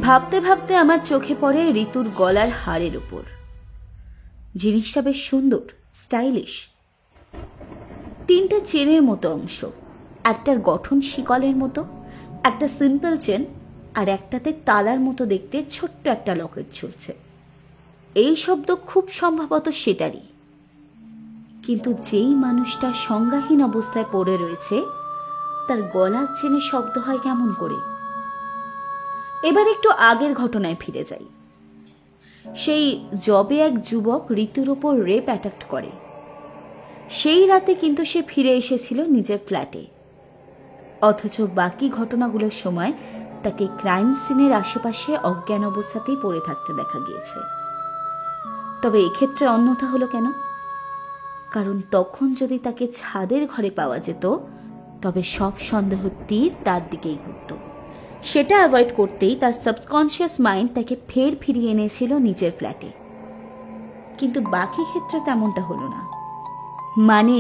ভাবতে ভাবতে আমার চোখে পড়ে ঋতুর গলার হাড়ের উপর। জিনিসটা বেশ সুন্দর, স্টাইলিশ। 3টে চেনের মতো অংশ, একটার গঠন শিকলের মতো, একটা সিম্পল চেন, আর একটাতে তালার মতো দেখতে ছোট্ট একটা লকেট ঝুলছে। এই শব্দ খুব সম্ভবত সেটারই, কিন্তু যেই মানুষটা সংজ্ঞাহীন অবস্থায় পড়ে রয়েছে তার গলার চেনে শব্দ হয় কেমন করে? এবার একটু আগের ঘটনায় ফিরে যাই। সেই জবে এক যুবক ঋতুর ওপর রেপ অ্যাটাক করে। সেই রাতে কিন্তু সে ফিরে এসেছিল নিজের ফ্ল্যাটে, অথচ বাকি ঘটনাগুলোর সময় তাকে ক্রাইম সিনের আশেপাশে অজ্ঞান অবস্থাতেই পড়ে থাকতে দেখা গিয়েছে। তবে এক্ষেত্রে অন্যথা হলো কেন? কারণ তখন যদি তাকে ছাদের ঘরে পাওয়া যেত তবে সব সন্দেহ তীর তার দিকেই ঘুরত। সেটা অ্যাভয়েড করতেই তার সাবকনশিয়াস মাইন্ড তাকে ফের ফিরিয়ে এনেছিল নিজের ফ্ল্যাটে। কিন্তু বাকি ক্ষেত্রে তেমনটা হলো না। মানে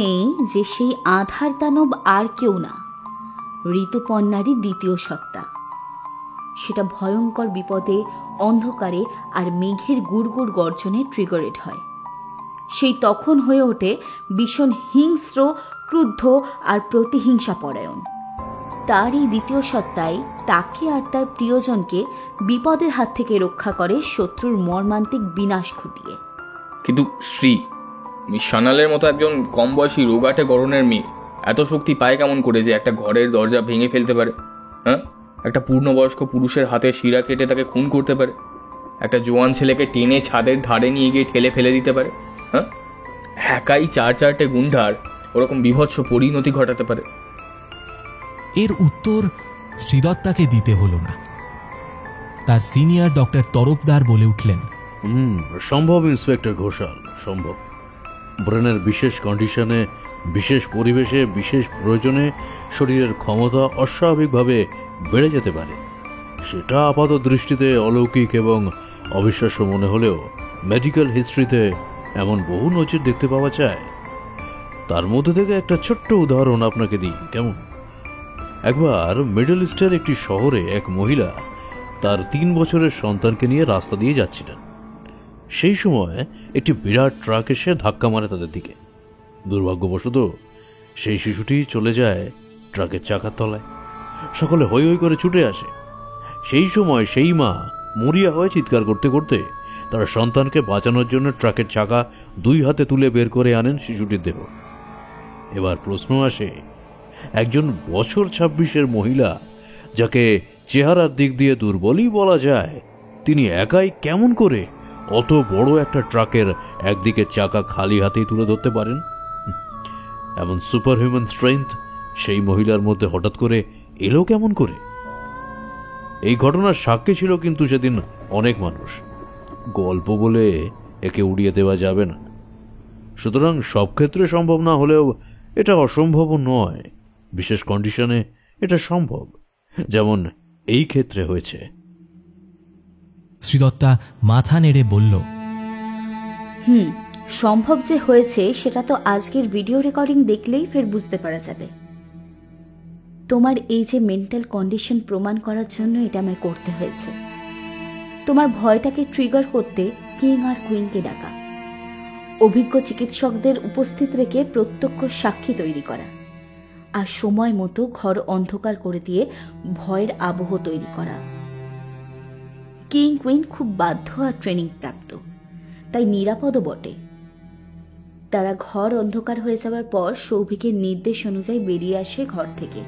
যে সেই আধার দানব আর কেউ না, ঋতুপর্ণারই দ্বিতীয় সত্তা। সেটা ভয়ঙ্কর বিপদে, অন্ধকারে আর মেঘের গুড়গুড় গর্জনে ট্রিগারেড হয়। সেই তখন হয়ে ওঠে ভীষণ হিংস্র, ক্রুদ্ধ আর প্রতিহিংসা পরায়ণ। তারই দ্বিতীয় সত্তাই তাকে আর তার প্রিয়জনকে বিপদের হাত থেকে রক্ষা করে শত্রুর মর্মান্তিক বিনাশ ঘটিয়ে। কিন্তু শ্রী, মিস সানালের মতো একজন কম বয়সী রোগাটে গড়নের মেয়ে এত শক্তি পায় কেমন করে যে একটা ঘরের দরজা ভেঙে ফেলতে পারে? হ্যাঁ, একটা পূর্ণবয়স্ক পুরুষের হাতে শিরা কেটে তাকে খুন করতে পারে, একটা জোয়ান ছেলেকে টেনে ছাদের ধারে নিয়ে গিয়ে ঠেলে ফেলে দিতে পারে। হ্যাঁ, একাই 4-4টে গুন্ডার ওরকম বিভৎস পরিণতি ঘটাতে পারে। এর উত্তর শ্রীদত্তাকে দিতে হলো না। তার সিনিয়র ডক্টর তরফদার বলে উঠলেন, সম্ভব ইন্সপেক্টর ঘোষাল, সম্ভব। ব্রেনের বিশেষ কন্ডিশনে, বিশেষ পরিবেশে, বিশেষ প্রয়োজনে শরীরের ক্ষমতা অস্বাভাবিকভাবে বেড়ে যেতে পারে। সেটা আপাত দৃষ্টিতে অলৌকিক এবং অবিশ্বাস্য মনে হলেও মেডিকেল হিস্ট্রিতে এমন বহু নজির দেখতে পাওয়া যায়। তার মধ্যে থেকে একটা ছোট্ট উদাহরণ আপনাকে দিই, কেমন? একবার মিডল ইস্টের একটি শহরে এক মহিলা তার 3 বছরের সন্তানকে নিয়ে রাস্তা দিয়ে যাচ্ছিলেন। সেই সময় একটি বিরাট ট্রাক এসে ধাক্কা মারে তাদের দিকে। দুর্ভাগ্যবশত সেই শিশুটি চলে যায় ট্রাকের চাকার তলায়। সকলে হৈ হৈ করে ছুটে আসে। সেই সময় সেই মা মরিয়া হয়ে চিৎকার করতে করতে তার সন্তানকে বাঁচানোর জন্য ট্রাকের চাকা 2 হাতে তুলে বের করে আনেন শিশুটির দেহ। এবার প্রশ্ন আসে, একজন বছর 26-এর মহিলা, যাকে চেহারার দিক দিয়ে দুর্বলই বলা যায়, তিনি একাই কেমন করে অত বড় একটা ট্রাকের একদিকে চাকা খালি হাতেই তুলে ধরতে পারেন? এমন সুপার হিউম্যান স্ট্রেংথ সেই মহিলার মধ্যে হঠাৎ করে এলো কেমন করে? এই ঘটনার সাক্ষী ছিল কিন্তু সেদিন অনেক মানুষ। গল্প বলে একে উড়িয়ে দেওয়া যাবে না। সুতরাং সব ক্ষেত্রে সম্ভব না হলেও এটা অসম্ভব নয়। বিশেষ কন্ডিশনে এটা সম্ভব, যেমন এই ক্ষেত্রে হয়েছে। শ্রীদত্তা মাথা নেড়ে বলল, সম্ভব যে হয়েছে সেটা তো আজকের ভিডিও রেকর্ডিং দেখলেই ফের বুঝতে পারা যাবে। তোমার এই যে মেন্টাল কন্ডিশন প্রমাণ করার জন্য এটা আমায় করতে হয়েছে। তোমার ভয়টাকে ট্রিগার করতে কিং আর কুইনকে ডাকা, অভিজ্ঞ চিকিৎসকদের উপস্থিত রেখে প্রত্যক্ষ সাক্ষী তৈরি করা, আর সময় মতো ঘর অন্ধকার করে দিয়ে ভয়ের আবহ তৈরি করা। কিং কুইন খুব বাধ্য আর ট্রেনিং প্রাপ্ত, তাই নিরাপদও বটে। তারা ঘর অন্ধকার হয়ে যাওয়ার পর সৌভিকের নির্দেশ অনুযায়ী বেরিয়ে আসে ঘর থেকে,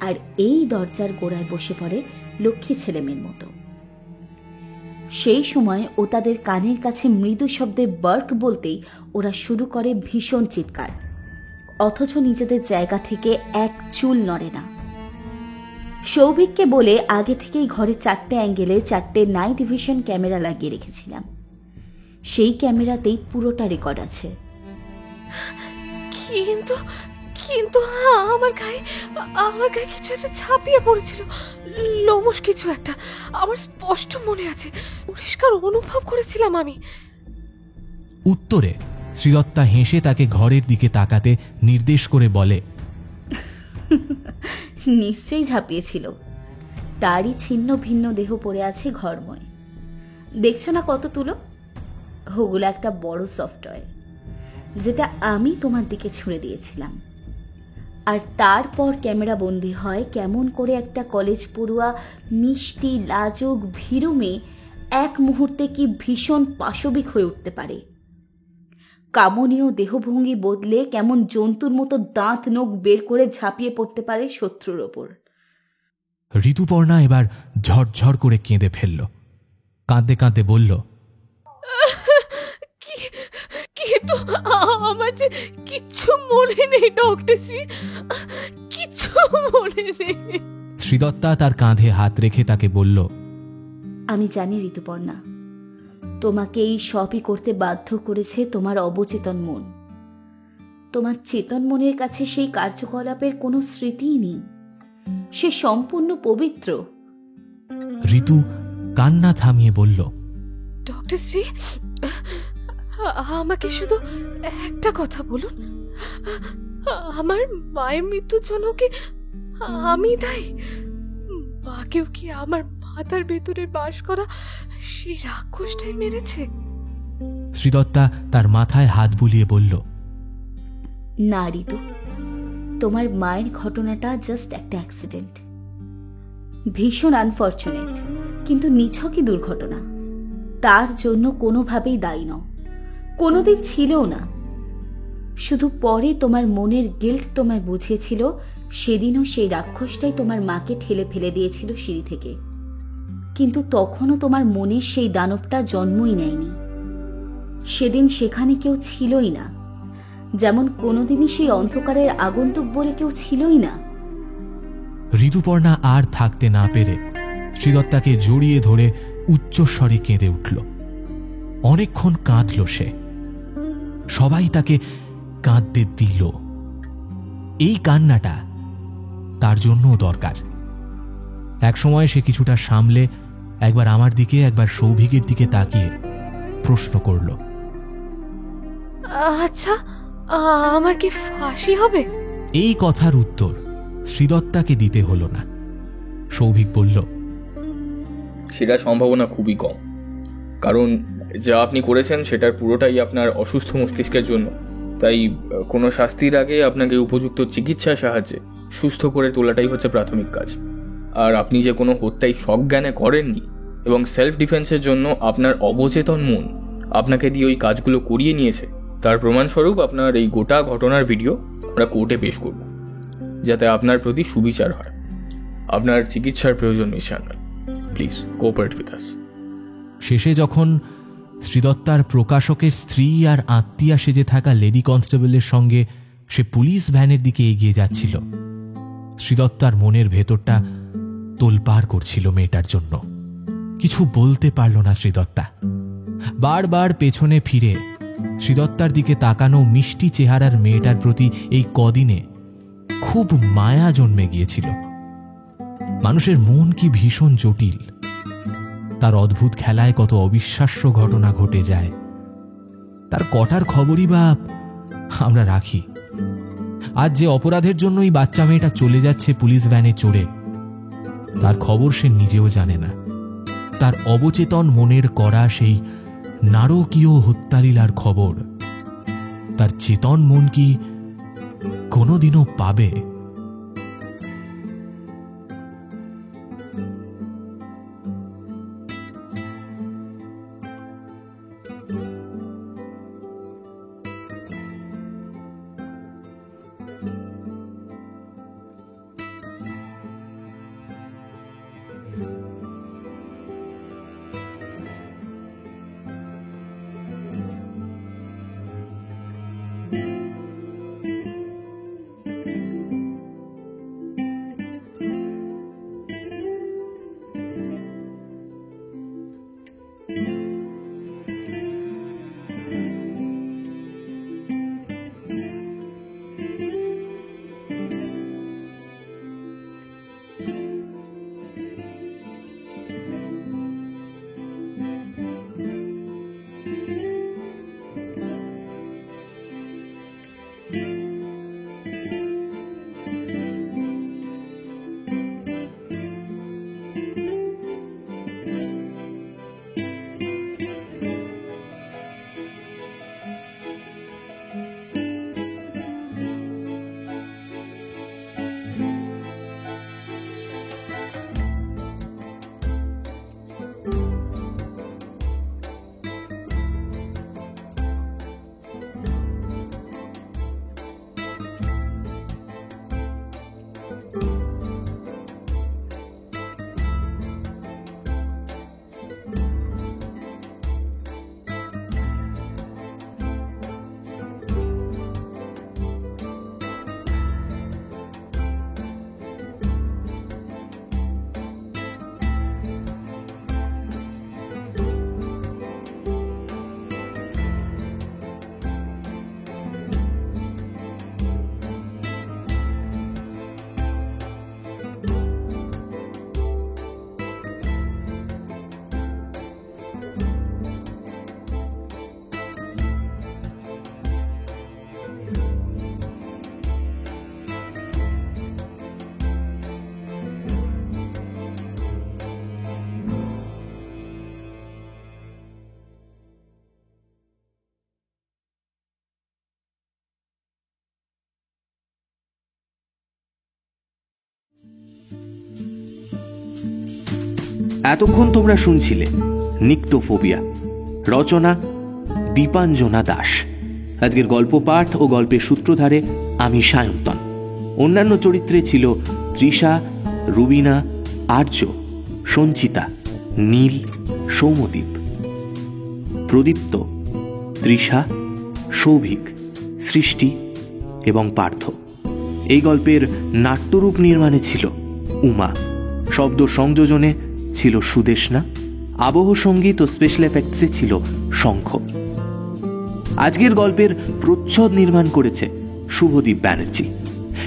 আর এই দরজার গোড়ায় বসে পড়ে লক্ষ্মী ছেলেমেয়ের মতো। সেই সময় ও তাদের কানের কাছে মৃদু শব্দে বার্ক বলতেই ওরা শুরু করে ভীষণ চিৎকার, অথচ নিজেদের জায়গা থেকে এক চুল নড়ে না। সৌভিককে বলে আগে থেকেই ঘরে 4টে অ্যাঙ্গেলে 4টে নাইট ভিশন ক্যামেরা লাগিয়ে রেখেছিলাম। সেই ক্যামেরাতেই পুরোটা রেকর্ড আছে। কিন্তু কিন্তু আমার গায়ে কিছু একটা ছাপিয়ে পড়েছিল, লোমশ কিছু একটা। আমার স্পষ্ট মনে আছে, পরিষ্কার অনুভব করেছিলাম আমি। উত্তরে শ্রীদত্তা হেসে তাকে ঘরের দিকে তাকাতে নির্দেশ করে বলে, নিশ্চয়ই ঝাঁপিয়েছিল। তারই ছিন্ন ভিন্ন দেহ পড়ে আছে ঘরময়। দেখছো না কত তুলো? ওগুলো একটা বড় সফটওয়্যার, যেটা আমি তোমার দিকে ছুঁড়ে দিয়েছিলাম। আর তারপর ক্যামেরা বন্দি হয় কেমন করে একটা কলেজ পড়ুয়া মিষ্টি লাজুক ভীরু মেয়ে এক মুহূর্তে কি ভীষণ পাশবিক হয়ে উঠতে পারে। কামনীয় দেহভঙ্গি বদলে কেমন জন্তুর মতো দাঁত নখ বের করে ঝাঁপিয়ে পড়তে পারে শত্রুর ওপর। ঋতুপর্ণা এবার ঝরঝর করে কেঁদে ফেলল। কাঁদতে কাঁদতে বলল, কিন্তু আমার যে কিচ্ছু মনে নেই ডক্টর শ্রী, কিচ্ছু মনে নেই। শ্রীদত্তা তার কাঁধে হাত রেখে তাকে বলল, আমি জানি ঋতুপর্ণা, তোমাকে এই সবই করতে বাধ্য করেছে তোমার অবচেতন মন। তোমার চেতন মনের কাছে সেই কার্যকলাপের কোনো স্মৃতিই নেই, সে সম্পূর্ণ পবিত্র। ঋতু কান্না থামিয়ে বলল, ডক্টর শ্রী, আমাকে শুধু একটা কথা বলুন, আমার মায়ের মৃত্যুর জন্য কি আমি দায়ী? মাকেও কি আমার মাথার ভেতরে বাস করা সেই রাক্ষসটাই মেরেছে? শ্রীদত্তা তার মাথায় হাত বুলিয়ে বলল, না ঋতু, তোমার মায়ের ঘটনাটা জাস্ট একটা অ্যাক্সিডেন্ট, ভীষণ আনফরচুনেট, কিন্তু নিছকই দুর্ঘটনা। তার জন্য কোনোভাবেই দায়ী নও, কোনোদিন ছিলও না। শুধু পরে তোমার মনের গিল্ট তোমায় বুঝিয়েছিল সেদিনও সেই রাক্ষসটাই তোমার মাকে ঠেলে ফেলে দিয়েছিল সিঁড়ি থেকে, কিন্তু তখনও তোমার মনে সেই দানবটা জন্মই নেয়নি। সেদিন সেখানে কেউ ছিলই না, যেমন কোনোদিনই সেই অন্ধকারের আগন্তুক বলে কেউ ছিলই না। ঋতুপর্ণা আর থাকতে না পেরে শ্রীদত্তাকে জড়িয়ে ধরে উচ্চস্বরে কেঁদে উঠল। অনেকক্ষণ কাঁদল সে। সবাই তাকে কাঁদতে দিল। এই কান্নাটা তার জন্যও দরকার। একসময় সে কিছুটা সামলে একবার আমার দিকে একবার সৌভিকের দিকে তাকিয়ে প্রশ্ন করল, আচ্ছা, আমার কি ফাঁসি হবে? এই কথার উত্তর শ্রীদত্তাকে দিতে হলো না। সৌভিক বলল, সেটা সম্ভাবনা খুবই কম, কারণ যা আপনি করেছেন সেটার পুরোটাই আপনার অসুস্থ মস্তিষ্কের জন্য। তাই কোনো শাস্তির আগে আপনাকে উপযুক্ত চিকিৎসার সাহায্যে সুস্থ করে তোলাটাই হচ্ছে প্রাথমিক কাজ। আর আপনি যে কোনো হত্যাই সজ্ঞানে করেননি এবং সেলফ ডিফেন্সের জন্য আপনার অবচেতন মন আপনাকে দিয়ে ওই কাজগুলো করিয়ে নিয়েছে, তার প্রমাণস্বরূপ আপনার এই গোটা ঘটনার ভিডিও আমরা কোর্টে পেশ করব, যাতে আপনার প্রতি সুবিচার হয়। আপনার চিকিৎসার প্রয়োজন miss Sanyal, please cooperate with us. শেষে যখন শ্রীদত্তার প্রকাশকের স্ত্রী আর আত্মীয়া সেজে থাকা লেডি কনস্টেবলের সঙ্গে সে পুলিশ ভ্যানের দিকে এগিয়ে যাচ্ছিল, শ্রীদত্তার মনের ভেতরটা তোলপাড় করছিল মেয়েটার জন্য। কিছু বলতে পারল না শ্রীদত্তা। বারবার পেছনে ফিরে শ্রীদত্তার দিকে তাকানো মিষ্টি চেহারার মেয়েটার প্রতি এই কদিনে খুব মায়া জন্মে গিয়েছিল। মানুষের মন কি ভীষণ জটিল, তার অদ্ভুত খেলায় কত অবিশ্বাস্য ঘটনা ঘটে যায়, তার কটার খবরই বা আমরা রাখি। আজ যে অপরাধের জন্য এই বাচ্চা মেয়েটা চলে যাচ্ছে পুলিশ ভ্যানে চড়ে, তার খবর সে নিজেও জানে না। তার অবচেতন মনের করা সেই নারকীয় হত্যালীলার খবর তার চেতন মন কি কোনোদিনও পাবে? এতক্ষণ তোমরা শুনছিলে নিক্টোফোবিয়া, রচনা দীপাঞ্জনা দাস। আজকের গল্প পাঠ ও গল্পের সূত্রধারে আমি সায়ন্তন। অন্যান্য চরিত্রে ছিল তৃষা, রুবিনা, আর্য, সঞ্চিতা, নীল, সৌমদ্বীপ, প্রদীপ্ত, তৃষা, সৌভিক, সৃষ্টি এবং পার্থ। এই গল্পের নাট্যরূপ নির্মাণে ছিল উমা, শব্দ সংযোজনে ছিল সুদেশনা, আবহ সঙ্গীত ও স্পেশাল এফেক্টসে ছিল শঙ্খ। আজকের গল্পের প্রচ্ছদ নির্মাণ করেছে শুভদীপ ব্যানার্জি।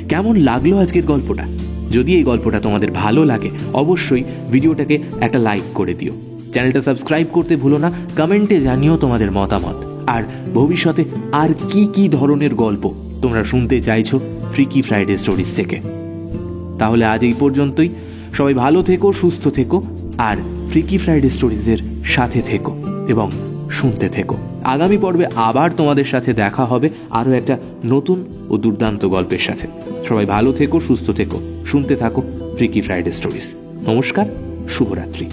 কেমন লাগলো আজকের গল্পটা? যদি এই গল্পটা তোমাদের ভালো লাগে অবশ্যই ভিডিওটাকে একটা লাইক করে দিও, চ্যানেলটা সাবস্ক্রাইব করতে ভুলো না, কমেন্টে জানিও তোমাদের মতামত, আর ভবিষ্যতে আর কি কি ধরনের গল্প তোমরা শুনতে চাইছো ফ্রিকি ফ্রাইডে স্টোরিজ থেকে। তাহলে আজ এই পর্যন্তই। সবাই ভালো থেকো, সুস্থ থেকো, আর ফ্রিকি ফ্রাইডে স্টোরিজের সাথে থেকো এবং শুনতে থেকো। আগামী পর্বে আবার তোমাদের সাথে দেখা হবে আরও একটা নতুন ও দুর্দান্ত গল্পের সাথে। সবাই ভালো থেকো, সুস্থ থেকো, শুনতে থাকো ফ্রিকি ফ্রাইডে স্টোরিজ। নমস্কার, শুভরাত্রি।